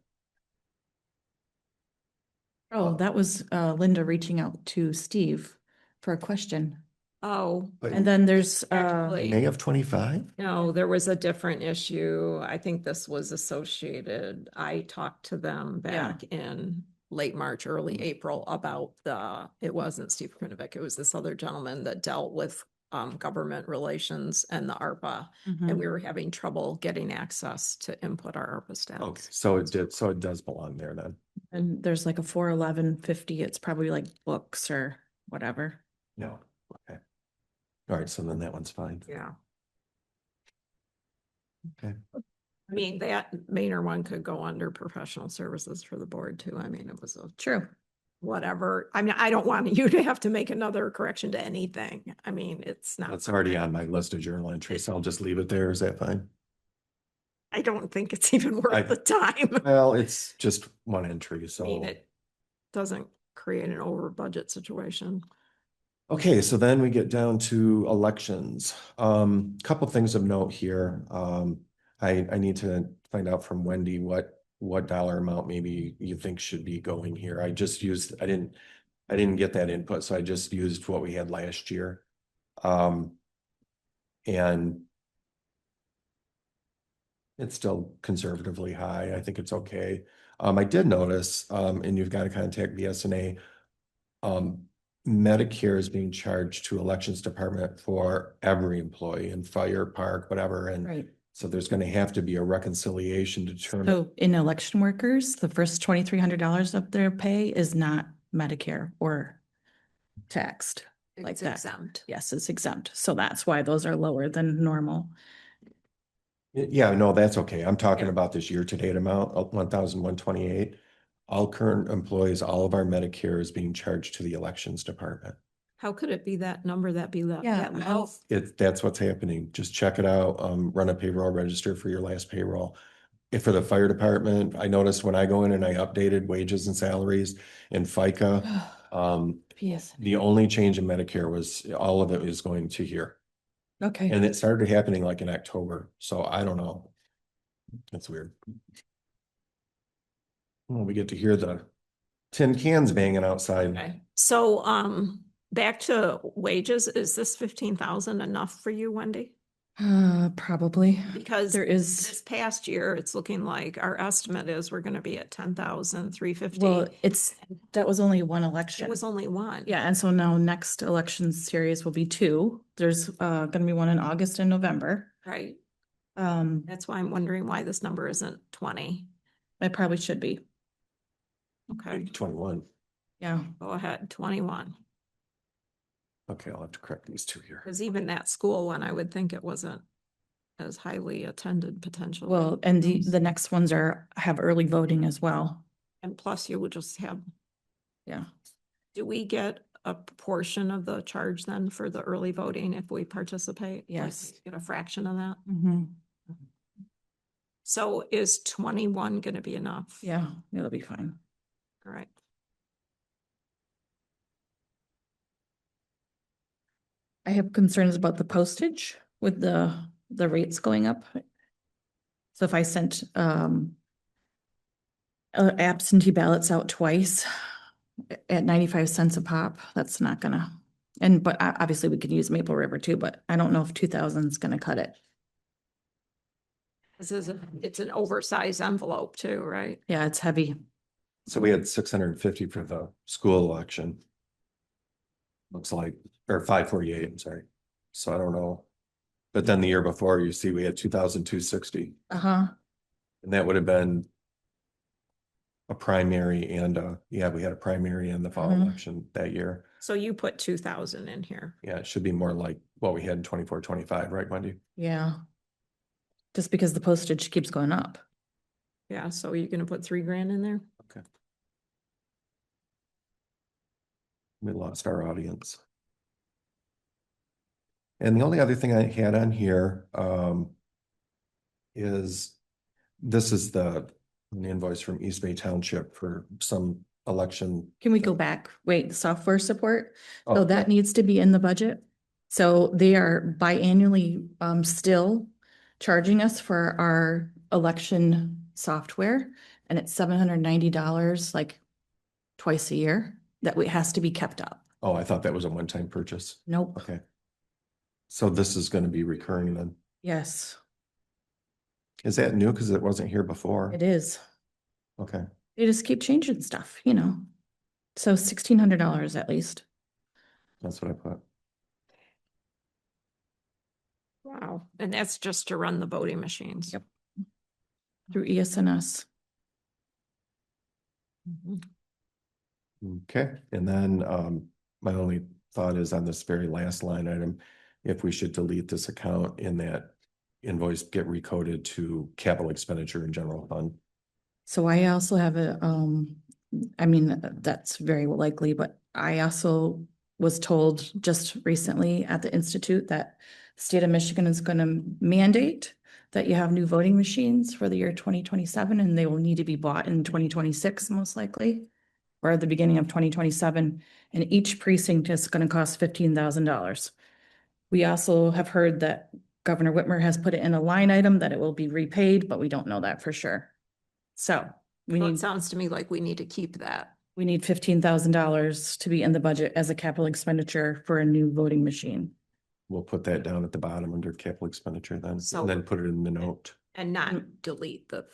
Oh, that was Linda reaching out to Steve for a question. Oh, But And then there's actually, May of 25? no, there was a different issue. I think this was associated. I talked to them Yeah. back in late March, early April about it wasn't Steve Krinovic, it was this other gentleman that dealt with government relations and the ARPA. Mhm. And we were having trouble getting access to input our ARPA Okay, stats. so it does belong there then. And there's like a 41150. It's probably like books or whatever. No, okay. All right, so then that one's fine. Yeah. Okay. I mean, that Mainer one could go under professional services for the board too. I mean, it was a True. whatever. I mean, I don't want you to have to make another correction to anything. I mean, it's not. That's already on my list of journal entries, so I'll just leave it there. Is that fine? I don't think it's even I- worth the time. Well, it's just one entry, I mean, so. it doesn't create an over budget situation. Okay, so then we get down to elections. Couple things of note here. I need to find out from Wendy what dollar amount maybe you think should be going here. I didn't get that input, so I just used what we had last year. And it's still conservatively high. I think it's okay. I did notice, and you've got to contact BSNA. Medicare is being charged to elections department for every employee in fire, park, whatever, and Right. so there's going to have to be a reconciliation to determine. So in election workers, the first $2,300 of their pay is not Medicare or taxed. like It's that. exempt. Yes, it's exempt. So that's why those are lower than normal. Yeah, no, that's okay. I'm talking Yeah. about this year-to-date amount of 1,128. All current employees, all of our Medicare is being charged to the elections department. How could it be that number that be that? Yeah, that how- low? That's what's happening. Just check it out. Run a payroll register for your last payroll. If for the fire department, I noticed when I go in and I updated wages and salaries in FICA, Yes. the only change in Medicare was all of it is going to here. Okay. And it started happening like in October. So I don't know. That's weird. Well, we get to hear the tin cans banging outside. Okay, so, back to wages, is this 15,000 enough for you, Wendy? Probably. Because There is, this past year, it's looking like our estimate is we're gonna be at 10,350. well, that was only one It election. was only one. Yeah, and so now next election series will be two. There's gonna be one in August and November. Right, Um, that's why I'm wondering why this number isn't 20. it probably should be. Okay, 21. Yeah. go ahead, 21. Okay, I'll have to correct these two here. Because even that school one, I would think it wasn't as highly attended potentially. Well, and the next ones have early voting as well. And plus you would just have, Yeah. do we get a portion of the charge then for the early voting if we participate? Like, Yes. Get a fraction of that? Mm-hmm. So is 21 gonna be enough? Yeah, it'll be fine. All right. I have concerns about the postage with the rates going up. So if I sent absentee ballots out twice at 95 cents a pop, that's not gonna, but obviously we could use Maple River too, but I don't know if 2,000 is gonna cut it. It's an oversized envelope too, right? Yeah, it's heavy. So we had 650 for the school election. Looks like, or 548, I'm sorry. So I don't know. But then the year before, you see, we had 2,260, Uh-huh. and that would have been a primary and yeah, we had a primary and the fall Mhm. election that year. So you put 2,000 in here. Yeah, it should be more like what we had in 24, 25, right, Wendy? Yeah. Just because the postage keeps going up. Yeah, so you're gonna put 3 grand in there? Okay. We lost our audience. And the only other thing I had on here is this is an invoice from East Bay Township for some election. Can we go back? Wait, software support? Oh, So that needs to be in the budget. So they are biannually still charging us for our election software. And it's $790 like twice a year has to be kept up. Oh, I thought that was a one-time purchase. Nope. Okay. So this is going to be recurring then. Yes, Is that new? Because it wasn't here before. it is. Okay. They just keep changing stuff, you know. So $1,600 at least. That's what I put. Wow, and that's just to run the voting machines? Yep. Through ESNS. Mhm. Okay, and then my only thought is on this very last line item, if we should delete this account in that invoice, get recoded to capital expenditure and general fund. So I also have I mean, that's very likely, but I also was told just recently at the Institute that the state of Michigan is going to mandate that you have new voting machines for the year 2027, and they will need to be bought in 2026, most likely, or at the beginning of 2027. And each precinct is going to cost $15,000. We also have heard that Governor Whitmer has put it in a line item that it will be repaid, but we don't know that for sure. So we So it need sounds to me like we need to keep that. $15,000 to be in the budget as a capital expenditure for a new voting machine. We'll put that down at the bottom under capital expenditure then, So- and then put it in the note. And not delete the.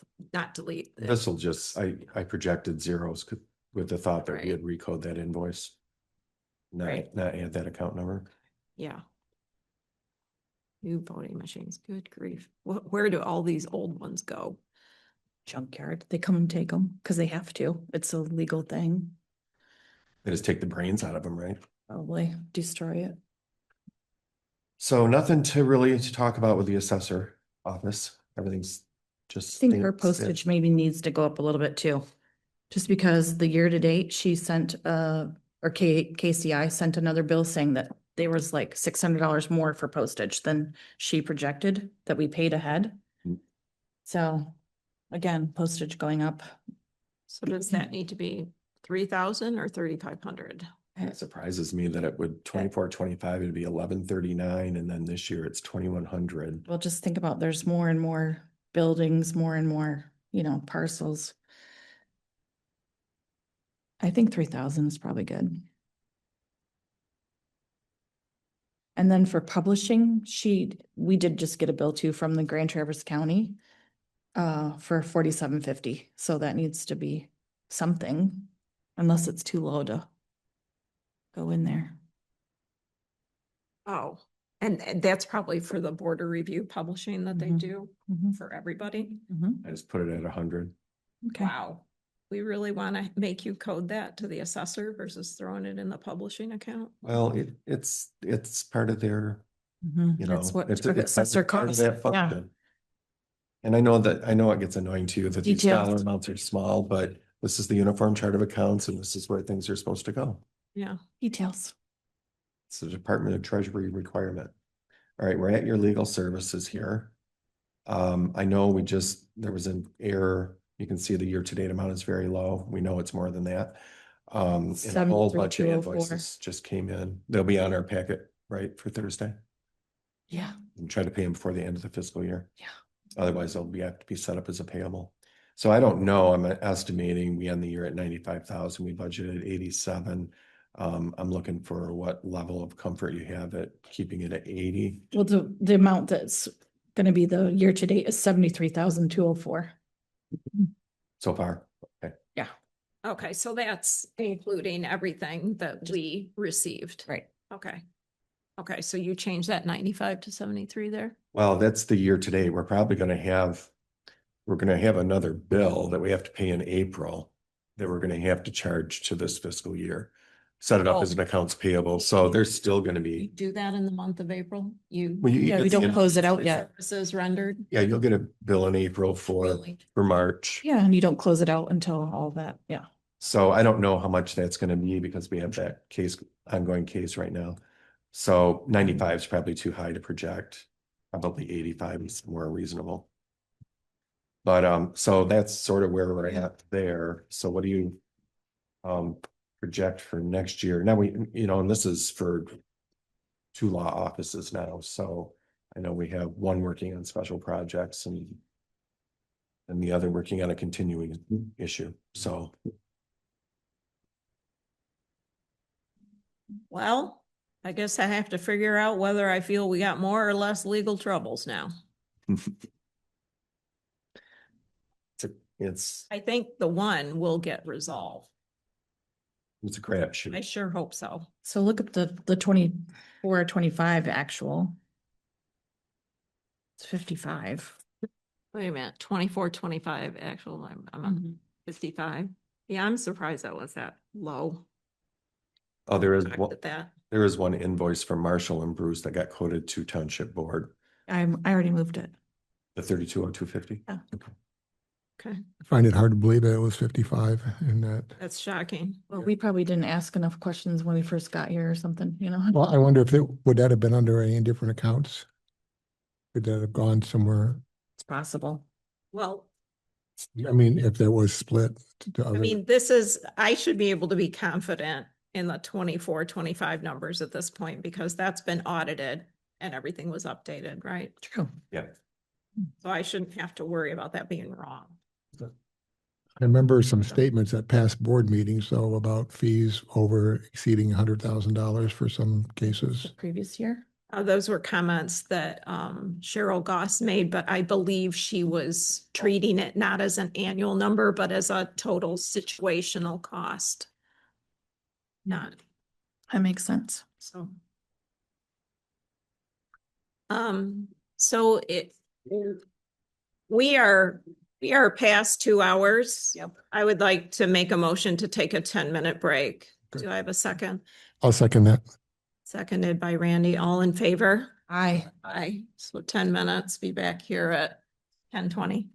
This will just, I projected zeros with the thought that we Right. had recode that invoice. Right. Not add that account number. Yeah. New voting machines, good grief. Where do all these old ones go? Junkyard, they come and take them because they have to. It's a legal thing. They just take the brains out of them, right? Probably destroy it. So nothing to really to talk about with the assessor office. Everything's just. I think her stands- postage maybe needs to go up a little bit too. Just because the year to date, she sent, or KCI sent another bill saying that there was like $600 more for postage than she projected that we paid ahead. Mm. So again, postage going up. So does that need to be 3,000 or 3,500? It surprises me that it would 24, 25, it'd be 1139, and then this year it's 2100. Well, just think about, there's more and more buildings, more and more, parcels. I think 3,000 is probably good. And then for publishing, we did just get a bill too from the Grand Traverse County for $47.50. So that needs to be something, unless it's too low to go in there. Oh, and that's probably for the border review publishing that they Mhm. do Mhm. for everybody. Mhm. I just put it at 100. Okay. Wow. We really want to make you code that to the assessor versus throwing it in the publishing account? Well, it's part of their, Mhm. you know. That's what it's our part of assessor part of costs. that Yeah. function. And I know it gets annoying to you that these Details. dollar amounts are small, but this is the uniform chart of accounts and this is where things are supposed to go. Yeah. Details. It's a Department of Treasury requirement. All right, we're at your legal services here. I know there was an error. You can see the year-to-date amount is very low. We know it's more than that. And a whole bunch of 73,204. invoices just came in. They'll be on our packet, right, for Thursday. Yeah. And try to pay them before the end of the fiscal year. Yeah. Otherwise, they'll have to be set up as a payable. So I don't know. I'm estimating we end the year at 95,000. We budgeted 87. I'm looking for what level of comfort you have at keeping it at 80. Well, the amount that's gonna be the year to date is 73,204. So far. Okay. Yeah. Okay, so that's including everything that we received. Right. Okay. Okay, so you changed that 95 to 73 there? Well, that's the year to date. We're gonna have another bill that we have to pay in April that we're gonna have to charge to this fiscal year. Set it up as an accounts payable. So there's still gonna You be. do that in the month of April? You? Well, Yeah, we don't close it out yet. Services rendered? Yeah, you'll get a bill in April for March. Yeah, and you don't close it out until all that, yeah. So I don't know how much that's gonna be because we have that ongoing case right now. So 95 is probably too high to project. Probably 85 is more reasonable. But so that's sort of where we're at there. So what do you project for next year? Now and this is for 2 law offices now. So I know we have one working on special projects and the other working on a continuing issue. So Well, I guess I have to figure out whether I feel we got more or less legal troubles now. it's I think the one will get resolved. a crapshoot. I sure hope so. So look at the 24, 25 actual. It's 55. Wait a minute, 24, 25 actual, I'm on 55. Yeah, I'm surprised that was that low. Oh, there is Expected that. There is one invoice from Marshall and Bruce that got coded to Township Board, I already moved it. the 320250. Yeah. Okay, I find it hard to believe that it was 55 in that. that's shocking. Well, we probably didn't ask enough questions when we first got here or something, Well, I wonder if would that have been under any different accounts? Could that have gone somewhere? It's possible. Well, I mean, if there was split to I other. mean, I should be able to be confident in the 24, 25 numbers at this point because that's been audited and everything was updated, right? True. Yeah. So I shouldn't have to worry about that being wrong. I remember some statements at past board meetings, though, about fees over exceeding $100,000 for some cases. The previous year. Those were comments that Cheryl Goss made, but I believe she was treating it not as an annual number, but as a total situational cost. Not That makes sense. so. So we are past 2 hours. Yep. I would like to make a motion to take a 10-minute break. Okay. Do I have a second? I'll second that. Seconded by Randy. All in favor? Aye. Aye. So 10 minutes. Be back here at 10:20.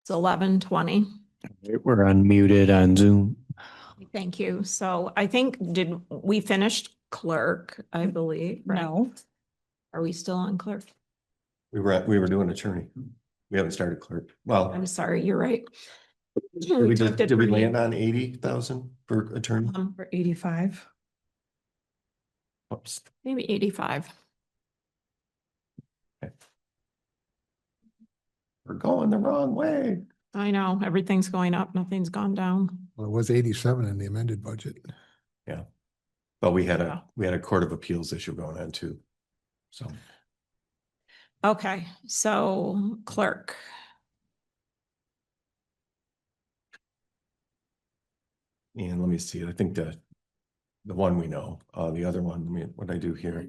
It's 11:20. We're unmuted on Zoom. Thank you. So I think, did we finished clerk, I believe, right? No, Are we still on clerk? We were doing attorney. We haven't started clerk. Well, I'm sorry, you're right. did we land on 80,000 for attorney? for 85. Oops. Maybe 85. We're going the wrong way. I know, everything's going up, nothing's gone down. Well, it was 87 in the amended budget. But we had Yeah. a Court of Appeals issue going on too. So Okay, so clerk. and let me see, I think the one we know, the other one, what I do here.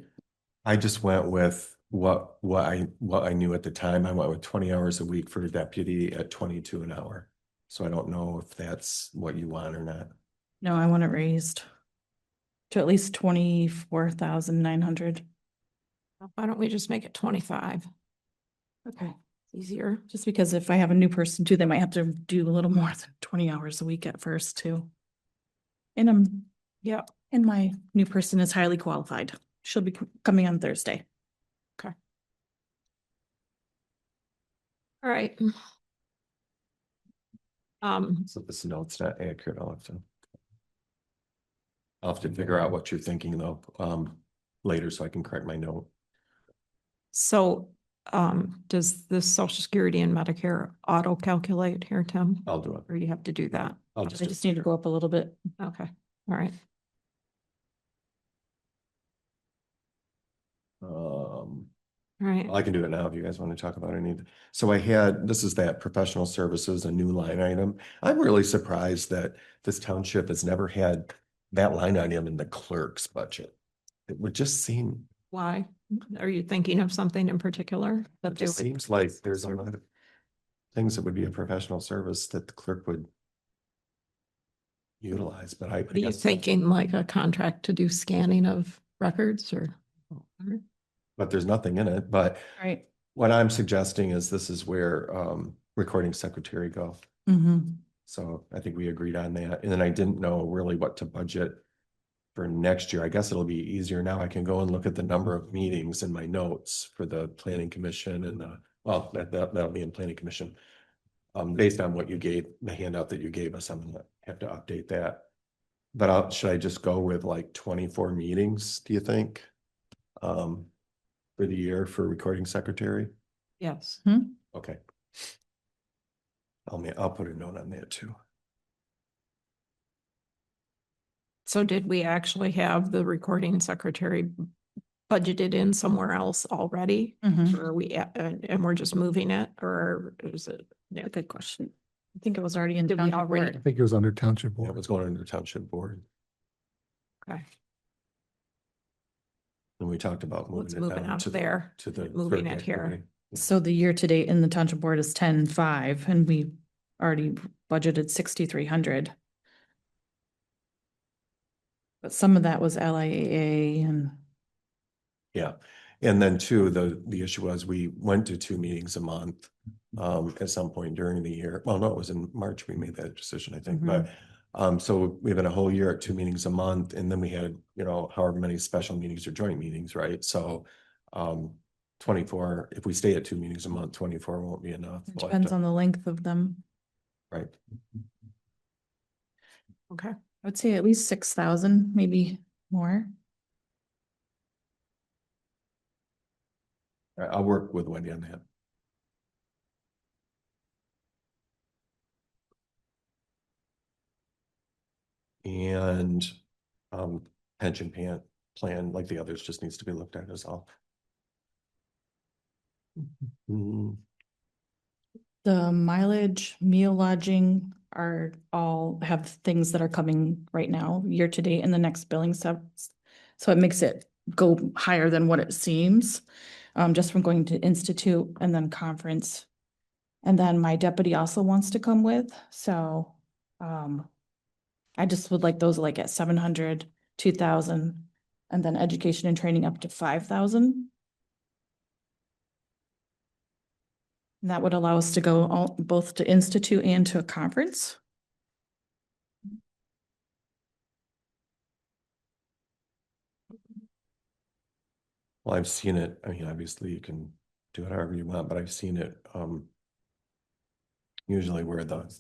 I just went with what I knew at the time. I went with 20 hours a week for a deputy at 22 an hour. So I don't know if that's what you want or not. No, I want it raised to at least 24,900. Why don't we just make it 25? Okay. Easier. Just because if I have a new person too, they might have to do a little more than 20 hours a week at first too. And Yeah. and my new person is highly qualified. She'll be coming on Thursday. All right. So this note's not accurate. I'll have to figure out what you're thinking though, later so I can correct my note. So, does the Social Security and Medicare auto calculate here, Tim? I'll do it. Or you have to do that? I'll I just, just need to go up a little bit. Okay, all right. All right. I can do it now if you guys want to talk about any. So this is that professional services, a new line item. I'm really surprised that this township has never had that line item in the clerk's budget. It would just seem, Why? Are you thinking of something in particular? it just seems like there's a lot of things that would be a professional service that the clerk would utilize, but I What are you guess, thinking, like a contract to do scanning of records or? but there's nothing in it. But Right. what I'm suggesting is this is where recording secretary go. Mm-hmm. So I think we agreed on that. And then I didn't know really what to budget for next year. I guess it'll be easier now. I can go and look at the number of meetings in my notes for the planning commission and that'll be in planning commission. Based on what you gave, the handout that you gave us, I'm gonna have to update that. But should I just go with like 24 meetings, do you think? For the year for recording secretary? Yes. Okay. I'll put a note on that too. So did we actually have the recording secretary budgeted in somewhere else already? Mm-hmm. Or are we, and we're just moving it, or is it? Yeah, good question. I think it was already in. Did we township already- board. I think it was under township That board. was going into township board. Okay, And we talked about let's moving move it it down out to of there. to the. moving clerk it here. activity. So the year to date in the township board is 10,500 and we already budgeted 6,300. But some of that was LIAA and Yeah, and then too, the issue was we went to 2 meetings a month. At some point during the year. Well, no, it was in March we made that decision, I think, but. So we've been a whole year at 2 meetings a month, and then we had, however many special meetings or joint meetings, right? So. 24, if we stay at 2 meetings a month, 24 won't be enough. it We'll have depends to- on the length of them. Right, Okay, I would say at least 6,000, maybe more. I'll work with Wendy on that. And pension plan, like the others, just needs to be looked at as well. Mm, The mileage, meal lodging are all have things that are coming right now, year to date in the next billing steps. So it makes it go higher than what it seems, just from going to institute and then conference. And then my deputy also wants to come with, so, I just would like those like at 700, 2,000, and then education and training up to 5,000. And that would allow us to go both to institute and to a conference. Well, I've seen it. I mean, obviously you can do it however you want, but I've seen it, usually where the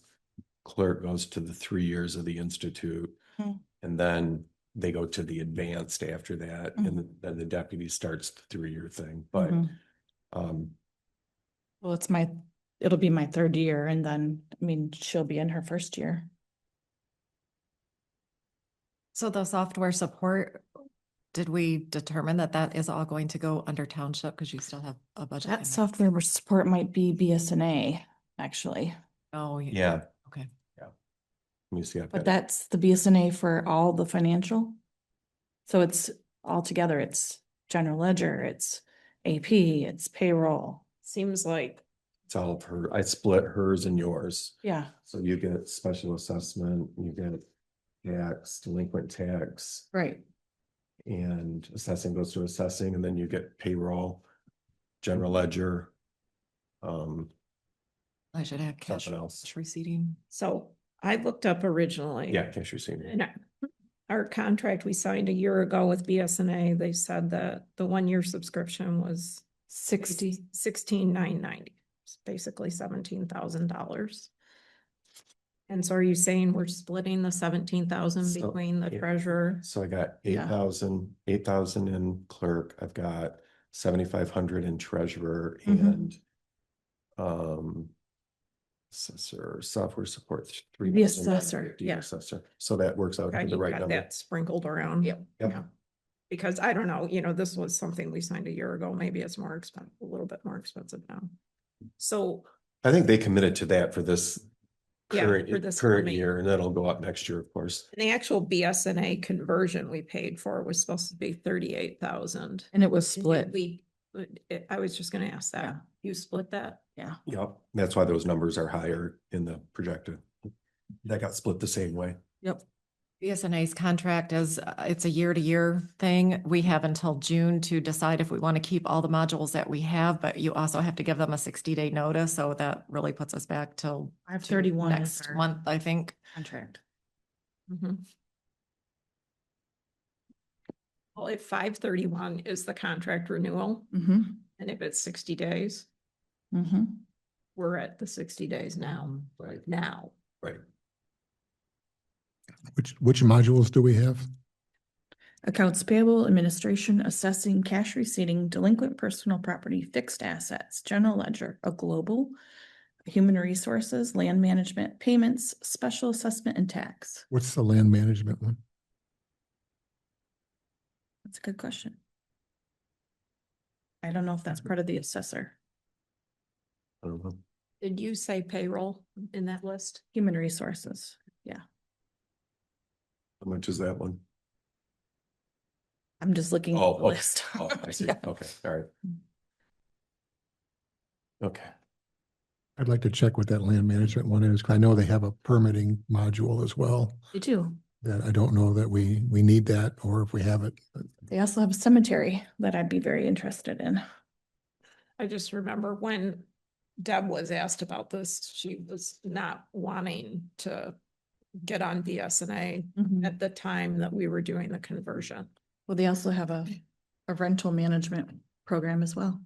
clerk goes to the 3 years of the institute. Hmm. And then they go to the advanced after that, Mhm. and then the deputy starts the 3 year thing, but, Mhm. um, Well, it'll be my third year and then, I mean, she'll be in her first year. So the software support, did we determine that that is all going to go under township because you still have a budget? That in there? software support might be BSNA, actually. Oh, yeah, okay. let me see. I've But got it. that's the BSNA for all the financial. So it's all together, it's general ledger, it's AP, it's payroll. Seems like, It's all of her. I split hers and yours. Yeah. So you get special assessment, you get tax, delinquent tax, Right. and assessing goes to assessing, and then you get payroll, general ledger. I should have cash Something else. receipting. so I looked up originally. Yeah, cash receiving. And our contract we signed a year ago with BSNA, they said that the 1 year subscription was 16,990. It's basically $17,000. And so are you saying we're splitting the 17,000 So, between the yeah. treasurer? So I got Yeah. 8,000 in clerk. I've got 7,500 in treasurer Mhm. and assessor, software support. The assessor, 3,950 yeah. Assessor. So that works out Okay, to the you've right got number. that sprinkled around. Yep. Yep. Yeah. Because I don't know, this was something we signed a year ago. Maybe it's more expensive, a little bit more expensive now. So, I think they committed to that for this Yeah, current, for this current coming- year, and that'll go up next year, of course. the actual BSNA conversion we paid for was supposed to be 38,000. And it was split. I was just gonna ask Yeah. that. You split that? Yeah. Yep, that's why those numbers are higher in the projected. That got split the same way. Yep. BSNA's contract is, it's a year-to-year thing. We have until June to decide if we want to keep all the modules that we have, but you also have to give them a 60-day notice. So that really puts us back till 5/31 is next our month, I think. contract. Mhm. Well, if 5/31 is the contract renewal, Mm-hmm. and if it's 60 days, Mm-hmm. we're at the 60 days now, Right, now. right. Which modules do we have? Accounts payable, administration, assessing, cash receipting, delinquent personal property, fixed assets, general ledger, a global, human resources, land management, payments, special assessment and tax. What's the land management one? That's a good question. I don't know if that's part of the assessor. I don't know. Did you say payroll in that list? Human resources, How much is that one? I'm just looking at Oh, the okay. list. Oh, I see. Yeah. Okay, all right. Okay, I'd like to check what that land management one is, 'cause I know they have a permitting module as well. They do. That I don't know that we need that, or if we have it. But They also have a cemetery that I'd be very interested in. I just remember when Deb was asked about this, she was not wanting to get on BSNA at the time that we were doing the conversion. Well, they also have a rental management program as well.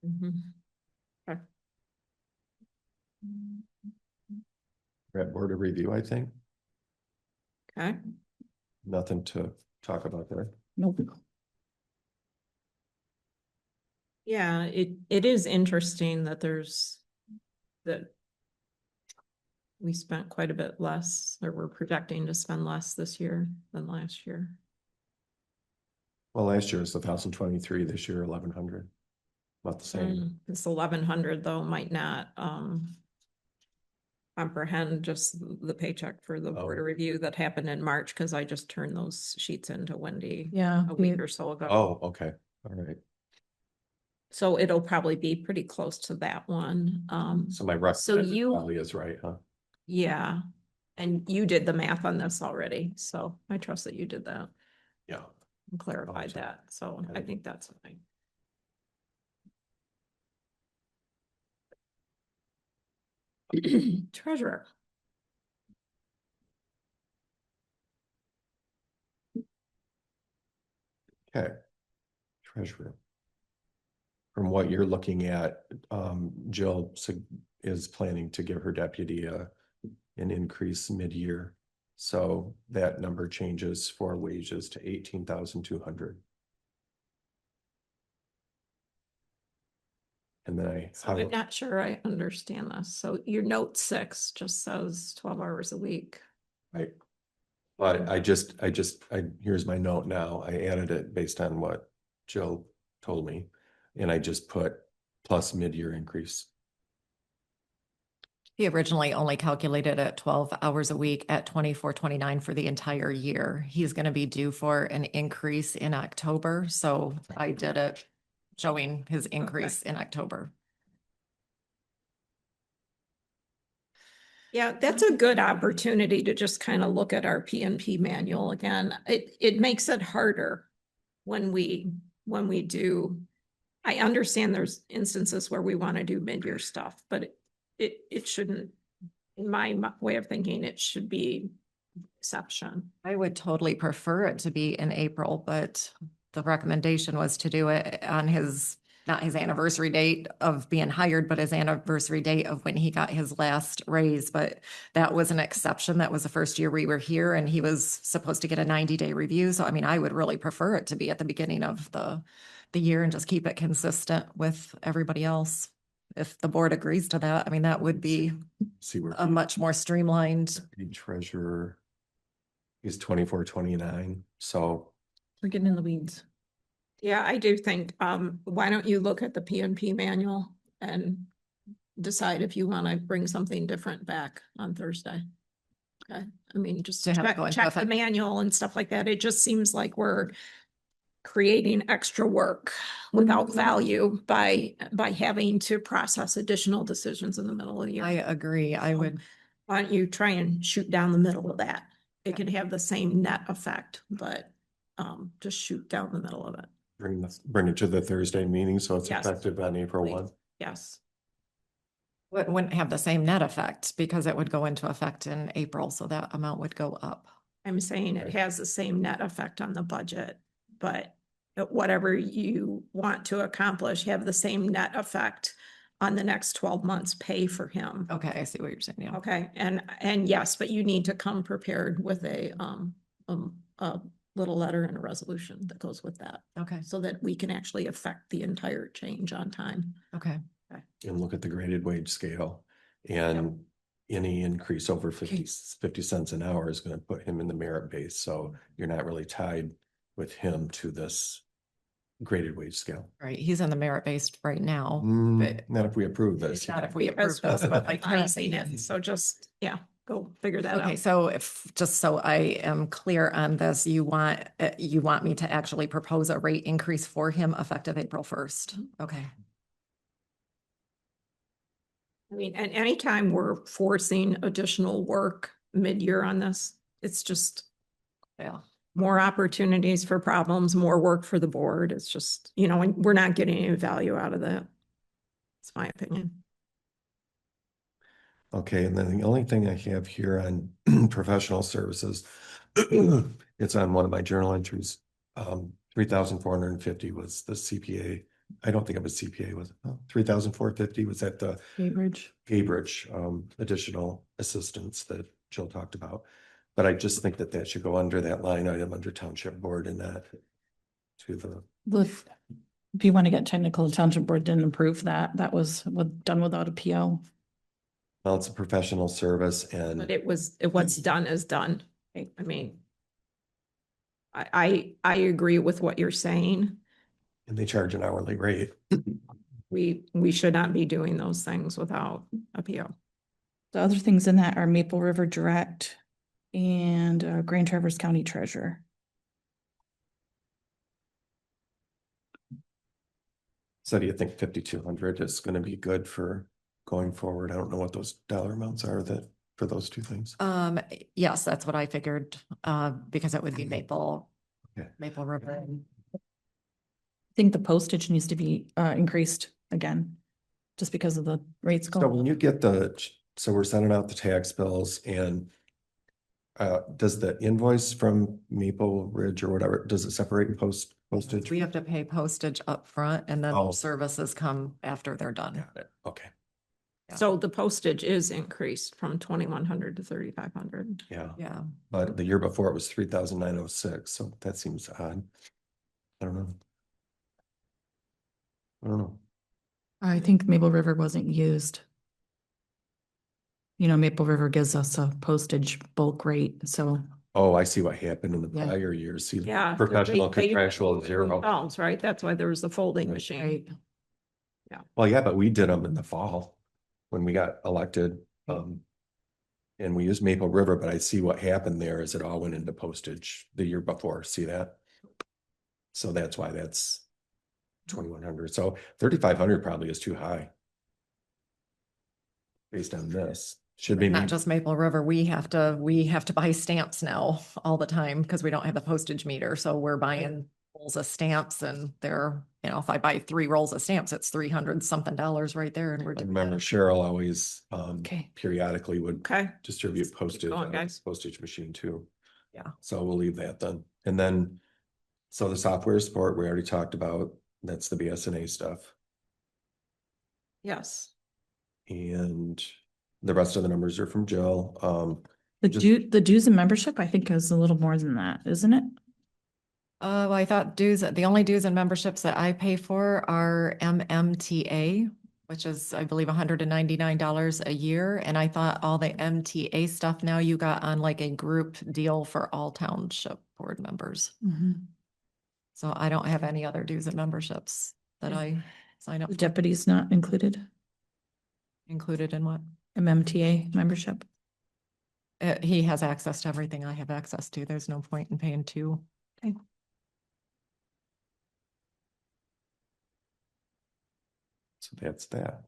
Okay. we're at board of review, I think. Okay, Nothing to talk about there. Nope. yeah, it is interesting that that we spent quite a bit less, or we're projecting to spend less this year than last year. Well, last year was 1,023, this year 1,100. About the same. This 1,100 though might not, comprehend just the paycheck for the board of review that happened in March, because I just turned those sheets into Wendy Yeah. a week or so ago. Oh, okay, all right. So it'll probably be pretty close to that one. So my rough. So you- Probably is right, huh? Yeah, and you did the math on this already, so I trust that you did that Yeah. and clarified so. that, so I think that's fine. Treasurer. Okay. Treasurer. From what you're looking at, Jill is planning to give her deputy an increase mid-year. So that number changes for wages to 18,200. And then So I'm not sure I understand this. So your note 6 just says 12 hours a week. Right. But here's my note now. I added it based on what Jill told me. And I just put plus mid-year increase. He originally only calculated at 12 hours a week at 24.29 for the entire year. He's going to be due for an increase in October. So I did it showing his increase in October. Yeah, that's a good opportunity to just kind of look at our PNP manual again. It makes it harder when we do. I understand there's instances where we want to do mid-year stuff, but it shouldn't, in my way of thinking, it should be exception. I would totally prefer it to be in April, but the recommendation was to do it on his, not his anniversary date of being hired, but his anniversary date of when he got his last raise. But that was an exception. That was the first year we were here and he was supposed to get a 90-day review. So I mean, I would really prefer it to be at the beginning of the year and just keep it consistent with everybody else. If the board agrees to that, I mean, that would be See where a much more streamlined. the treasurer is 24.29. So We're getting in the weeds. Yeah, I do think, why don't you look at the PNP manual and decide if you want to bring something different back on Thursday? Okay, I mean, just To have it go into check the effect. manual and stuff like that. It just seems like we're creating extra work without value by having to process additional decisions in the middle of the year. I agree. I would, Why don't you try and shoot down the middle of that? It can have the same net effect, but just shoot down the middle of it. bring it to the Thursday meeting, so it's Yes. effective on April Please. 1. Yes. wouldn't have the same net effect because it would go into effect in April. So that amount would go up. I'm saying it has the same net effect on the budget, but whatever you want to accomplish, have the same net effect on the next 12 months pay for him. Okay, I see what you're saying. Yeah. Okay, and yes, but you need to come prepared with a little letter and a resolution that goes with that, Okay. so that we can actually affect the entire change on time. Okay. And look at the graded wage scale, and any increase over 50 cents an hour is going to put him in the merit base. So you're not really tied with him to this graded wage scale. Right. He's in the merit based right now. Not if we approve this. Not if we Because approve this, but I'm honestly it, so just, go figure that okay, out. so just so I am clear on this, you want me to actually propose a rate increase for him effective April 1st? Okay. I mean, and anytime we're forcing additional work mid-year on this, it's just Yeah. more opportunities for problems, more work for the board. It's just, and we're not getting any value out of that. It's my opinion. Okay, and then the only thing I have here on professional services, it's on one of my journal entries. 3,450 was the CPA. I don't think it was CPA, was it? 3,450 was at the Cambridge additional assistance that Jill talked about. But I just think that should go under that line item under township board and not to the. If you want to get technical, the township board didn't approve that. That was done without a PO. Well, it's a professional service and. But what's done is done. I mean, I agree with what you're saying. And they charge an hourly rate. We should not be doing those things without a PO. The other things in that are Maple River Direct and Grand Traverse County Treasurer. So do you think 5,200 is going to be good for going forward? I don't know what those dollar amounts are for those two things. Yes, that's what I figured, because it would be Maple River. I think the postage needs to be increased again, just because of the rates So going. when you get the so we're sending out the tax bills and does the invoice from Maple Ridge or whatever, does it separate postage? We have to pay postage up front, and then Oh. services come after they're done. Got it. Okay, Yeah. So the postage is increased from 2,100 to 3,500. yeah. Yeah. But the year before it was 3,906, so that seems odd. I don't know. I don't know. I think Maple River wasn't used. You know, Maple River gives us a postage bulk rate, so. Oh, I see what happened in the Yeah. prior years. See, Yeah. professional they- contractual zero. themselves, right? That's why there was the folding Right. machine. Right. Well, yeah, but we did them in the fall when we got elected. And we used Maple River, but I see what happened there is it all went into postage the year before. See that? So that's why that's 2,100. So 3,500 probably is too high. Based on this, should be. Not just Maple River, we have to buy stamps now all the time because we don't have the postage meter. So we're buying rolls of stamps, and they're, if I buy 3 rolls of stamps, it's $300 something right there, and we're I doing remember that. Cheryl always Okay. periodically would Okay. distribute postage going, on a guys. postage machine too. Yeah. So we'll leave that then. And then, so the software support we already talked about, that's the BSNA stuff. Yes. And the rest of the numbers are from Jill. The Just- the dues and membership, I think is a little more than that, isn't it? Well, I thought the only dues and memberships that I pay for are MMTA, which is, I believe, $199 a year. And I thought all the MTA stuff now you got on like a group deal for all township board members. So I don't have any other dues and memberships that I sign up The for. deputy's not included, Included in what? MMTA membership. He has access to everything I have access to. There's no point in paying 2. So that's that.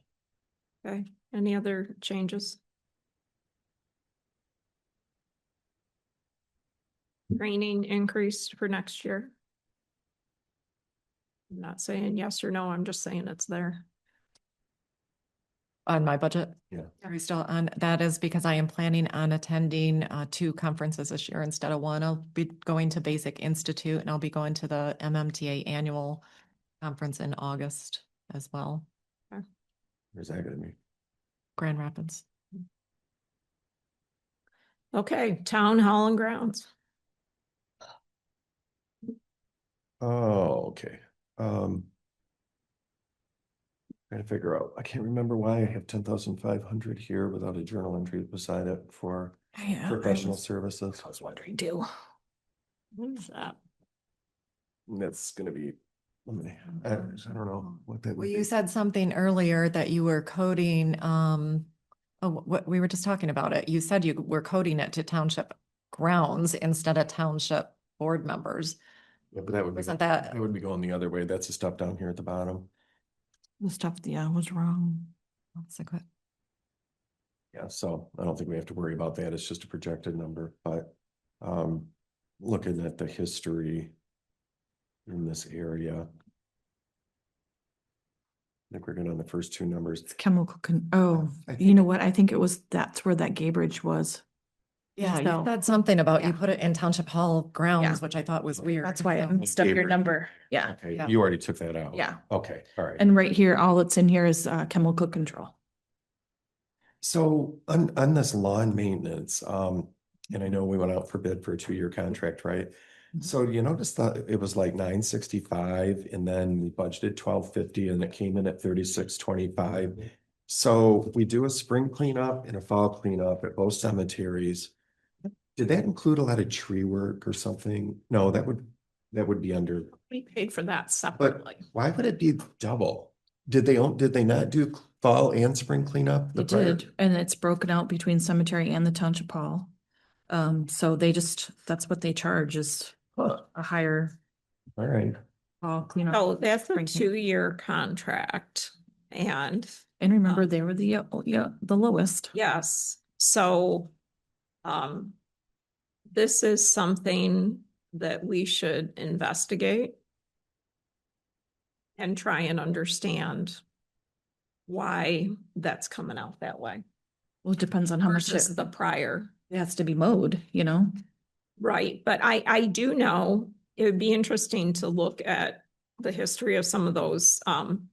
Okay. Any other changes? Training increased for next year. I'm not saying yes or no, I'm just saying it's there. On my budget? Yeah. Are we still on? That is because I am planning on attending 2 conferences this year instead of 1. I'll be going to Basic Institute, and I'll be going to the MMTA annual conference in August as well, Where's that gonna be? Grand Rapids. Okay, town hall and grounds. Oh, okay. Trying to figure out, I can't remember why I have 10,500 here without a journal entry beside it for Yeah. professional services. I was wondering too. What is that? That's gonna be, I don't know what that Well, would you be. said something earlier that you were coding, what we were just talking about it. You said you were coding it to township grounds instead of township board members. Yeah, but that would be, Wasn't that- that would be going the other way. That's the stuff down here at the bottom. The stuff, yeah, was wrong. That's a good. Yeah, so I don't think we have to worry about that. It's just a projected number, but looking at the history in this area. I think we're good on the first 2 numbers. It's chemical, I you think- know what? I think that's where that Gaybridge was. Yeah, you So- said something about you Yeah. put it in Township Hall grounds, Yeah. which I thought was weird. That's why I So- messed up your Gaybridge. number. Yeah. Okay, Yeah. you already took that out. Yeah. Okay, all right. And right here, all that's in here is chemical control. So on this lawn maintenance, and I know we went out for bid for a 2-year contract, right? Mhm. So you notice that it was like 965 and then we budgeted 1250 and it came in at 3625. So we do a spring cleanup and a fall cleanup at both cemeteries. Did that include a lot of tree work or something? No, that would be under, We paid for that but separately. why would it be double? Did they not do fall and spring cleanup? They did, and it's broken out between cemetery and the township hall. So that's what they charge is Huh, a higher all right. hall cleanup. Oh, that's a Spring cleanup. 2-year contract. And And remember, they were the lowest. yes, so this is something that we should investigate and try and understand why that's coming out that way. Well, it depends on how much versus the it prior. has to be mowed, you know? Right, but I do know it would be interesting to look at the history of some of those,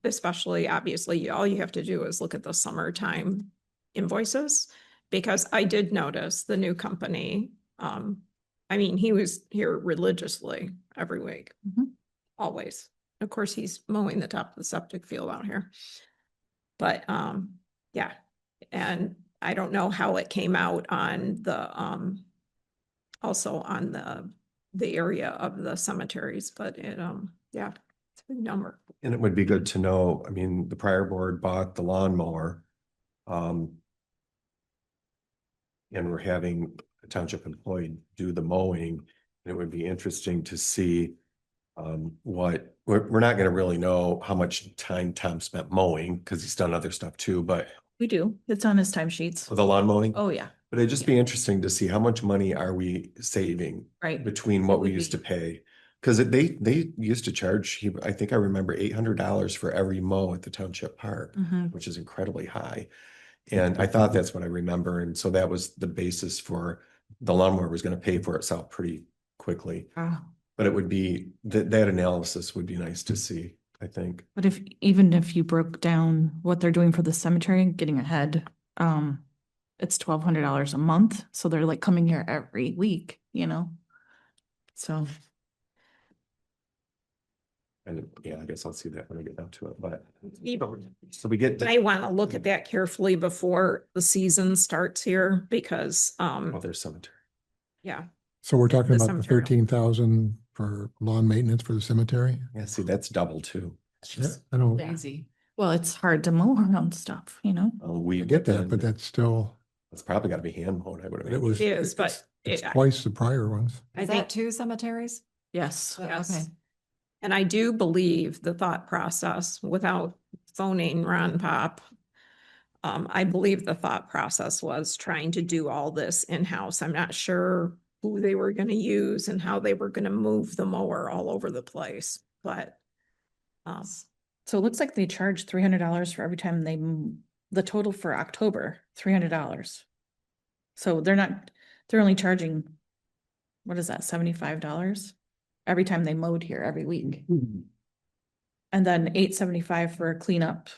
especially obviously, all you have to do is look at the summertime invoices. Because I did notice the new company, I mean, he was here religiously every week, Mhm. always. Of course, he's mowing the top of the septic field out here. But, yeah, and I don't know how it came out on the, also on the area of the cemeteries, but it, yeah, it's a big number. And it would be good to know, I mean, the prior board bought the lawnmower. And we're having a township employee do the mowing. And it would be interesting to see what, we're not gonna really know how much time Tom spent mowing, because he's done other stuff too, but We do. It's on his timesheets. for the lawn mowing. Oh, yeah, But it'd just be interesting to see how much money are we saving right. between what It we would used to be. pay. Cause they used to charge, I think I remember $800 for every mow at the township park, Mhm. which is incredibly high. And I thought that's what I remember. And so that was the basis for the lawnmower was gonna pay for itself pretty quickly. Ah. But it would be, that analysis would be nice to see, I think. But even if you broke down what they're doing for the cemetery, getting ahead, it's $1,200 a month. So they're like coming here every week, you know? So, And yeah, I guess I'll see that when I get down to it, but. You So we get, may want to look at that carefully before the season starts here, because, oh, there's cemetery. yeah, So we're talking The about the cemetery. 13,000 for lawn maintenance for the cemetery? Yeah, see, that's double too. Yeah, I don't lazy. Well, it's hard to mow around stuff, you know? We get that, but that's still, It's probably gotta be hand mowed, I would it imagine. was, it is, but it's it- twice the prior ones. I Is think, that two cemeteries? Yes. yes. Okay. And I do believe the thought process, without phoning Ron Pop, I believe the thought process was trying to do all this in-house. I'm not sure who they were gonna use and how they were gonna move the mower all over the place, but So it looks like they charge $300 for every time the total for October, $300. So they're only charging, what is that, $75? Every time they mowed here every week. And then $875 for cleanup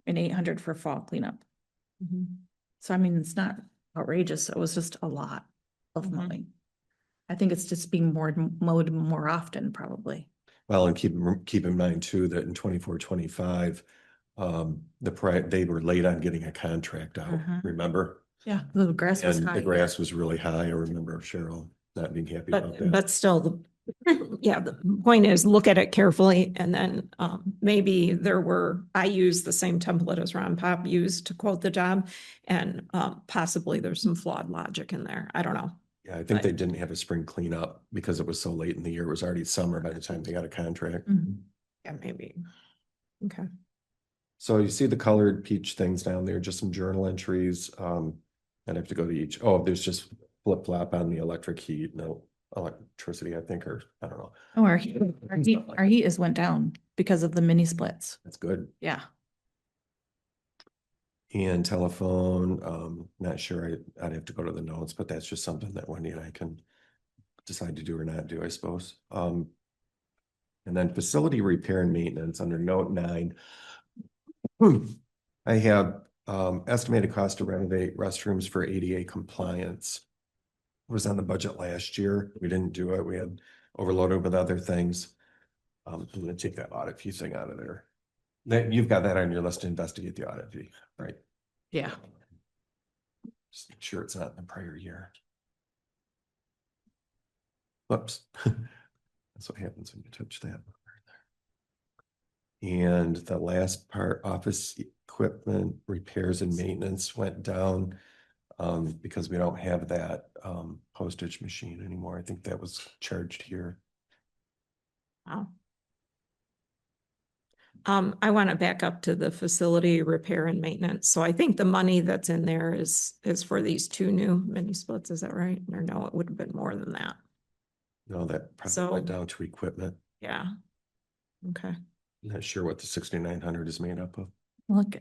and $800 for fall cleanup. So I mean, it's not outrageous. It was just a lot of Mhm. mowing. I think it's just being mowed more often, probably. Well, and keep in mind too, that in 24-25, they were late on getting a contract out, Mhm. remember? Yeah, the grass was And high. the grass was really high. I remember Cheryl not being happy about that. but still, yeah, the point is look at it carefully, and then maybe I used the same template as Ron Pop used to quote the job, and possibly there's some flawed logic in there. I don't know. Yeah, I think they didn't have a spring cleanup because it was so late in the year. It was already summer by the time they got a contract. Mhm. Yeah, maybe. Okay. So you see the colored peach things down there, just some journal entries. I'd have to go to each. Oh, there's just flip flop on the electric heat, no electricity, I think, or I don't know. Oh, our heat is went down because of the mini splits. That's good. Yeah. And telephone, not sure. I'd have to go to the notes, but that's just something that Wendy and I can decide to do or not do, I suppose. And then facility repair and maintenance under note 9. I have estimated cost to renovate restrooms for ADA compliance. It was on the budget last year. We didn't do it. We had overloaded with other things. I'm gonna take that audit fee thing out of there. That you've got that on your list to investigate the audit fee, right? Yeah. Just make sure it's not in the prior year. Whoops. That's what happens when you touch that. And the last part, office equipment repairs and maintenance went down because we don't have that postage machine anymore. I think that was charged here. Wow. I want to back up to the facility repair and maintenance. So I think the money that's in there is for these 2 new mini splits. Is that right? Or no, it would have been more than that. No, that probably So- went down to equipment. Yeah. Okay. Not sure what the 6,900 is made up of. Look,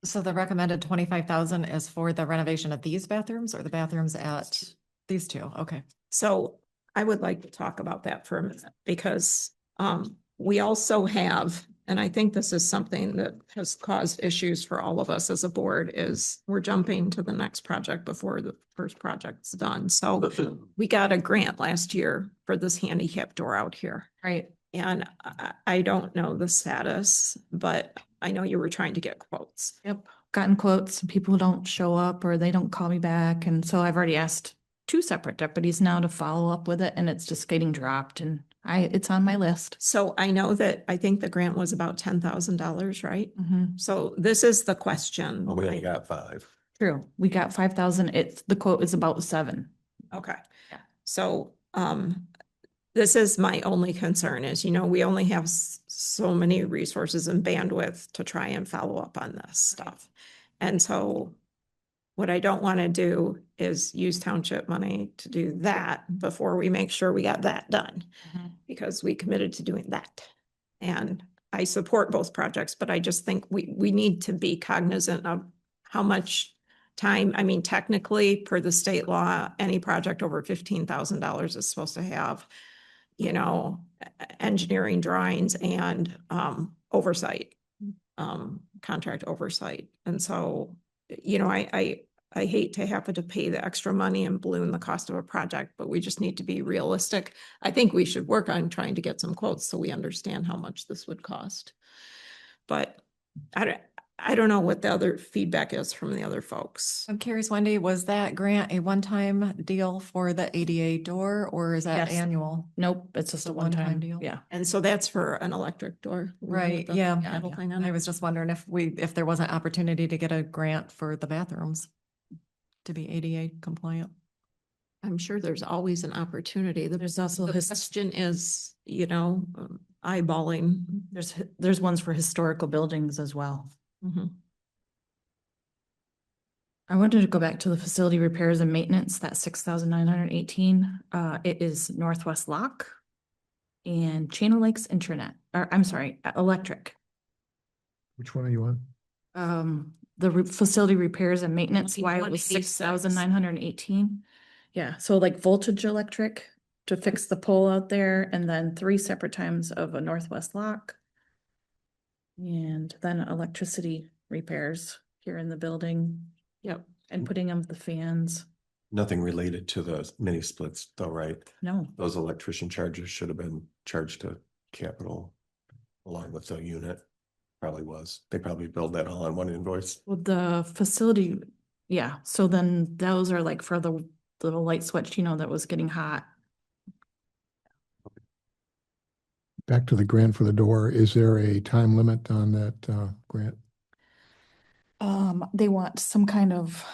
So the recommended 25,000 is for the renovation of these bathrooms or the bathrooms at these two? Okay. So I would like to talk about that for a minute because we also have, and I think this is something that has caused issues for all of us as a board, is we're jumping to the next project before the first project's done. So we got a grant last year for this handicap door out here. Right. And I don't know the status, but I know you were trying to get quotes. Yep. Gotten quotes, and people don't show up or they don't call me back. And so I've already asked 2 separate deputies now to follow up with it, and it's just getting dropped, and it's on my list. So I know that, I think the grant was about $10,000, right? Mhm. So this is the question. Oh, we only got 5. True. We got 5,000. The quote is about 7. Okay. Yeah. So, this is my only concern is, we only have so many resources and bandwidth to try and follow up on this stuff. And so what I don't want to do is use township money to do that before we make sure we got that done, because we committed to doing that. And I support both projects, but I just think we need to be cognizant of how much time, I mean, technically, per the state law, any project over $15,000 is supposed to have, engineering drawings and oversight, contract oversight. And so, I hate to have to pay the extra money and balloon the cost of a project, but we just need to be realistic. I think we should work on trying to get some quotes so we understand how much this would cost. But I don't know what the other feedback is from the other folks. I'm curious, Wendy, was that grant a one-time deal for the ADA door or is that Yes. annual? Nope, it's just a a one-time one-time deal? Yeah. And so that's for an electric door. Right, The yeah. metal thing on I it. was just wondering if there was an opportunity to get a grant for the bathrooms to be ADA compliant. I'm sure there's always an opportunity. There's also The question is, eyeballing. there's ones for historical buildings as well. Mhm. I wanted to go back to the facility repairs and maintenance, that 6,918. It is Northwest Lock and Channel Lakes Internet, or I'm sorry, electric. Which one are you on? Facility repairs and maintenance, why it was 186. 6,918. Yeah, so like voltage electric to fix the pole out there, and then 3 separate times of a Northwest Lock. And then electricity repairs here in the building. Yep. And putting up the fans. Nothing related to the mini splits though, right? No, Those electrician charges should have been charged to capital along with the unit. Probably was. They probably billed that all on one invoice. well, the facility, yeah, so then those are like for the little light switch, that was getting hot. Back to the grant for the door. Is there a time limit on that grant? They want some kind of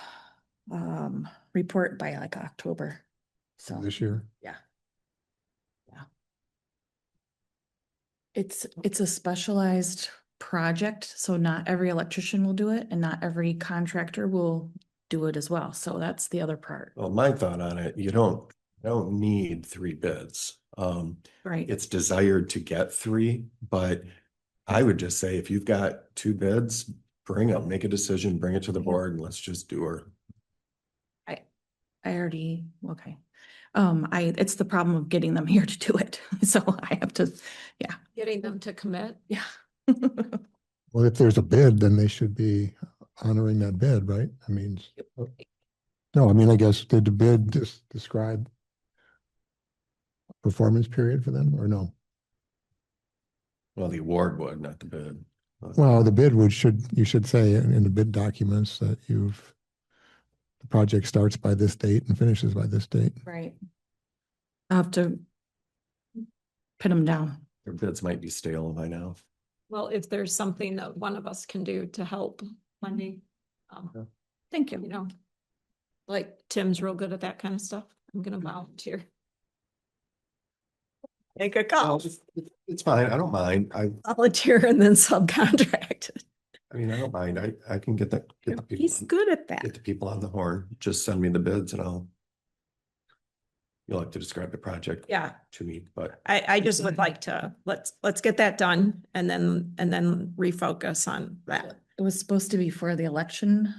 report by like October. So This year? yeah. It's a specialized project, so not every electrician will do it and not every contractor will do it as well. So that's the other part. Well, my thought on it, you don't need 3 bids. Right. It's desired to get 3, but I would just say if you've got 2 bids, bring up, make a decision, bring it to the board and let's just do her. I already, okay. It's the problem of getting them here to do it. So I have to, yeah. Getting them to commit. Yeah. Well, if there's a bid, then they should be honoring that bid, right? I mean, no, I mean, I guess, did the bid just describe performance period for them or no? Well, the award would, not the bid. Well, the bid you should say in the bid documents that the project starts by this date and finishes by this date. Right. I'll have to pin them down. Their bids might be stale by now. Well, if there's something that one of us can do to help Wendy, Thank you. like Tim's real good at that kind of stuff. I'm gonna volunteer. Make a call, It's fine. I don't mind. volunteer and then subcontract. I mean, I don't mind. I can get the people. He's good at that. Get the people on the horn. Just send me the bids and you'll have to describe the project Yeah, to me, but I just would like to, let's get that done and then refocus on that. it was supposed to be for the election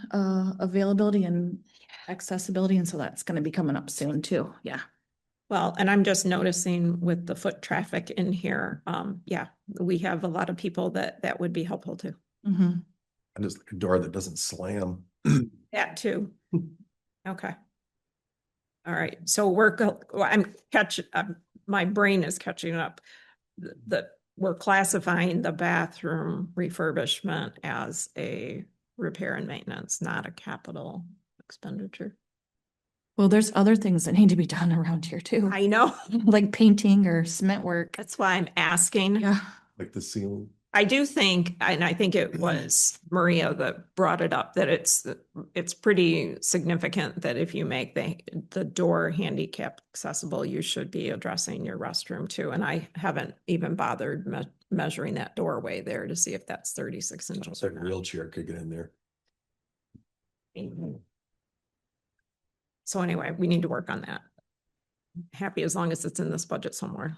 availability and accessibility, and so that's gonna be coming up soon too, yeah. Well, and I'm just noticing with the foot traffic in here, yeah, we have a lot of people that would be helpful to. Mhm. And just like a door that doesn't slam. That too. Okay. All right, so I'm my brain is catching up. We're classifying the bathroom refurbishment as a repair and maintenance, not a capital expenditure. Well, there's other things that need to be done around here too, I know, like painting or cement work. that's why I'm asking. Yeah. Like the ceiling. I do think, and I think it was Maria that brought it up, that it's pretty significant that if you make the door handicap accessible, you should be addressing your restroom too. And I haven't even bothered measuring that doorway there to see if that's 36 inches. So a wheelchair could get in there. So anyway, we need to work on that. Happy as long as it's in this budget somewhere.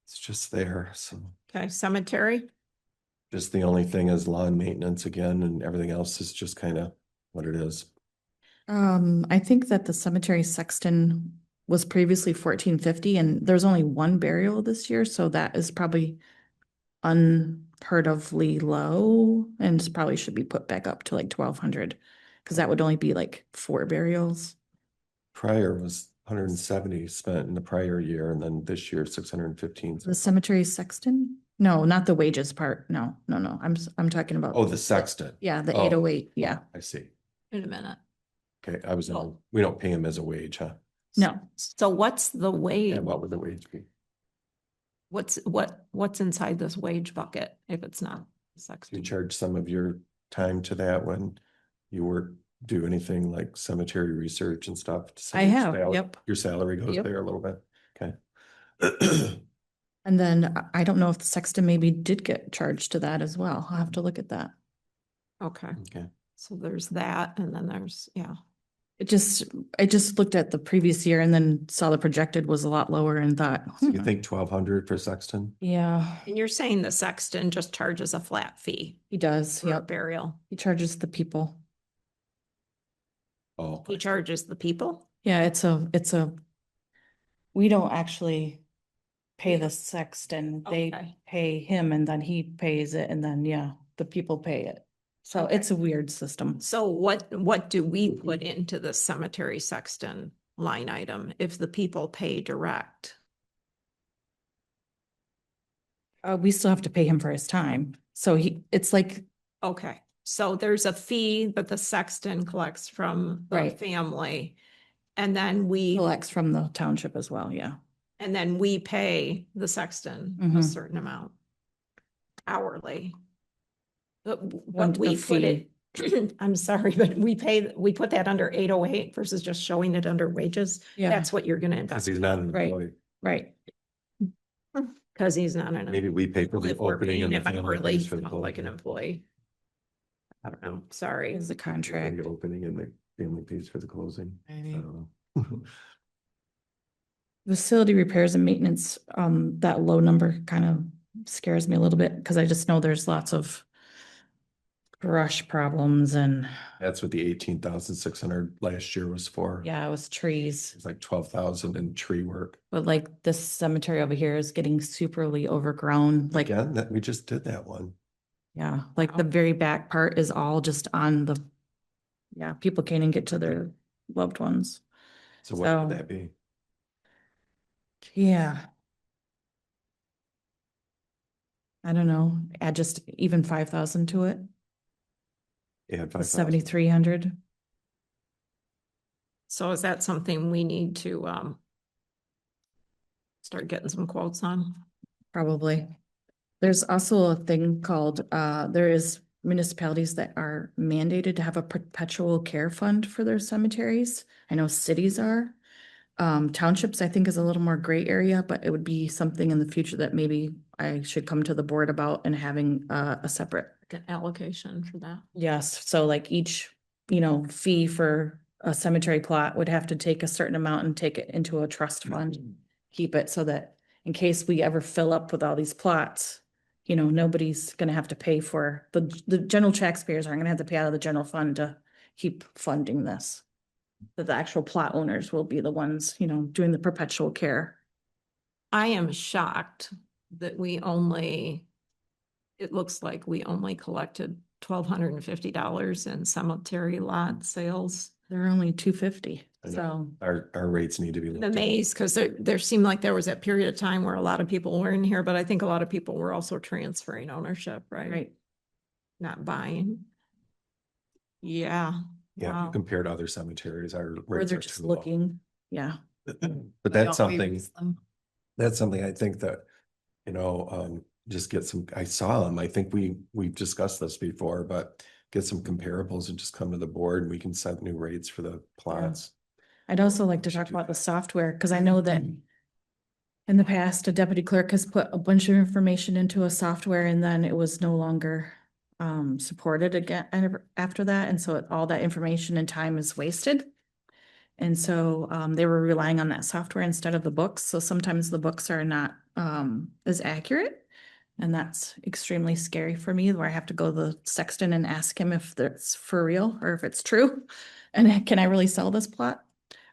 It's just there, so. Okay, cemetery. Just the only thing is lawn maintenance again, and everything else is just kind of what it is. I think that the cemetery sexton was previously 1450, and there's only one burial this year, so that is probably unheard ofly low, and probably should be put back up to like 1200, because that would only be like 4 burials. Prior was 170 spent in the prior year, and then this year 615. The cemetery sexton? No, not the wages part. No. I'm talking about. Oh, the sexton. Yeah, the Oh. 808. Yeah. I see. Wait a minute. Okay, I was, Oh. we don't pay him as a wage, huh? No. So what's the wage? And what would the wage be? What's inside this wage bucket if it's not Do you sexton? charge some of your time to that when you do anything like cemetery research and stuff? So I your have, sal- yep. Your salary goes Yep. there a little bit, okay. And then I don't know if the sexton maybe did get charged to that as well. I'll have to look at that. Okay, Okay, so there's that, and then there's, yeah. I just looked at the previous year and then saw the projected was a lot lower and thought, so you think 1,200 for sexton? yeah, And you're saying the sexton just charges a flat fee he does. for a Yep. burial? He charges the people. Oh, He charges the people? Yeah, we don't actually pay the sexton. They Okay. pay him and then he pays it and then, yeah, the people pay it. So Okay. it's a weird system. So what do we put into the cemetery sexton line item if the people pay direct? We still have to pay him for his time. So it's like, Okay, so there's a fee that the sexton collects from the Right. family. And then we collects from the township as well, yeah. pay the sexton a Mhm. certain amount hourly. But One- what a we put fee. it, I'm sorry, but we put that under 808 versus just showing it under wages. Yeah. That's what you're gonna because invest, he's not an Right. employee. Right. because he's not an. Maybe we pay for the If we're opening and paying the him family hourly, pays for the like an closing. employee. I don't know, sorry. Is the contract. The opening and the family pays for the closing. I Maybe. don't know. Facility repairs and maintenance, that low number kind of scares me a little bit because I just know there's lots of brush problems and, That's what the 18,600 last year was for. yeah, it was trees. It's like 12,000 in tree work. But like this cemetery over here is getting superly overgrown, like, Again, that we just did that one. yeah, like the very back part is all just on the, yeah, people can't even get to their loved ones. So what So- would that be? Yeah. I don't know, add just even 5,000 to it, Add 5,000. 7,300. So is that something we need to start getting some quotes on? Probably. There's also a thing called, there is municipalities that are mandated to have a perpetual care fund for their cemeteries. I know cities are. Townships, I think, is a little more gray area, but it would be something in the future that maybe I should come to the board about and having a separate. Like an allocation for that? Yes, so like each, fee for a cemetery plot would have to take a certain amount and take it into a trust fund. Keep it so that in case we ever fill up with all these plots, you know, nobody's gonna have to pay for, the general taxpayers aren't gonna have to pay out of the general fund to keep funding this. That the actual plot owners will be the ones, you know, doing the perpetual care. I am shocked that it looks like we only collected $1,250 in cemetery lot sales. They're only 250, I know. so. Our rates need to be I'm looked at. amazed because there seemed like there was that period of time where a lot of people were in here, but I think a lot of people were also transferring ownership, right? Right. Not buying. Yeah. Yeah, Wow. compared to other cemeteries, our Or rates they're are just too low. looking, yeah. But that's Don't we something, raise them? that's something I think that, just get some, I saw them, I think we've discussed this before, but get some comparables and just come to the board and we can set new rates for the plots. I'd also like to Should talk do about the that. software, because I know that in the past, a deputy clerk has put a bunch of information into a software and then it was no longer supported again after that. And so all that information and time is wasted. And so they were relying on that software instead of the books. So sometimes the books are not as accurate. And that's extremely scary for me, where I have to go to the sexton and ask him if that's for real or if it's true. And can I really sell this plot?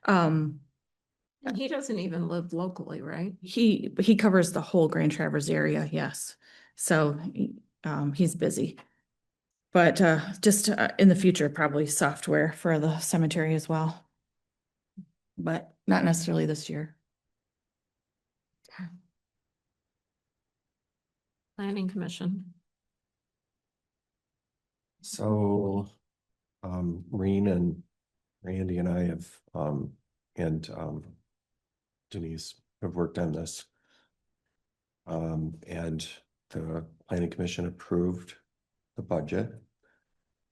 And he doesn't even live locally, right? He covers the whole Grand Traverse area, yes. So he's busy. But just in the future, probably software for the cemetery as well. But not necessarily this year. Planning Commission. So, Reen and Randy and I have, and, Denise have worked on this. And the planning commission approved the budget.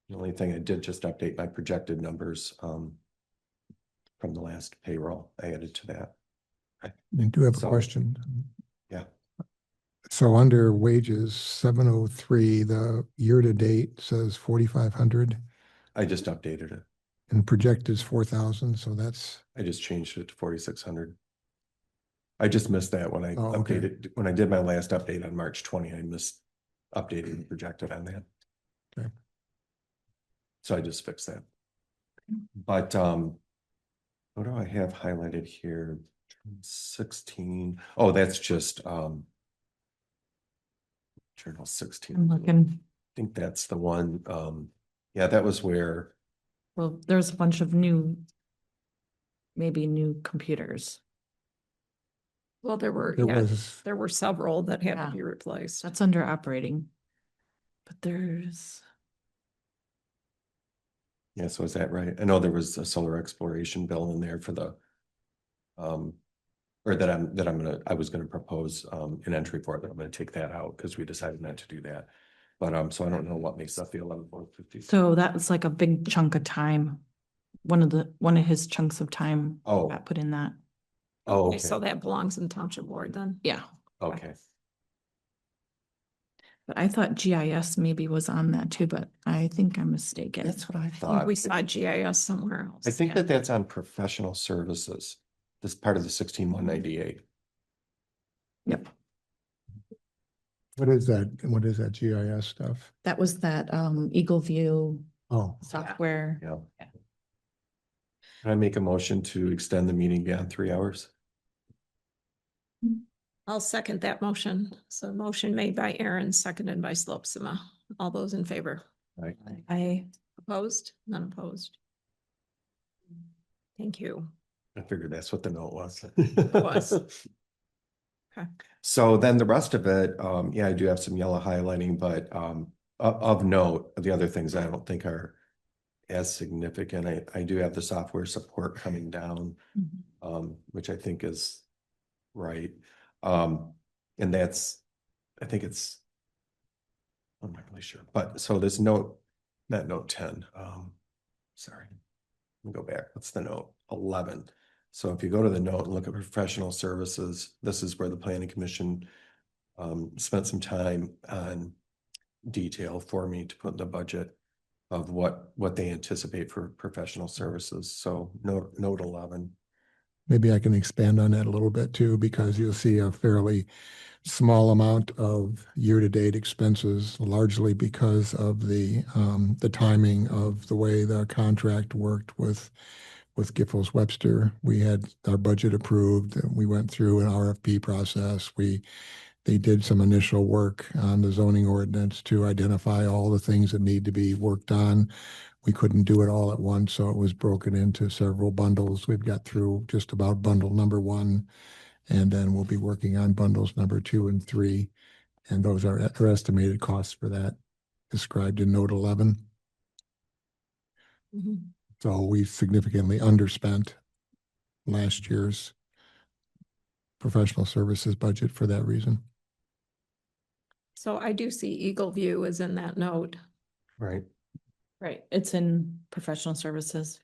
The only thing I did just update my projected numbers, from the last payroll. I added to that. I do have a So- question. Yeah. So under wages, 703, the year-to-date says 4,500 I just updated it. and projected is 4,000, so that's, I just changed it to 4,600. I just missed that when I Oh, okay. updated, when I did my last update on March 20, I missed updating and projected on that. Okay. So I just fixed that. But what do I have highlighted here? 16. Oh, that's just Journal 16. I'm looking, I think that's the one. Yeah, that was where, well, there's a bunch of maybe new computers. Well, there were several that had Yeah. to be replaced. That's under operating. But there's, yeah, so is that right? I know there was a solar exploration bill in there for the or I was gonna propose an entry for it, that I'm gonna take that out because we decided not to do that. But so I don't know what makes up the 11,450. so that was like a big chunk of time. One of his chunks of time Oh. got put in that. Oh, Okay, okay, so that belongs in Township Board then? Yeah. okay. But I thought GIS maybe was on that too, but I think I'm mistaken. That's what I I think thought. we saw GIS somewhere else. I think Yeah. that that's on professional services. This part of the 16,198. Yep, what is that? What is that GIS stuff? that was that Eagle View Oh, software. Yeah. Can I make a motion to extend the meeting beyond 3 hours? I'll second that motion. So motion made by Aaron, seconded by Slopsima. All those in favor? Right. I, Opposed? None opposed. Thank you. I figured that's what the note was. was. Okay. So then the rest of it, yeah, I do have some yellow highlighting, but of note, the other things I don't think are as significant. I do have the software support coming down, which I think is right. And that's, I think it's, I'm not really sure, but so this note, not note 10, sorry. Let me go back. What's the note? 11. So if you go to the note and look at professional services, this is where the planning commission spent some time on detail for me to put in the budget of what they anticipate for professional services. So note 11. maybe I can expand on that a little bit too, because you'll see a fairly small amount of year-to-date expenses, largely because of the timing of the way the contract worked with Giffords Webster. We had our budget approved. We went through an RFP process. They did some initial work on the zoning ordinance to identify all the things that need to be worked on. We couldn't do it all at once, so it was broken into several bundles. We've got through just about bundle number 1, and then we'll be working on bundles number 2 and 3. And those are our estimated costs for that described in note 11. Mhm. So we significantly underspent last year's professional services budget for that reason. So I do see Eagle View is in that note. Right. Right, it's in professional services.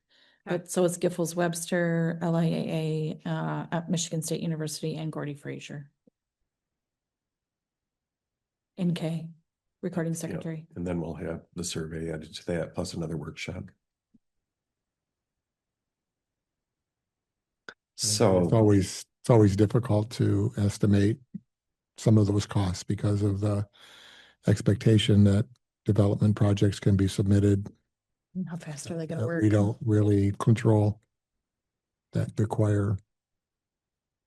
Okay. But so it's Giffords Webster, LIAA, at Michigan State University, and Gordy Fraser. NK, recording secretary. And then we'll have the survey added to that, plus another workshop. So It's always difficult to estimate some of those costs because of the expectation that development projects can be submitted. And how fast are they gonna that work? We don't really control that require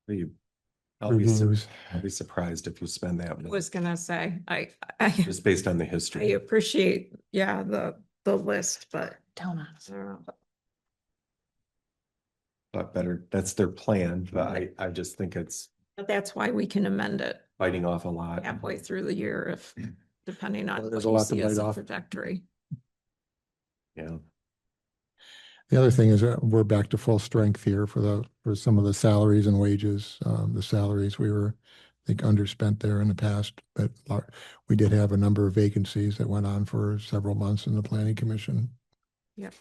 I'll be, reviews. I'll be surprised if you spend that I much, was gonna say, I just based on the I history. appreciate, yeah, the list, but Down on I us. don't know. But better, that's their plan, but I just think it's But that's why we can amend it biting off a lot. halfway through the year if, depending on Well, what there's a you lot to see as bite a off. trajectory. Yeah, The other thing is that we're back to full strength here for some of the salaries and wages. The salaries we were, I think, underspent there in the past, but we did have a number of vacancies that went on for several months in the planning commission. Yep.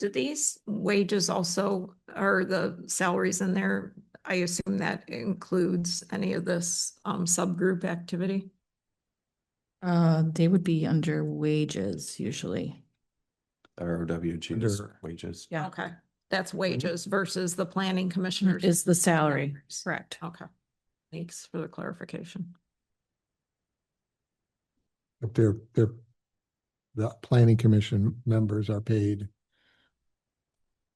Do these wages also, are the salaries in there? I assume that includes any of this subgroup activity? They would be under wages usually. ROWG's Under- wages. Yeah. Okay, that's wages versus the planning commissioners. Is the salary, correct? Okay, thanks for the clarification. But the planning commission members are paid to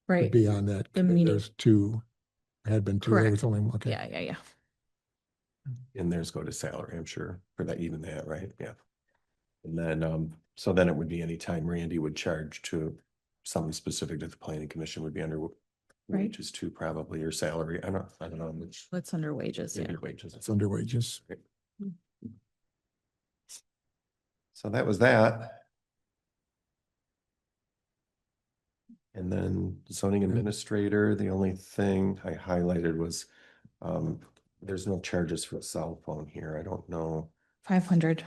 Right, be on that. The meeting. There's two, had been two, there was only one. Okay. yeah. And theirs go to salary, I'm sure, for that, even that, right? Yeah. And then, so then it would be anytime Randy would charge to something specific to the planning commission would be under Right. wages too, probably, or salary. I don't know which. That's under wages, yeah. Maybe wages. It's under wages. So that was that. And then zoning administrator, the only thing I highlighted was, there's no charges for a cell phone here. I don't know. 500.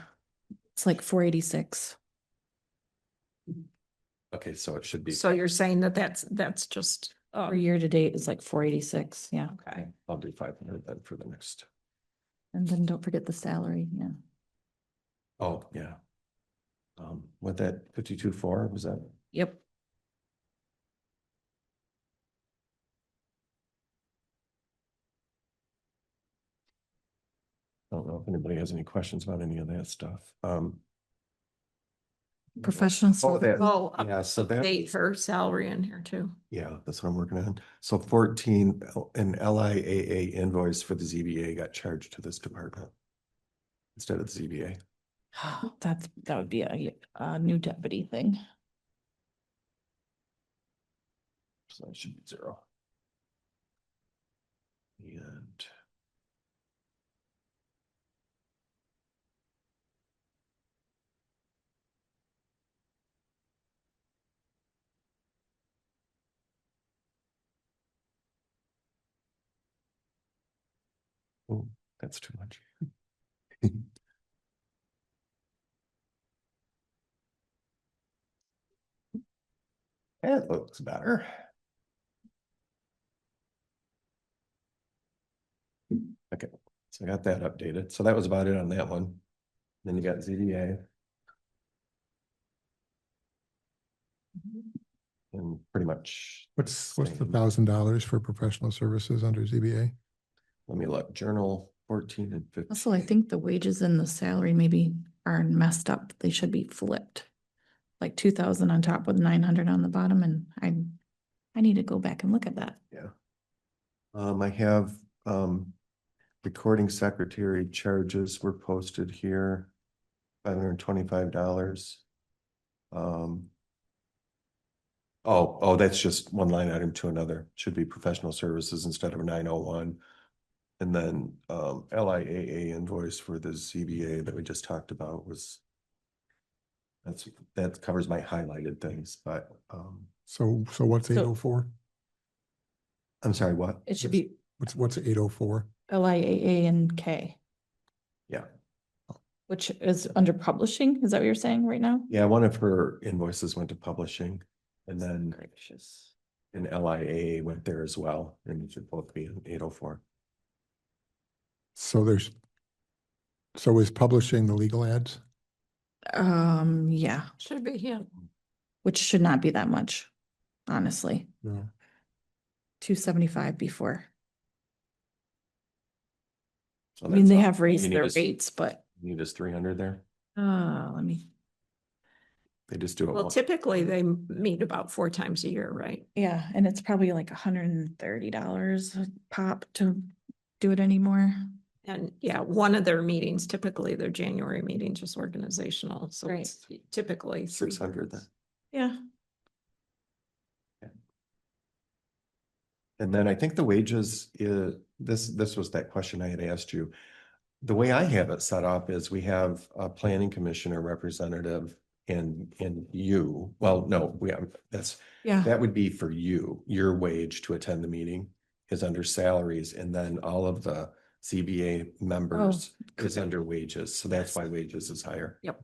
It's like 486. Okay, so it should be. So you're saying that that's just, For year to date is like 486, yeah. okay. I'll do 500 then for the next. And then don't forget the salary, yeah. Oh, yeah. What that 52.4 was that? Yep. I don't know if anybody has any questions about any of that stuff. Professional Oh, that, Oh, yeah, so that, update her salary in here too. yeah, that's what I'm working on. So 14, an LIAA invoice for the ZBA got charged to this department instead of the ZBA. That would be a new deputy thing. So that should be 0. And oh, that's too much. It looks better. Okay, so I got that updated. So that was about it on that one. Then you got ZDA. And pretty much. What's the same. $1,000 for professional services under ZBA? Let me look, journal 14 and 15. Also, I think the wages and the salary maybe are messed up. They should be flipped. Like 2,000 on top with 900 on the bottom, and I need to go back and look at that. Yeah. I have, recording secretary charges were posted here, $525. Oh, that's just one line item to another, should be professional services instead of a 901. And then, LIAA invoice for the ZBA that we just talked about was. That covers my highlighted things, but, So what's So- 804? I'm sorry, what? It should be What's 804? LIAA and K, Yeah, which is under publishing. Is that what you're saying right now? yeah, one of her invoices went to publishing and then Gracious. an LIA went there as well, and it should both be in 804. So is publishing the legal ads? Yeah, Should be, yeah. which should not be that much, honestly. No. 275 before. So I mean, they that's all. have raised You need their us- rates, but, Need us 300 there? let me, They just do it. Well, once. typically they meet about 4 times a year, right? yeah, and it's probably like $130 a pop to do it anymore. And yeah, one of their meetings, typically their January meeting, just organizational, so Right. it's typically 600 then. Yeah. And then I think the wages, this was that question I had asked you. The way I have it set up is we have a planning commissioner representative and you, well, no, Yeah. that would be for you. Your wage to attend the meeting is under salaries, and then all of the CBA members is under wages. So that's why wages is higher. Yep.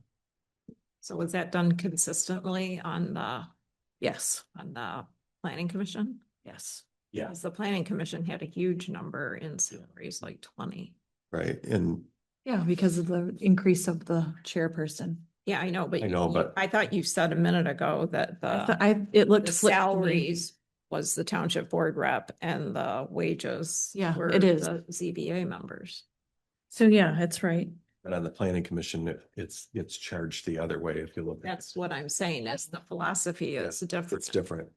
So was that done consistently on Yes. the planning commission? Yes. Yeah, Because the planning commission had a huge number in salaries, like 20. right. And Yeah, because of the increase of the chairperson. Yeah, I know, but I know, but- I thought you said a minute ago that It looked the flipped to me. salaries was the township board rep and the wages Yeah, were it is. the ZBA members. So yeah, that's right. but on the planning commission, it's charged the other way if you look. at it. That's what I'm saying, is the philosophy is different. It's different.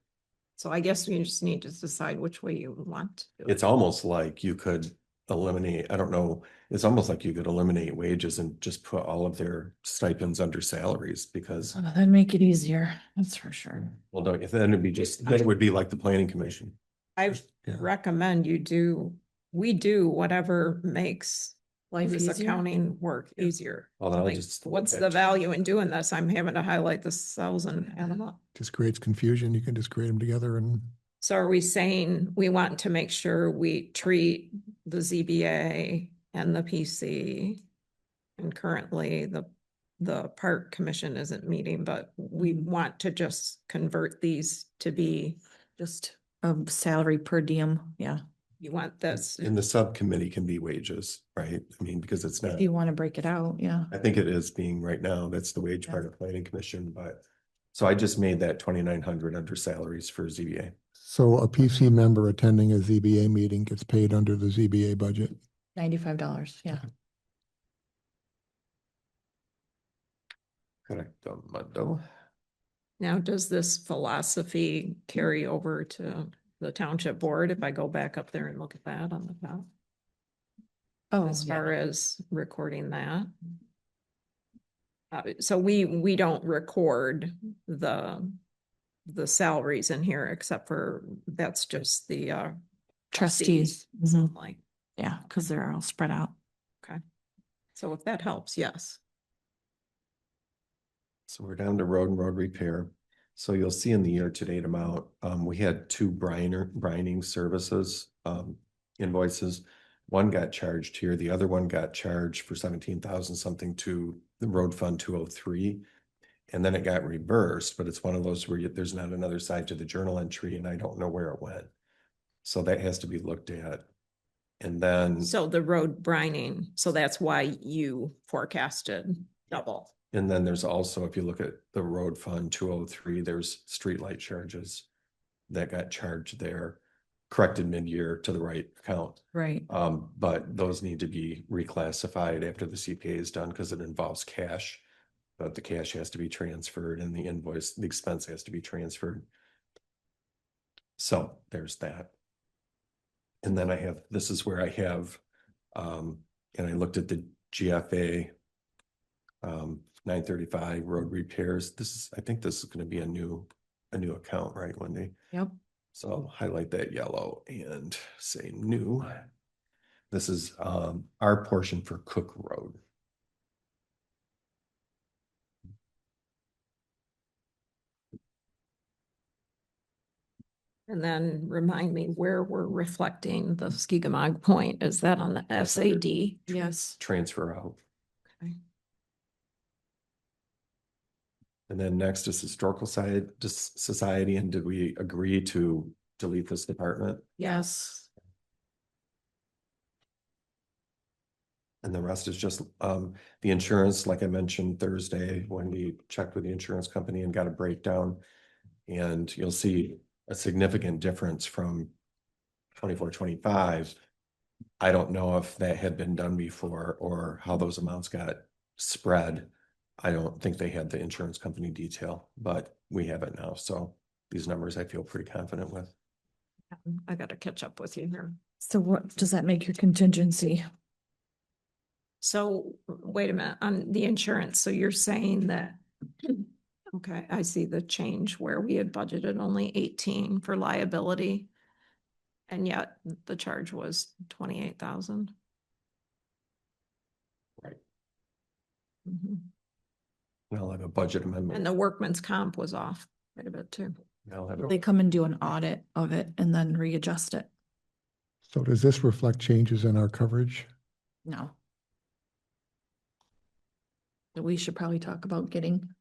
So I guess we just need to decide which way you want to do it. It's almost like you could eliminate, I don't know, it's almost like you could eliminate wages and just put all of their stipends under salaries because, Oh, that'd make it easier. That's for sure. well, don't, if then it'd be just, then it would be like the planning commission. I Yeah. recommend we do whatever makes Life this easier. accounting work easier. Well, then I'll Like, just- what's the value in doing this? I'm having to highlight this 1,000 animal. Just creates confusion. You can just create them together and So are we saying we want to make sure we treat the ZBA and the PC? And currently the park commission isn't meeting, but we want to just convert these to be, Just a salary per diem. Yeah. you want this. And the subcommittee can be wages, right? I mean, because it's not, If you want to break it out. Yeah. I think it is being right now, that's the wage part of planning commission, but. So I just made that 2,900 under salaries for ZBA. so a PC member attending a ZBA meeting gets paid under the ZBA budget. $95. Yeah. Correct. Mundo. Now, does this philosophy carry over to the township board if I go back up there and look at that on the top? Oh, As yeah. far as recording that? So we don't record the salaries in here except for, that's just the Trustees. trustees. Mhm. Like, Yeah, because they're all spread out. so if that helps, yes. So we're down to road and road repair. So you'll see in the year-to-date amount, we had 2 brining services, invoices. One got charged here, the other one got charged for 17,000 something to the road fund 203. And then it got reversed, but it's one of those where there's not another side to the journal entry and I don't know where it went. So that has to be looked at. And then. So the road brining, so that's why you forecasted double. And then there's also, if you look at the road fund 203, there's streetlight charges that got charged there, corrected mid-year to the right account. Right. But those need to be reclassified after the CPA is done because it involves cash. But the cash has to be transferred and the invoice, the expense has to be transferred. So there's that. And then I have, this is where I have, and I looked at the GFA 935 road repairs. This is, I think this is gonna be a new account, right, Wendy? Yep. So I'll highlight that yellow and say new. This is our portion for Cook Road. And then remind me where we're reflecting the Skigamog point. Is that on the SAD? Yes. Transfer out. Okay. And then next is Historical Society, and did we agree to delete this department? Yes. And the rest is just the insurance, like I mentioned Thursday, when we checked with the insurance company and got a breakdown. And you'll see a significant difference from 24-25. I don't know if that had been done before or how those amounts got spread. I don't think they had the insurance company detail, but we have it now. So these numbers I feel pretty confident with. I gotta catch up with you here. So what does that make your contingency? So wait a minute, on the insurance, so you're saying that, okay, I see the change where we had budgeted only 18 for liability. And yet the charge was 28,000. Right. Mhm. I'll have a budget And amendment. the workman's comp was off quite a bit too. I'll have They come and do an audit of it and then readjust it. So does this reflect changes in our coverage? No. We should probably talk about getting,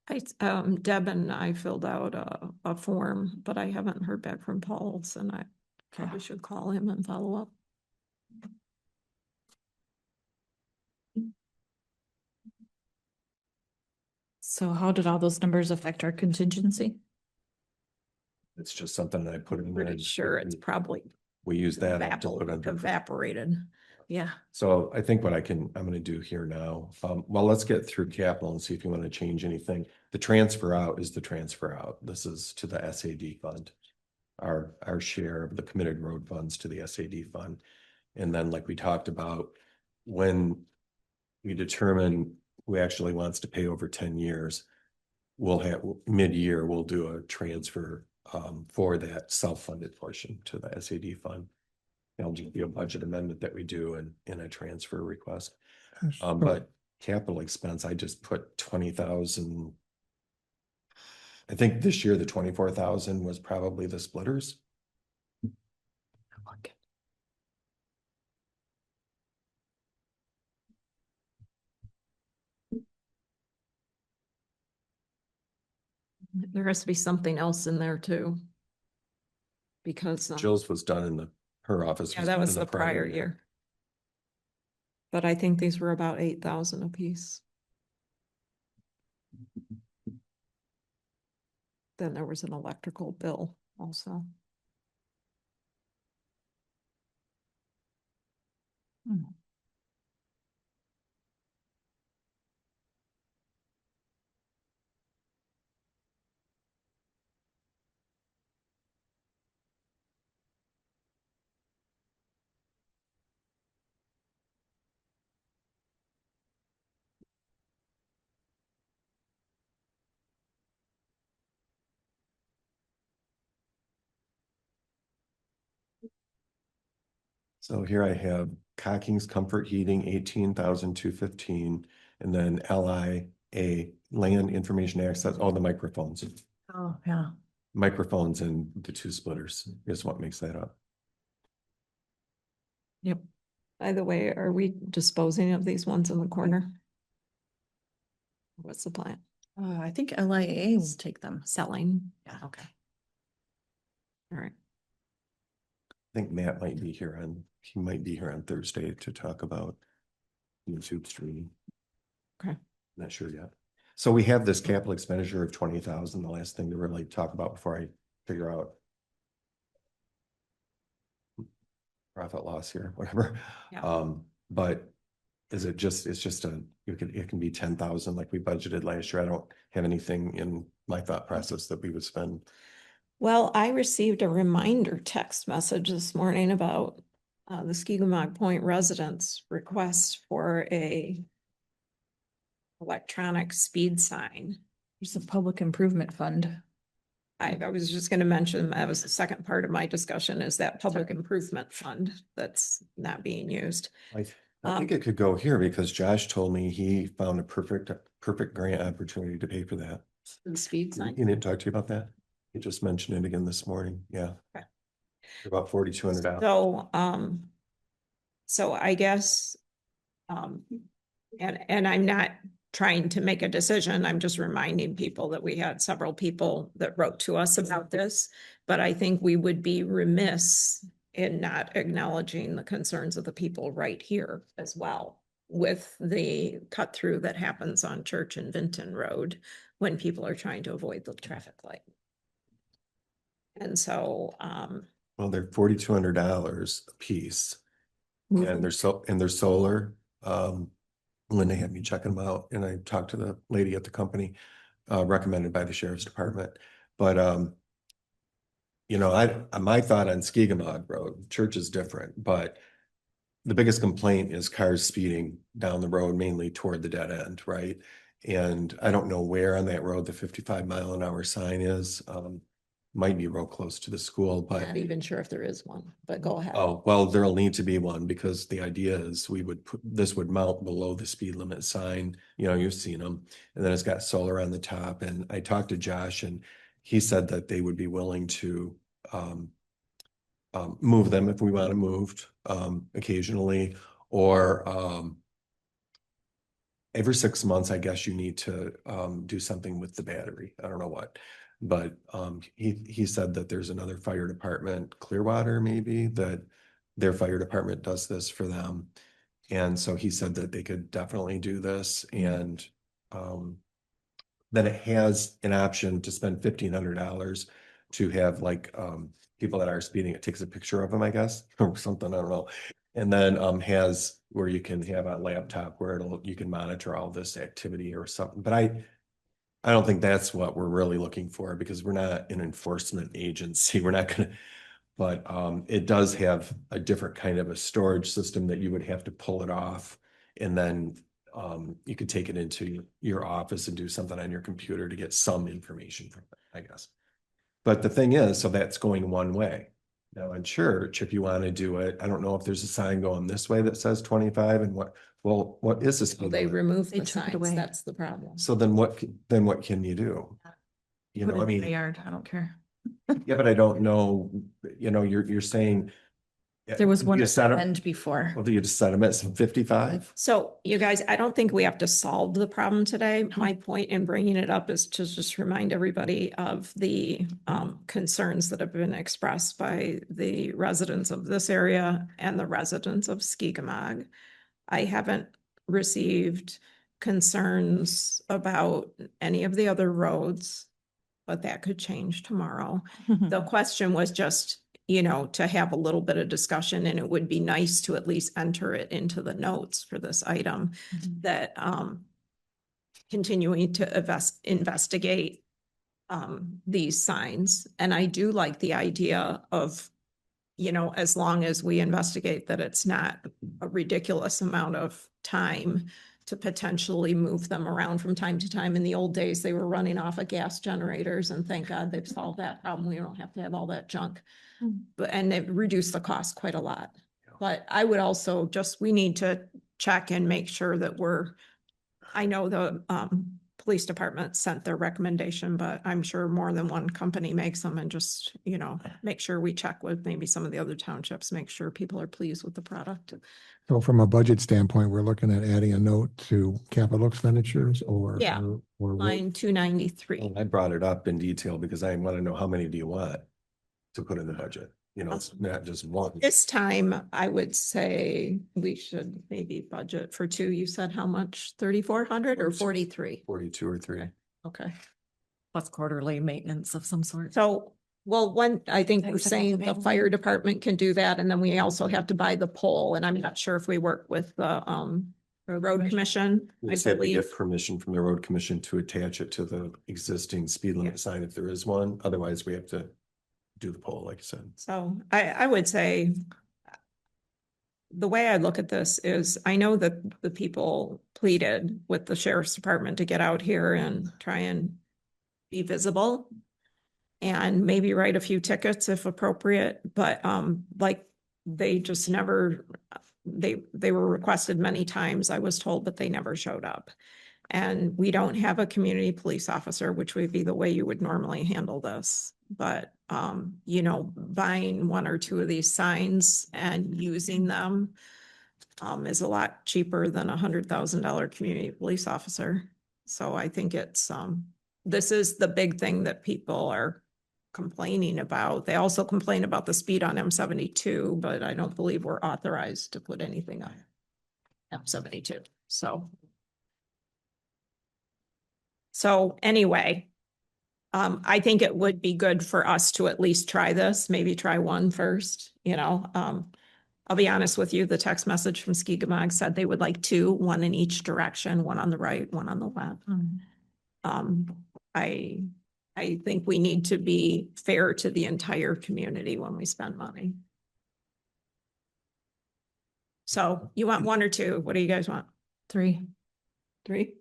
Deb and I filled out a form, but I haven't heard back from Paul's and I probably should call him and follow up. so how did all those numbers affect our contingency? It's just something that I put in there. Pretty sure it's probably We use that up to put under. evaporated. Yeah. So I think what I'm gonna do here now, well, let's get through capital and see if you want to change anything. The transfer out is the transfer out. This is to the SAD fund. Our share of the committed road funds to the SAD fund. And then like we talked about, when we determine who actually wants to pay over 10 years, we'll have mid-year, we'll do a transfer for that self-funded portion to the SAD fund. It'll just be a budget amendment that we do in a transfer request. But capital expense, I just put 20,000. I think this year, the 24,000 was probably the splitters. There has to be something else in there too. Because Jill's was done in her office. yeah, that was in the prior year. But I think these were about 8,000 apiece. Then there was an electrical bill also. So here I have Cocking's Comfort Heating, 18,215, and then LIA, Land Information Access, all the microphones. Oh, yeah. Microphones and the two splitters is what makes that up. Yep. By the way, are we disposing of these ones in the corner? What's the plan? I think LIA will take them. Selling? Yeah. Okay. All right. I think Matt might be here he might be here on Thursday to talk about YouTube streaming. Okay. Not sure yet. So we have this capital expenditure of 20,000, the last thing to really talk about before I figure out profit loss here, whatever. Yeah. But is it just, it's just it can be 10,000 like we budgeted last year. I don't have anything in my thought process that we would spend. Well, I received a reminder text message this morning about the Skigumog Point residents' request for a electronic speed sign. There's a public improvement fund. I was just gonna mention, that was the second part of my discussion, is that public improvement fund that's not being used. I think it could go here because Josh told me he found a perfect grant opportunity to pay for that. The speed sign. He didn't talk to you about that? He just mentioned it again this morning. Yeah. Okay. About $4,200. So I guess, and I'm not trying to make a decision. I'm just reminding people that we had several people that wrote to us about this. But I think we would be remiss in not acknowledging the concerns of the people right here as well, with the cut through that happens on Church and Vinton Road when people are trying to avoid the traffic light. And so, Well, they're $4,200 a piece. And they're solar. When they had me checking them out, and I talked to the lady at the company, recommended by the sheriff's department. But you know, my thought on Skigumog Road, Church is different, but the biggest complaint is cars speeding down the road, mainly toward the dead end, right? And I don't know where on that road the 55-mile-an-hour sign is. Might be real close to the school, but not even sure if there is one, but go ahead. oh, well, there'll need to be one because the idea is this would mount below the speed limit sign. You know, you've seen them, and then it's got solar on the top. And I talked to Josh, and he said that they would be willing to move them if we want them moved occasionally, or every 6 months, I guess you need to do something with the battery. I don't know what. But he said that there's another fire department, Clearwater maybe, that their fire department does this for them. And so he said that they could definitely do this. And then it has an option to spend $1,500 to have like people that are speeding, it takes a picture of them, I guess, or something, I don't know. And then has where you can have a laptop where you can monitor all this activity or something. But I don't think that's what we're really looking for because we're not an enforcement agency. We're not gonna, but it does have a different kind of a storage system that you would have to pull it off. And then you could take it into your office and do something on your computer to get some information from it, I guess. But the thing is, so that's going one way. Now in Church, if you want to do it, I don't know if there's a sign going this way that says 25 and what is this? Well, they removed They the took it signs. away. That's the problem. So then what can you do? You Put know, it I in my mean, yard. I don't care. yeah, but I don't know, you know, you're saying. There was one You at set the them, end before. well, do you just set them at some 55? So you guys, I don't think we have to solve the problem today. My point in bringing it up is to just remind everybody of the concerns that have been expressed by the residents of this area and the residents of Skigumog. I haven't received concerns about any of the other roads, but that could change tomorrow. The question was just, you know, to have a little bit of discussion, and it would be nice to at least enter it into the notes for this item that continuing to investigate these signs. And I do like the idea of, you know, as long as we investigate that it's not a ridiculous amount of time to potentially move them around from time to time. In the old days, they were running off of gas generators, and thank God they've solved that problem. We don't have to have all that junk. But, and they've reduced the cost quite a lot. But I would also we need to check and make sure that I know the police department sent their recommendation, but I'm sure more than one company makes them, and just, you know, make sure we check with maybe some of the other townships, make sure people are pleased with the product. So from a budget standpoint, we're looking at adding a note to capital expenditures or. Yeah. Or Line 293. I brought it up in detail because I want to know how many do you want to put in the budget? you know, it's not just one. This time, I would say we should maybe budget for two. You said how much? 3,400 or 43? 42 or 3. Okay. Plus quarterly maintenance of some sort. So, well, one, I think we're Thanks, I got saying the the manual. fire department can do that, and then we also have to buy the pole, and I'm not sure if we work with the road commission. We I just have to believe. get permission from the road commission to attach it to the existing speed limit sign if there is one. Otherwise, we have to do the poll, like I said. So I would say the way I look at this is I know that the people pleaded with the sheriff's department to get out here and try and be visible and maybe write a few tickets if appropriate, but like they just never, they were requested many times, I was told, but they never showed up. And we don't have a community police officer, which would be the way you would normally handle this. But, you know, buying one or two of these signs and using them is a lot cheaper than $100,000 community police officer. So I think it's, this is the big thing that people are complaining about. They also complain about the speed on M72, but I don't believe we're authorized to put anything on M72. So anyway, I think it would be good for us to at least try this, maybe try one first, you know. I'll be honest with you, the text message from Skigamog said they would like two, one in each direction, one on the right, one on the left. I think we need to be fair to the entire community when we spend money. So you want one or two? What do you guys want? 3. 3?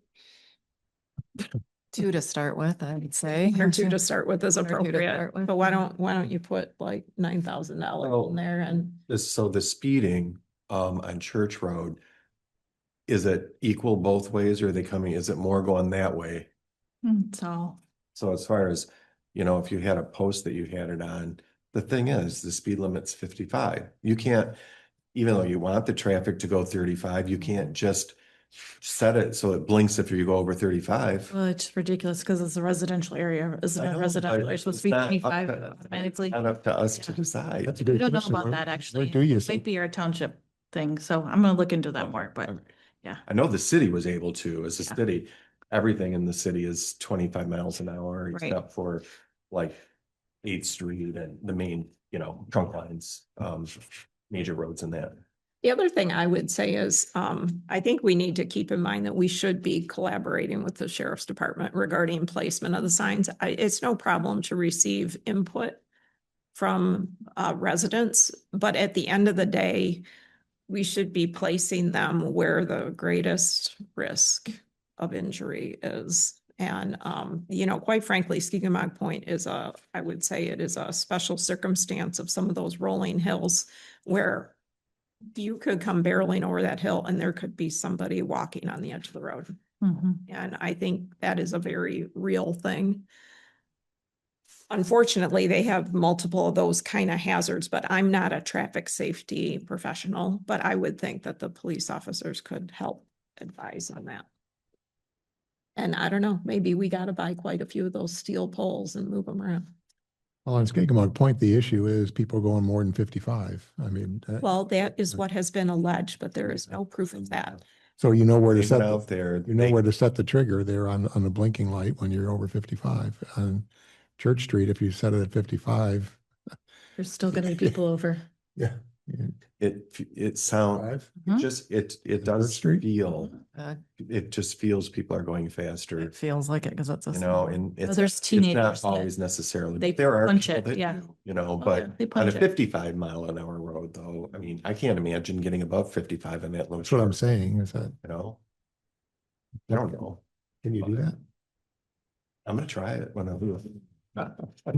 2 to start with, I would say. One or two to start with is One or two to appropriate, start with. but why don't you put like $9,000 in there and So the speeding on Church Road, is it equal both ways or are they coming, is it more going that way? So, So as far as, you know, if you had a post that you had it on, the thing is, the speed limit's 55. You can't, even though you want the traffic to go 35, you can't just set it so it blinks if you go over 35. well, it's ridiculous because it's a residential area, isn't I it? know, Residential, but it's supposed it's to be not up 25 to- automatically. Not up to us to decide. That's a I good don't know question. about Where- that, actually. Where do you? Might be our township thing, so I'm gonna look into that more, but Okay. yeah. I know the city was able to, as a Yeah. city, everything in the city is 25 miles an hour Right. except for like 8th Street and the main, you know, trunk lines, major roads and that. the other thing I would say is, I think we need to keep in mind that we should be collaborating with the sheriff's department regarding placement of the signs. It's no problem to receive input from residents, but at the end of the day, we should be placing them where the greatest risk of injury is. And, you know, quite frankly, Skigamog Point is I would say it is a special circumstance of some of those rolling hills where you could come barreling over that hill and there could be somebody walking on the edge of the road. Mhm. And I think that is a very real thing. Unfortunately, they have multiple of those kind of hazards, but I'm not a traffic safety professional, but I would think that the police officers could help advise on that. And I don't know, maybe we got to buy quite a few of those steel poles and move them around. Well, on Skigamog Point, the issue is people going more than 55. I mean. Well, that is what has been alleged, but there is no proof of that. So you know where to Leave it set, out there. you know where to set the trigger there on the blinking light when you're over 55. On Church Street, if you set it at 55. There's still gonna be people over. Yeah. It sounds, Five. Mhm. just, it Third does Street? feel, Uh, it just feels people are going faster, It feels like it because it's a. you know, and it's. there's It's teenagers not that always necessarily, they but there are. punch people it, that yeah. do, You know, Oh, but yeah, they on a punch it. 55-mile-an-hour road though, I mean, I can't imagine getting above 55 in that low. That's what I'm curve, saying is that, You know? I don't know. can you do that? I'm gonna try it when I do it.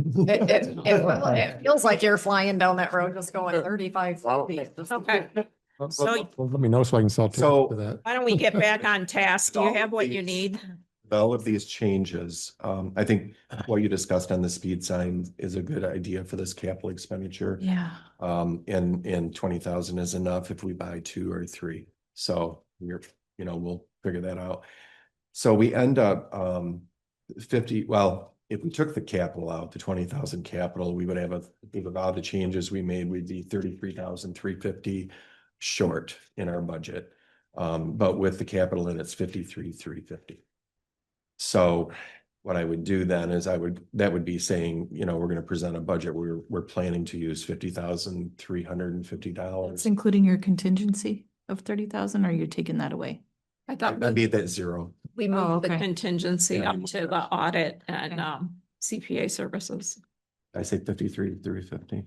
It feels like you're flying down that road, just going 35. Okay. So- Let me know so I can sell tickets So- to that. Why don't we get back on task? Do you have what you need? All of these changes, I think what you discussed on the speed sign is a good idea for this capital expenditure. Yeah. And 20,000 is enough if we buy 2 or 3. So we'll figure that out. So we end up 50, well, if we took the capital out, the 20,000 capital, we would have with all the changes we made, we'd be 33,350 short in our budget. But with the capital in, it's 53,350. So what I would do then is that would be saying, we're going to present a budget. We're planning to use $50,350. It's including your contingency of 30,000, or you're taking that away? I thought That'd be at that zero. we Oh, moved the okay. contingency Yeah. up to the audit and Okay. CPA services. I say 53,350.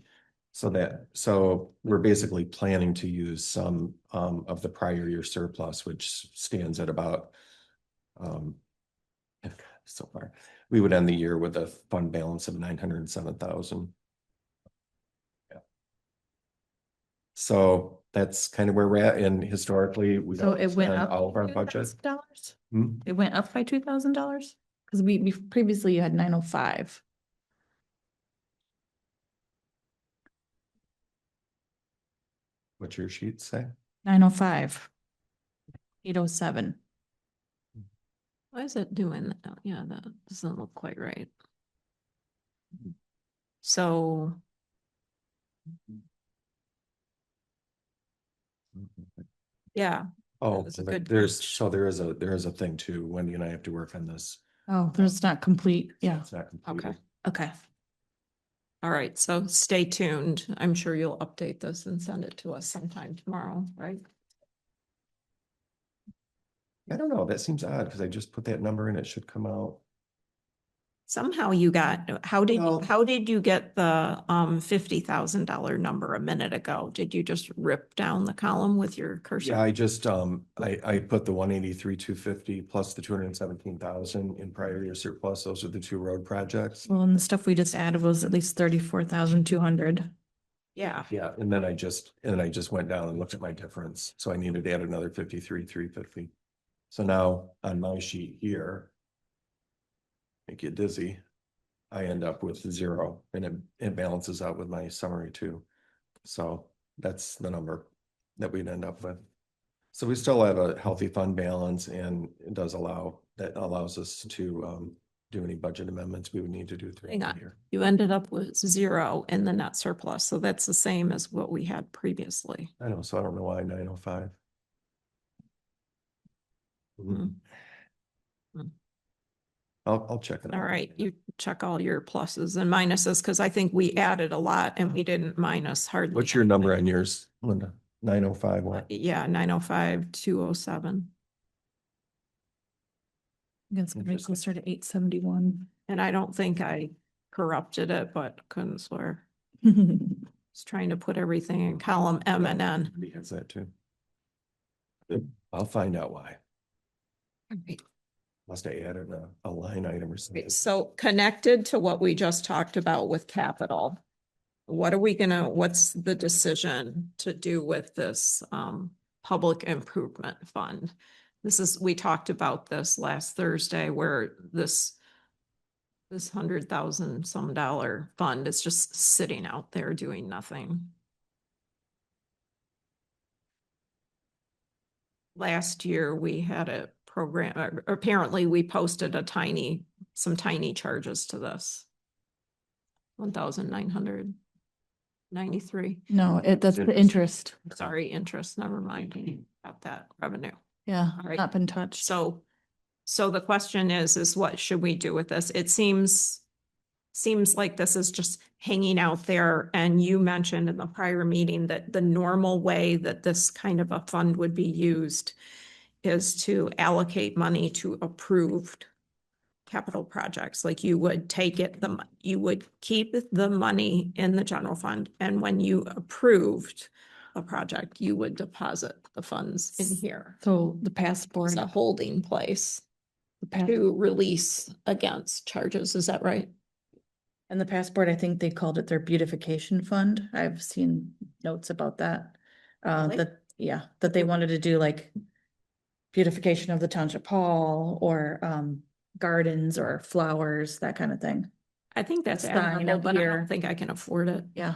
So we're basically planning to use some of the prior year surplus, which stands at about so far. We would end the year with a fund balance of 907,000. Yeah. So that's kind of where we're at, and historically we So don't it went spend up all of our budget. $2,000? Hmm? It went up by $2,000? Because we previously you had 905. What's your sheet say? 905. 807. Why is it doing that? Yeah, that doesn't look quite right. So yeah, Oh, That's a but good there is a thing too. Wendy and I have to work on this. Oh, there's not complete. Yeah. It's not completed. okay. Okay. All right, so stay tuned. I'm sure you'll update this and send it to us sometime tomorrow, right? I don't know. That seems odd because I just put that number in. It should come out. Somehow you got, Well- how did you get the $50,000 number a minute ago? Did you just rip down the column with your cursor? Yeah, I just, I put the 183,250 plus the 217,000 in prior year surplus. Those are the two road projects. Well, and the stuff we just added was at least 34,200. Yeah, Yeah, and then I just went down and looked at my difference. So I needed to add another 53,350. So now on my sheet here, make you dizzy, I end up with 0, and it balances out with my summary too. So that's the number that we'd end up with. So we still have a healthy fund balance, and it does allows us to do any budget amendments we would need to do throughout Hang the on. year. you ended up with 0 in the net surplus. So that's the same as what we had previously. I know, so I don't know why 905. Hmm. I'll check it out. All right, you check all your pluses and minuses, because I think we added a lot and we didn't minus hardly. What's your number anything. on yours, Linda? 905 what? Yeah, 905, 207. It's gonna be Interesting. closer to 871. And I don't think I corrupted it, but couldn't swear. Just trying to put everything in column M and N. He has that too. I'll find out why. Must have added a line item or something. So connected to what we just talked about with capital, what's the decision to do with this public improvement fund? We talked about this last Thursday, where this $100,000 some dollar fund is just sitting out there doing nothing. Last year, we had a program, apparently we posted some tiny charges to this. 1,993, No, that's the Interest. interest. sorry, interest, never mind about that revenue. Yeah, All right. not been touched. So the question is what should we do with this? It seems like this is just hanging out there. And you mentioned in the prior meeting that the normal way that this kind of a fund would be used is to allocate money to approved capital projects. Like you would you would keep the money in the general fund. And when you approved a project, you would deposit the funds in here. So the passport, It's a holding place the pass- to release against charges. Is that right? and the passport, I think they called it their beautification fund. I've seen notes about that. Really? That they wanted to do like beautification of the township hall or gardens or flowers, that kind of thing. I think that's Sign admirable, up but I here. don't think I can afford it. Yeah.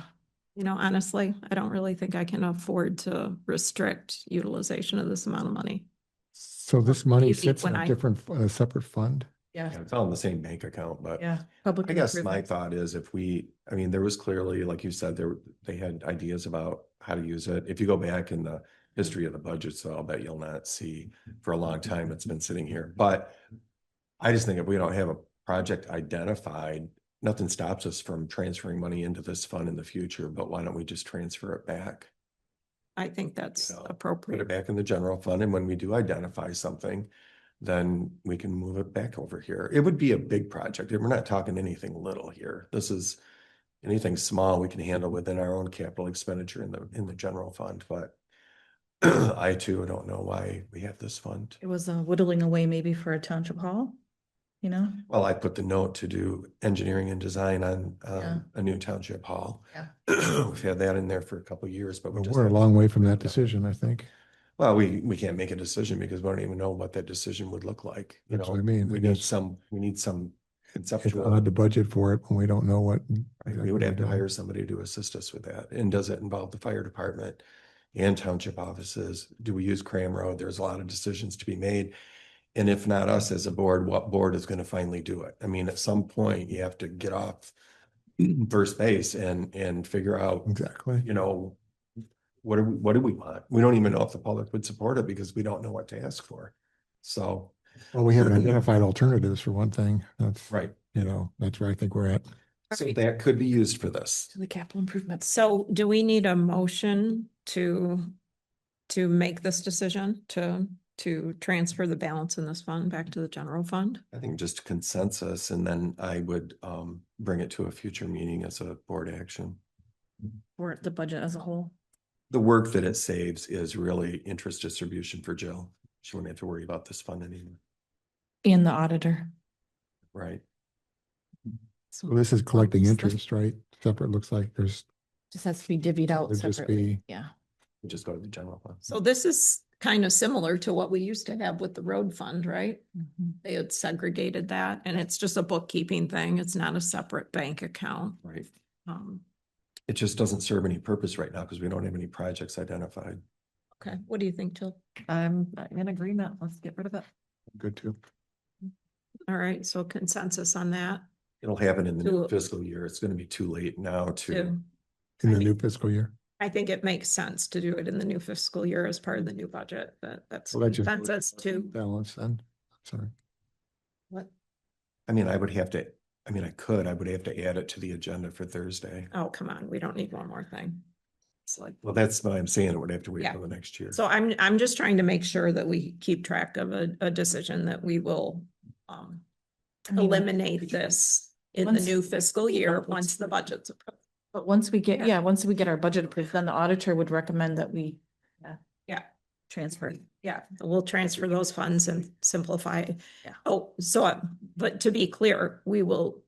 Honestly, I don't really think I can afford to restrict utilization of this amount of money. So this money Easy sits in when a I- different, separate fund? Yeah, It's all in the same bank account, but yeah. Public I guess my improvement. thought is if we, I mean, there was clearly, like you said, they had ideas about how to use it. If you go back in the history of the budget, so I'll bet you'll not see for a long time it's been sitting here. But I just think if we don't have a project identified, nothing stops us from transferring money into this fund in the future, but why don't we just transfer it back? I think that's You know, Put appropriate. it back in the general fund, and when we do identify something, then we can move it back over here. It would be a big project. We're not talking anything little here. This is anything small we can handle within our own capital expenditure in the general fund, but I too don't know why we have this fund. It was whittling away maybe for a township hall, you know? Well, I put the note to do engineering and design on Yeah. a new township hall. Yeah. We've had that in there for a couple of years, but we But just we're a haven't- long way from that decision, I think. Well, we can't make a decision because we don't even know what that decision would look like. You That's know, what I mean. we I need guess some it's conceptual. odd to budget for it when we don't know what. Right, we would have to hire somebody to assist us with that. And does it involve the fire department and township offices? Do we use Cram Road? There's a lot of decisions to be made. And if not us as a board, what board is going to finally do it? I mean, at some point you have to get off first base and figure out, Exactly. you know, what do we want? We don't even know if the public would support it because we don't know what to ask for. So, Well, we haven't identified alternatives for one thing. That's, right. that's where I think we're at. So that could be used for this. To the capital improvements. So do we need a motion to make this decision to transfer the balance in this fund back to the general fund? I think just consensus, and then I would bring it to a future meeting as a board action. For the budget as a whole. The work that it saves is really interest distribution for Jill. She wouldn't have to worry about this fund anymore, And the auditor. right? So this is collecting interest, right? Separate, looks like there's, Just has to be divvied out It'd just separately. be- Yeah. We just go to the general fund. So this is kind of similar to what we used to have with the road fund, right? They had segregated that, and it's just a bookkeeping thing. It's not a separate bank account. Right. Um, It just doesn't serve any purpose right now because we don't have any projects identified. okay, what do you think, Jill? I'm in agreement. Let's get rid of it. good too. All right, so consensus on that It'll happen in the new To- fiscal year. It's going to be too late now to, too. In the I new think- fiscal year. I think it makes sense to do it in the new fiscal year as part of the new budget, but that's Well, that just- consensus too. Balance then. Sorry. What? I mean, I would have to add it to the agenda for Thursday. Oh, come on, we don't need one more thing. It's like, Well, that's what I'm saying. It would have to wait Yeah. till the next year. so I'm just trying to make sure that we keep track of a decision that we will I mean, eliminate this in the once- new fiscal year, once the budget's approved. But once we get, once we get our budget approved, then the auditor would recommend that we. Yeah. Transfer. Yeah, we'll transfer those funds and simplify. Yeah. Oh, so, but to be clear, we will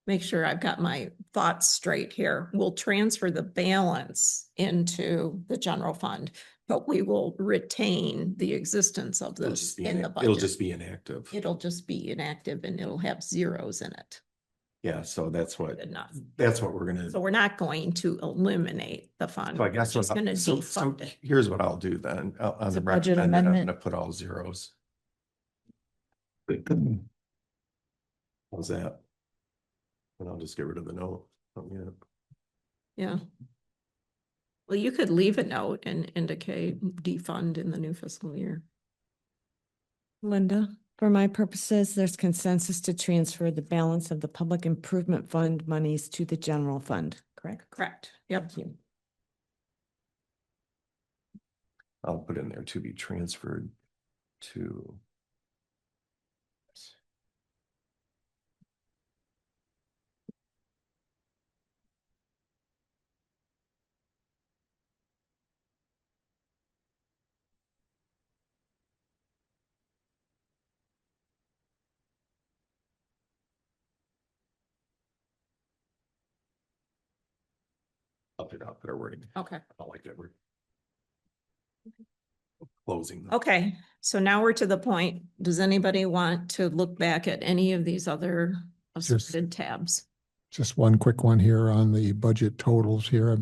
make sure I've got my thoughts straight here. We'll transfer the balance into the general fund, but we will retain the existence of It'll this just be in the it'll budget. just be inactive. It'll just be inactive and it'll have zeros in it. Yeah, so that's what Good enough. we're gonna. So we're not going to eliminate the fund. So I guess We're just gonna so defund it. here's what I'll do then. On It's the a budget recommended, I'm amendment. gonna put all zeros. How's that? And I'll just get rid of the note. Oh, yeah. Yeah. Well, you could leave a note and indicate defund in the new fiscal year. Linda, for my purposes, there's consensus to transfer the balance of the public improvement fund monies to the general fund, correct? Correct. Yep. I'll put in there to be transferred to. I'll put our wording. Okay. I don't like that word. Closing. Okay, so now we're to the point. Does anybody want to look back at any of these other assorted tabs? Just one quick one here on the budget totals here.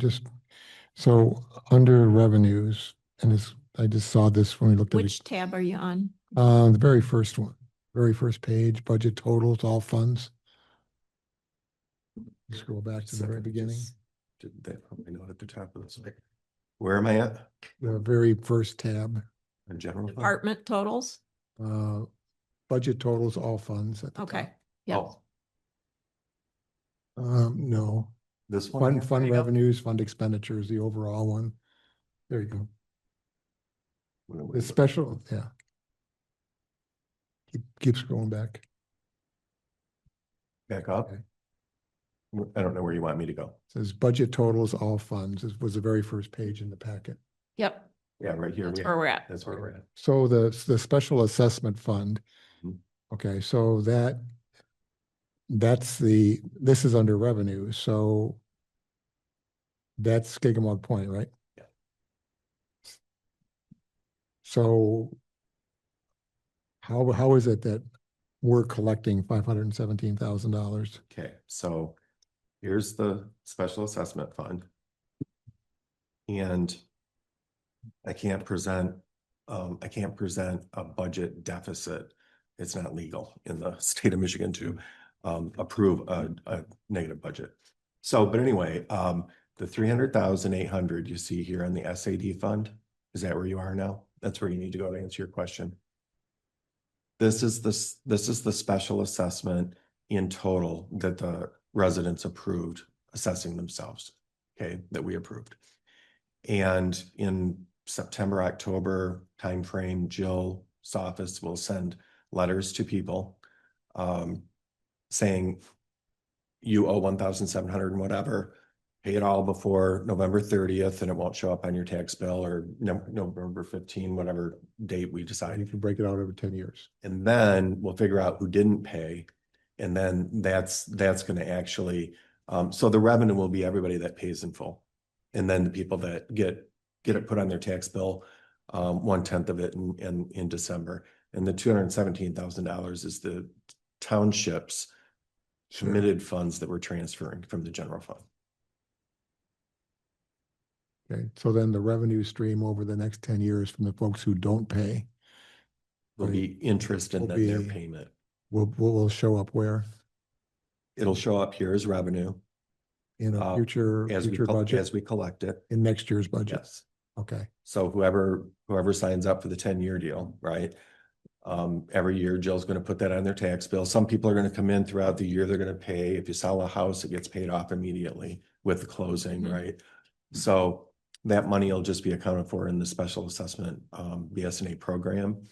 So under revenues, and I just saw this when we looked at it. Which tab are you on? The very first one, very first page, budget totals, all funds. Scroll back to the very Second, beginning. just did that probably note at the top of this. Where am I at? The very first tab, In general fund? Department totals? uh, budget totals, all funds at the Okay, top. yep. Oh, No, this one? here? fund you go. revenues, fund expenditures, the overall one. There you go. What The is it? special, yeah. Keep scrolling back. Back up? Okay. I don't know where you want me to go. Says budget totals, all funds. This was the very first page in the packet. Yep, Yeah, right here. that's we where are. we're at. That's where we're at. So the special assessment fund. Mhm. Okay, so this is under revenue, so that's Gigamog Point, right? Yeah. So how is it that we're collecting $517,000? Okay, so here's the special assessment fund. And I can't present a budget deficit. It's not legal in the state of Michigan to approve a negative budget. So, but anyway, the 300,800 you see here on the SAD fund, is that where you are now? That's where you need to go to answer your question. This is the special assessment in total that the residents approved assessing themselves, okay, that we approved. And in September, October timeframe, Jill's office will send letters to people saying you owe 1,700 and whatever, pay it all before November 30th and it won't show up on your tax bill, or November 15, whatever date we decide. You can break it out over 10 years. And then we'll figure out who didn't pay. And then that's going to actually, so the revenue will be everybody that pays in full. And then the people that get it put on their tax bill, 1/10 of it in December. And the $217,000 is the township's committed funds that we're transferring from the general fund. Okay, so then the revenue stream over the next 10 years from the folks who don't pay Will be interest and Will then their be- payment. will show up where? It'll show up here as revenue In a future as budget, we collect it. in next year's budget? Yes. Okay, So whoever signs up for the 10-year deal, right? Every year Jill's gonna put that on their tax bill. Some people are gonna come in throughout the year, they're gonna pay. If you sell a house, it gets paid off immediately with the closing, Mhm. right? So that money will just be accounted for in the special assessment BSNA program.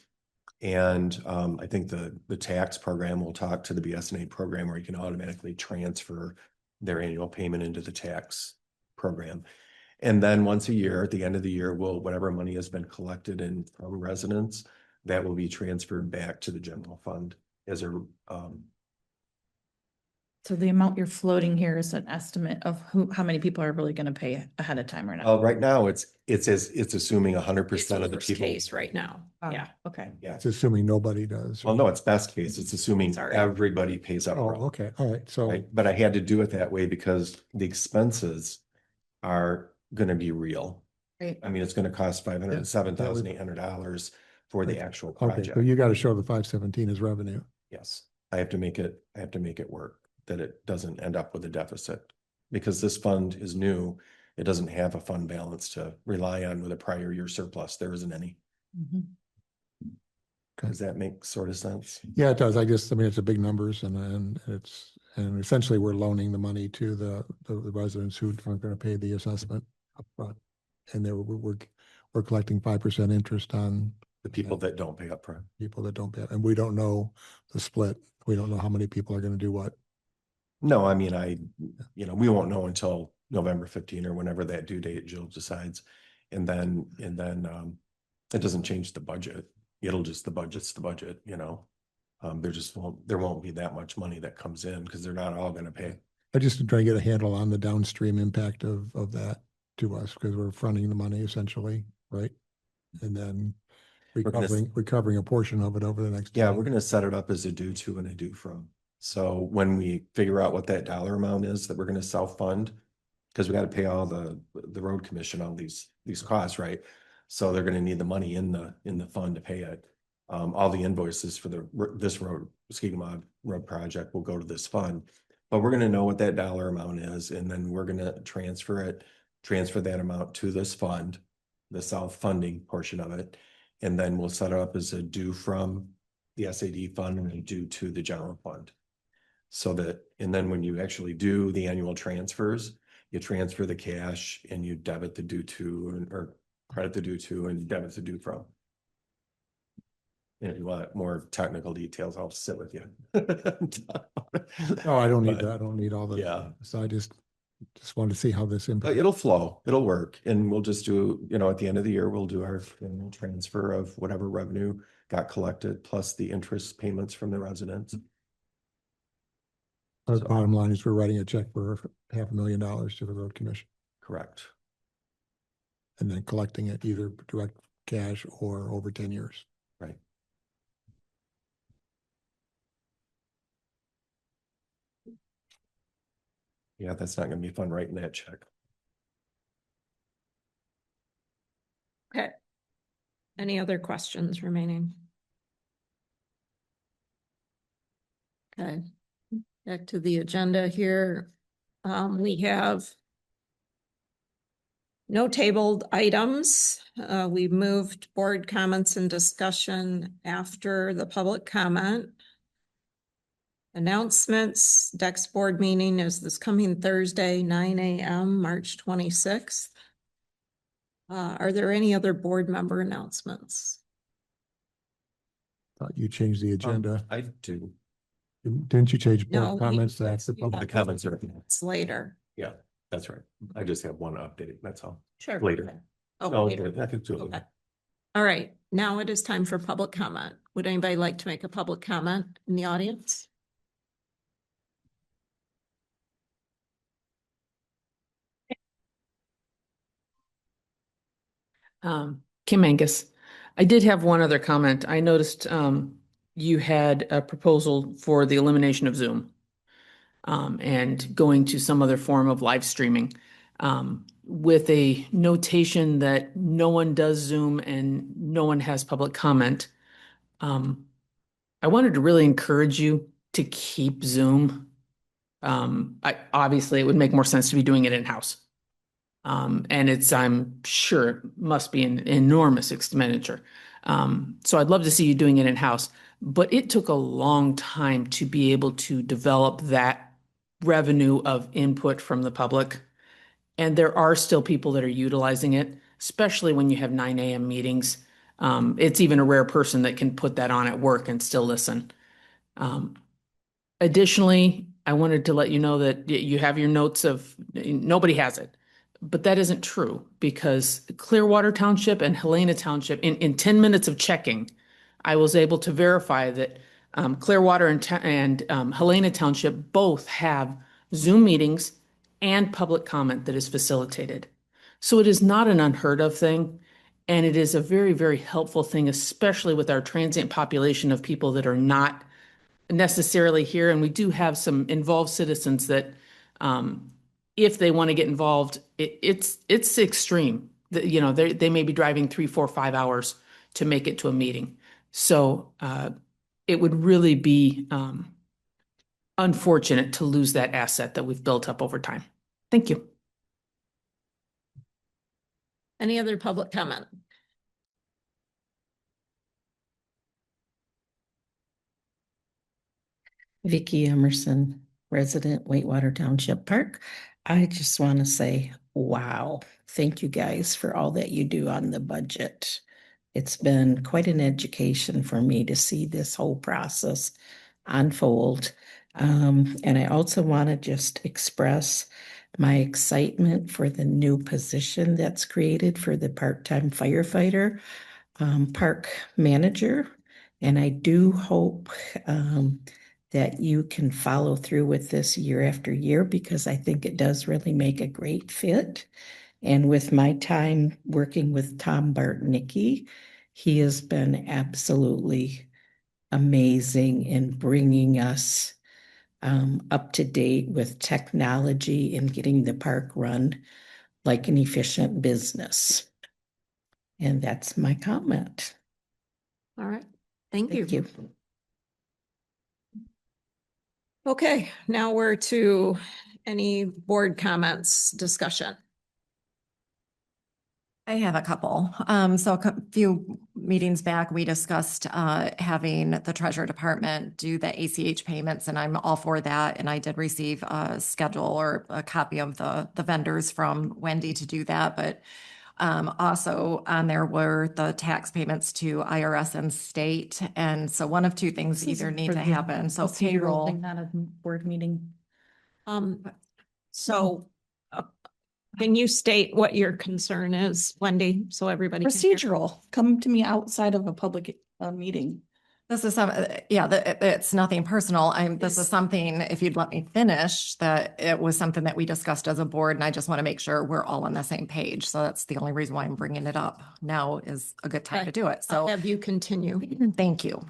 And I think the tax program will talk to the BSNA program where you can automatically transfer their annual payment into the tax program. And then once a year, at the end of the year, whatever money has been collected from residents, that will be transferred back to the general fund as a, So the amount you're floating here is an estimate of how many people are really gonna pay ahead of time or not? right now, it's assuming 100% of the Worst people. case right now, Oh, yeah. Okay. Yeah. it's assuming nobody does. Well, no, it's best case. It's assuming Sorry. everybody pays up Oh, front. okay, all right, so, Right? But I had to do it that way because the expenses are gonna be real. Right. I mean, it's gonna cost $507,800 for the actual okay, so project. you got to show the 517 as revenue. Yes, I have to make it work, that it doesn't end up with a deficit. Because this fund is new, it doesn't have a fund balance to rely on with a prior year surplus. There isn't any. Mhm. Okay. Does that make sort of sense? Yeah, it does. I mean, it's a big numbers and essentially we're loaning the money to the residents who aren't going to pay the assessment upfront. And we're collecting 5% interest on The people that don't pay upfront. people that don't pay, and we don't know the split. We don't know how many people are going to do what. No, I mean, we won't know until November 15 or whenever that due date Jill decides. And then it doesn't change the budget. It'll just, the budget's the budget, there won't be that much money that comes in because they're not all gonna pay. I just try to get a handle on the downstream impact of that to us, because we're fronting the money essentially, right? And then gonna recovering a portion of it over the next. Yeah, 10 we're gonna set it up as a due to and a due from. So when we figure out what that dollar amount is that we're gonna self-fund, because we gotta pay all the road commission on these costs, right? So they're gonna need the money in the fund to pay it. All the invoices for this road, Skigma Road project will go to this fund. But we're gonna know what that dollar amount is, and then we're gonna transfer that amount to this fund, the self-funding portion of it. And then we'll set it up as a due from the SAD fund and a due to the general fund. So that, and then when you actually do the annual transfers, you transfer the cash and you debit the due to, or credit the due to and debit the due from. And if you want more technical details, I'll sit with you. No, I don't need But, that. I don't need all the. yeah. So I just wanted to see how this impacts. It'll flow, it'll work, and we'll just do, at the end of the year, we'll do our transfer of whatever revenue got collected, plus the interest payments from the residents. Our So- bottom line is we're writing a check for $500,000 to the road commission Correct. and then collecting it either direct cash or over 10 years. Right. Yeah, that's not gonna be fun writing that check. Okay. Any other questions remaining? Okay, back to the agenda here. We have no tabled items. We moved board comments and discussion after the public comment. Announcements, next board meeting is this coming Thursday, 9 a.m., March 26th. Are there any other board member announcements? Thought you changed the agenda. I do. Didn't you change No, board comments? That's the you- public. The comments are, It's later. yeah, that's right. I just have one update, that's all. Sure. Later. Oh, Oh, later. okay, I can do it. Okay. All right, now it is time for public comment. Would anybody like to make a public comment in the audience? Kim Angus. I did have one other comment. I noticed you had a proposal for the elimination of Zoom and going to some other form of live streaming with a notation that no one does Zoom and no one has public comment. I wanted to really encourage you to keep Zoom. Obviously, it would make more sense to be doing it in-house. And I'm sure it must be an enormous expenditure. So I'd love to see you doing it in-house, but it took a long time to be able to develop that revenue of input from the public. And there are still people that are utilizing it, especially when you have 9 a.m. meetings. It's even a rare person that can put that on at work and still listen. Additionally, I wanted to let you know that you have your notes of, nobody has it. But that isn't true because Clearwater Township and Helena Township, in 10 minutes of checking, I was able to verify that Clearwater and Helena Township both have Zoom meetings and public comment that is facilitated. So it is not an unheard of thing. And it is a very, very helpful thing, especially with our transient population of people that are not necessarily here. And we do have some involved citizens that if they want to get involved, it's extreme. They may be driving 3, 4, 5 hours to make it to a meeting. So it would really be unfortunate to lose that asset that we've built up over time. Thank you. Any other public comment? Vicky Emerson, resident, Whitewater Township Park. I just want to say, wow, thank you guys for all that you do on the budget. It's been quite an education for me to see this whole process unfold. And I also want to just express my excitement for the new position that's created for the part-time firefighter, park manager. And I do hope that you can follow through with this year after year because I think it does really make a great fit. And with my time working with Tom Bartnicki, he has been absolutely amazing in bringing us up to date with technology and getting the park run like an efficient business. And that's my comment. All right. Thank you. Thank you. Okay, now we're to any board comments, discussion. I have a couple. So few meetings back, we discussed having the treasurer department do the ACH payments, and I'm all for that. And I did receive a schedule or a copy of the vendors from Wendy to do that. But also on there were the tax payments to IRS and state. And so one of two things This is either need for to the happen. So procedural payroll. thing, not a board meeting. So can you state what your concern is, Wendy, so everybody can hear? Procedural, come to me outside of a public meeting. This is some, it's nothing personal. This is something, if you'd let me finish, that it was something that we discussed as a board, and I just want to make sure we're all on the same page. So that's the only reason why I'm bringing it up. Now is a good time to do it. I'll So have you continue. thank you.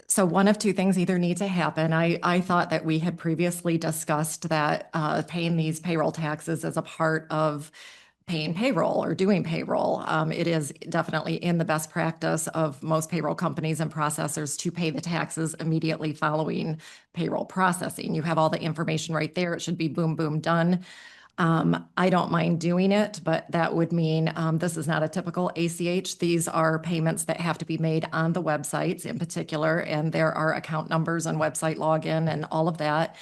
So one of two things either need to happen. I thought that we had previously discussed that paying these payroll taxes as a part of paying payroll or doing payroll. It is definitely in the best practice of most payroll companies and processors to pay the taxes immediately following payroll processing. You have all the information right there. It should be boom, boom, done. I don't mind doing it, but that would mean this is not a typical ACH. These are payments that have to be made on the websites in particular, and there are account numbers and website login and all of that.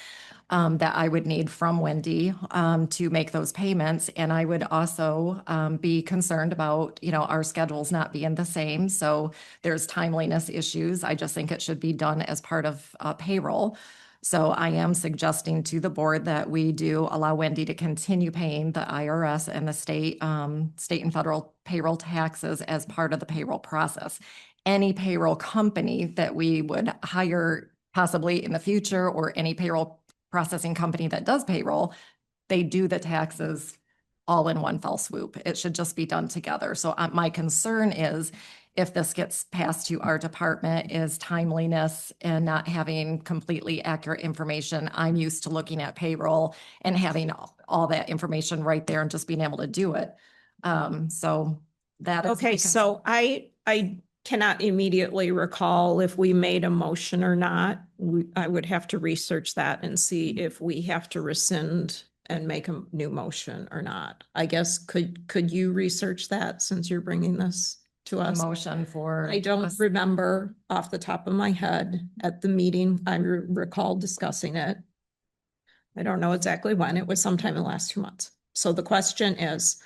That I would need from Wendy to make those payments. And I would also be concerned about, our schedules not being the same. So there's timeliness issues. I just think it should be done as part of payroll. So I am suggesting to the board that we do allow Wendy to continue paying the IRS and the state and federal payroll taxes as part of the payroll process. Any payroll company that we would hire possibly in the future, or any payroll processing company that does payroll, they do the taxes all in one fell swoop. It should just be done together. So my concern is if this gets passed to our department is timeliness and not having completely accurate information. I'm used to looking at payroll and having all that information right there and just being able to do it. So that is. Okay, so I cannot immediately recall if we made a motion or not. I would have to research that and see if we have to rescind and make a new motion or not. I guess, could you research that since you're bringing this to A us? motion for. I don't us- remember off the top of my head at the meeting. I recall discussing it. I don't know exactly when. It was sometime in the last 2 months. So the question is,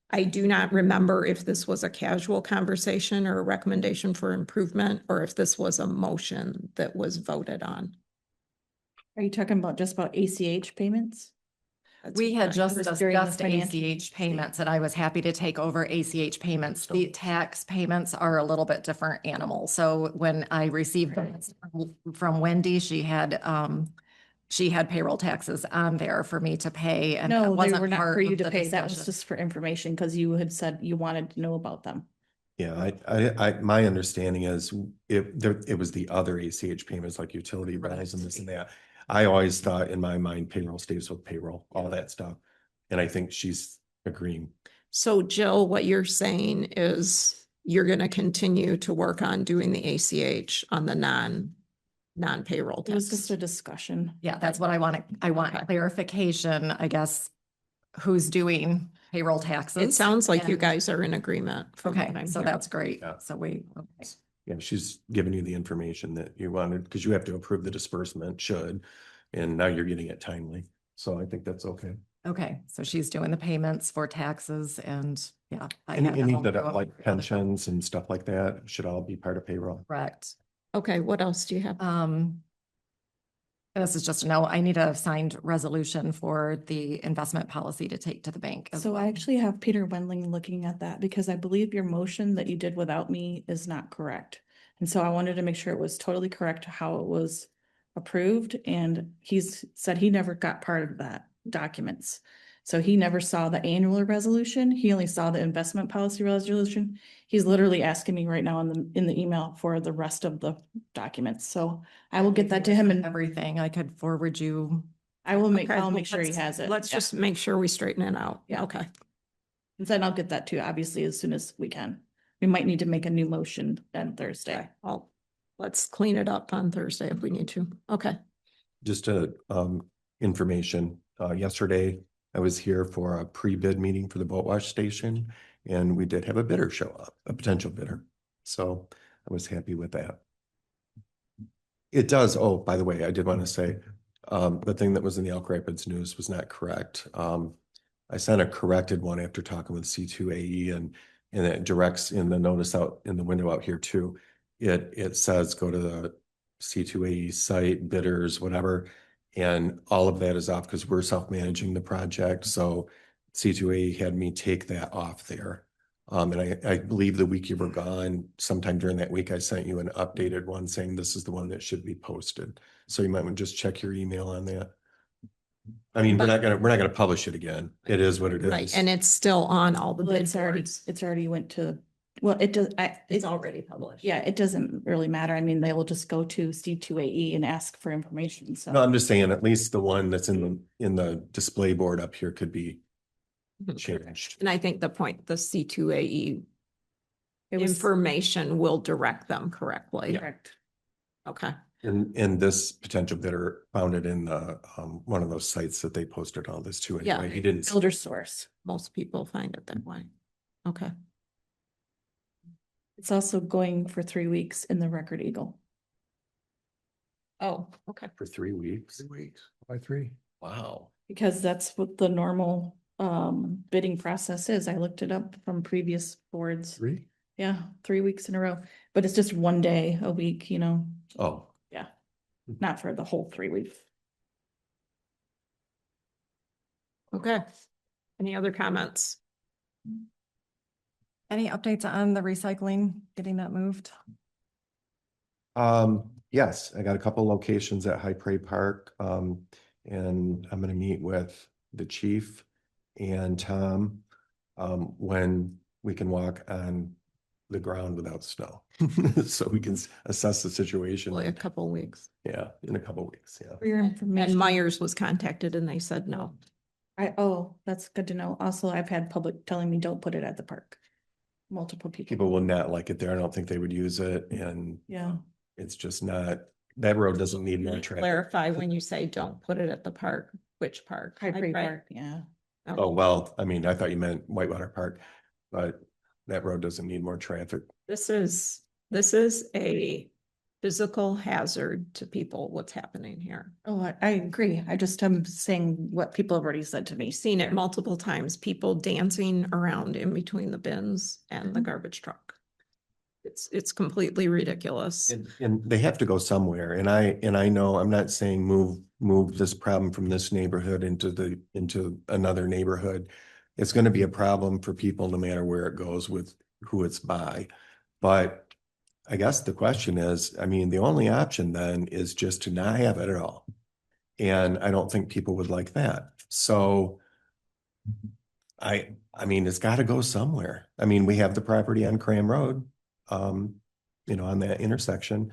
I do not remember if this was a casual conversation or a recommendation for improvement, or if this was a motion that was voted on. Are you talking about just about ACH payments? We had just was during the discussed financial ACH payments, and I was happy to take over ACH payments. The tax payments are a little bit different animal. So when I received them from Wendy, she had payroll taxes on there for me to pay, and that No, they wasn't were not part for you of to the pay. That was discussion. just for information because you had said you wanted to know about them. Yeah, my understanding is it was the other ACH payments like utility bills and this and that. I always thought in my mind payroll stays with payroll, all that stuff. And I think she's agreeing. So Jill, what you're saying is you're going to continue to work on doing the ACH on the non-payroll It was just taxes. a discussion. Yeah, that's what I want. I want Okay. clarification, I guess, who's doing payroll taxes. It sounds like you and- guys are in agreement. from what Okay, I'm so hearing. that's great. Yeah. So okay. Yeah, she's giving you the information that you wanted because you have to approve the disbursement and now you're getting it timely. So I think that's okay. Okay, so she's doing the payments for taxes and, yeah. I And had any that that all- like pensions and stuff like that should all be part of payroll. Correct. Okay, what else do you have? This is just a no, I need a signed resolution for the investment policy to take to the bank. as So I well. actually have Peter Wendling looking at that because I believe your motion that you did without me is not correct. And so I wanted to make sure it was totally correct how it was approved, and he's said he never got part of that documents. So he never saw the annual resolution. He only saw the investment policy resolution. He's literally asking me right now in the email for the rest of the documents. So I will get that to him and Everything, I could forward you. I'll Okay, make sure he has it. Let's Yeah. just make sure we straighten it out. Yeah. Okay. And then I'll get that too, obviously, as soon as we can. we might need to make a new motion on Thursday. Well, let's clean it up on Thursday if we need to. Okay. Just information, yesterday I was here for a pre-bid meeting for the boat wash station, and we did have a bidder show up, a potential bidder. So I was happy with that. It does, oh, by the way, I did want to say, the thing that was in the Elk Rapids News was not correct. I sent a corrected one after talking with C2AE, and it directs in the notice out in the window out here too. It says go to the C2AE site, bidders, whatever. And all of that is off because we're self-managing the project. So C2AE had me take that off there. And I believe the week you were gone, sometime during that week, I sent you an updated one saying this is the one that should be posted. So you might want to just check your email on that. I mean, we're not gonna publish it again. It is what it is. Right, and it's still on all the Well, bid it's already went to, well, it does, It's already published. yeah, it doesn't really matter. I mean, they will just go to C2AE and ask for information, so. No, I'm just saying, at least the one that's in the display board up here could be changed. And I think the point, the C2AE It was information will direct them correctly. correct. Okay. And this potential bidder found it in the one of those sites that they posted all this to Yeah. anyway. He didn't. Builder source. Most people find it that way. Okay. It's also going for 3 weeks in the Record Eagle. Oh, okay. For 3 weeks. 3 weeks, by 3. Wow. Because that's what the normal bidding process is. I looked it up from previous boards. 3? Yeah, 3 weeks in a row, but it's just one day a week, Oh, not for the whole 3 weeks. Okay. Any other comments? Any updates on the recycling, getting that moved? yes, I got a couple locations at High Prairie Park. And I'm gonna meet with the chief and Tom when we can walk on the ground without snow. So we can assess the situation. Like a couple of weeks. Yeah, in a couple of weeks, yeah. For your And information. Myers was contacted and they said no. That's good to know. Also, I've had public telling me don't put it at the park. Multiple people. People will not like it there. I don't think they would use it, and Yeah. it's just not, that road doesn't need more traffic. Clarify when you say don't put it at the park, which park? High Prairie Prairie? Park, yeah. Oh, well, I mean, I thought you meant Whitewater Park, but that road doesn't need more traffic. This is a physical hazard to people, what's happening here. Oh, I agree. I'm saying what people have already said to me. We've seen it multiple times, people dancing around in between the bins and the garbage truck. It's completely ridiculous. And they have to go somewhere. And I know, I'm not saying move this problem from this neighborhood into another neighborhood. It's going to be a problem for people no matter where it goes with who it's by. But I guess the question is, I mean, the only option then is just to not have it at all. And I don't think people would like that. So I mean, it's got to go somewhere. I mean, we have the property on Cram Road, on that intersection.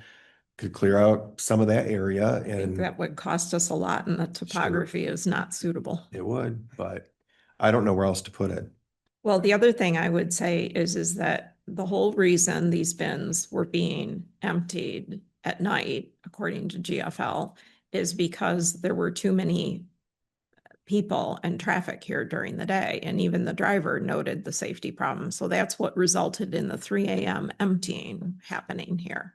Could clear out some of that area, I think and that would cost us a lot and the topography is not suitable. it would, but I don't know where else to put it. Well, the other thing I would say is that the whole reason these bins were being emptied at night, according to GFL, is because there were too many people and traffic here during the day. And even the driver noted the safety problem. So that's what resulted in the 3 a.m. emptying happening here.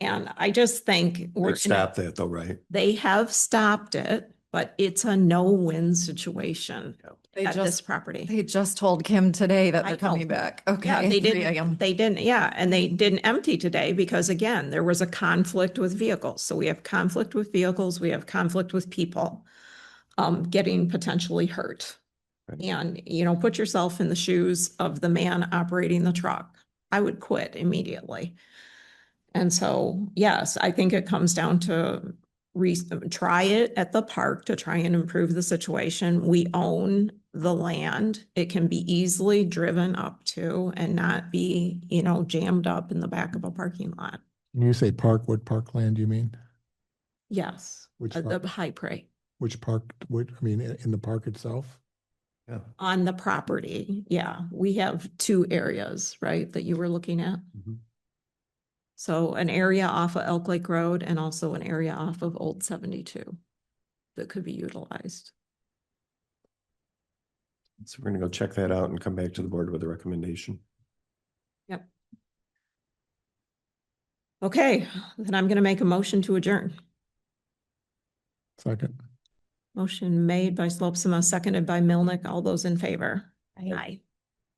And I just think We'd stop that though, right? they have stopped it, but it's a no-win situation They at this just, property. they just told Kim today that I they're coming know. back. Yeah, Okay. they 3 a.m. didn't, yeah, and they didn't empty today because again, there was a conflict with vehicles. So we have conflict with vehicles, we have conflict with people getting potentially hurt. Right. And, put yourself in the shoes of the man operating the truck. I would quit immediately. And so, yes, I think it comes down to try it at the park to try and improve the situation. We own the land. It can be easily driven up to and not be, jammed up in the back of a parking lot. When you say park, what parkland do you mean? Yes, Which the park? High Prairie. Which park, in the park itself? Yeah. on the property. Yeah, we have two areas, right, that you were looking at. Mhm. So an area off of Elk Lake Road and also an area off of Old 72 that could be utilized. So we're gonna go check that out and come back to the board with a recommendation. Yep. Okay, then I'm going to make a motion to adjourn. Second. Motion made by Slopsma, seconded by Milnick. All those in favor? Aye.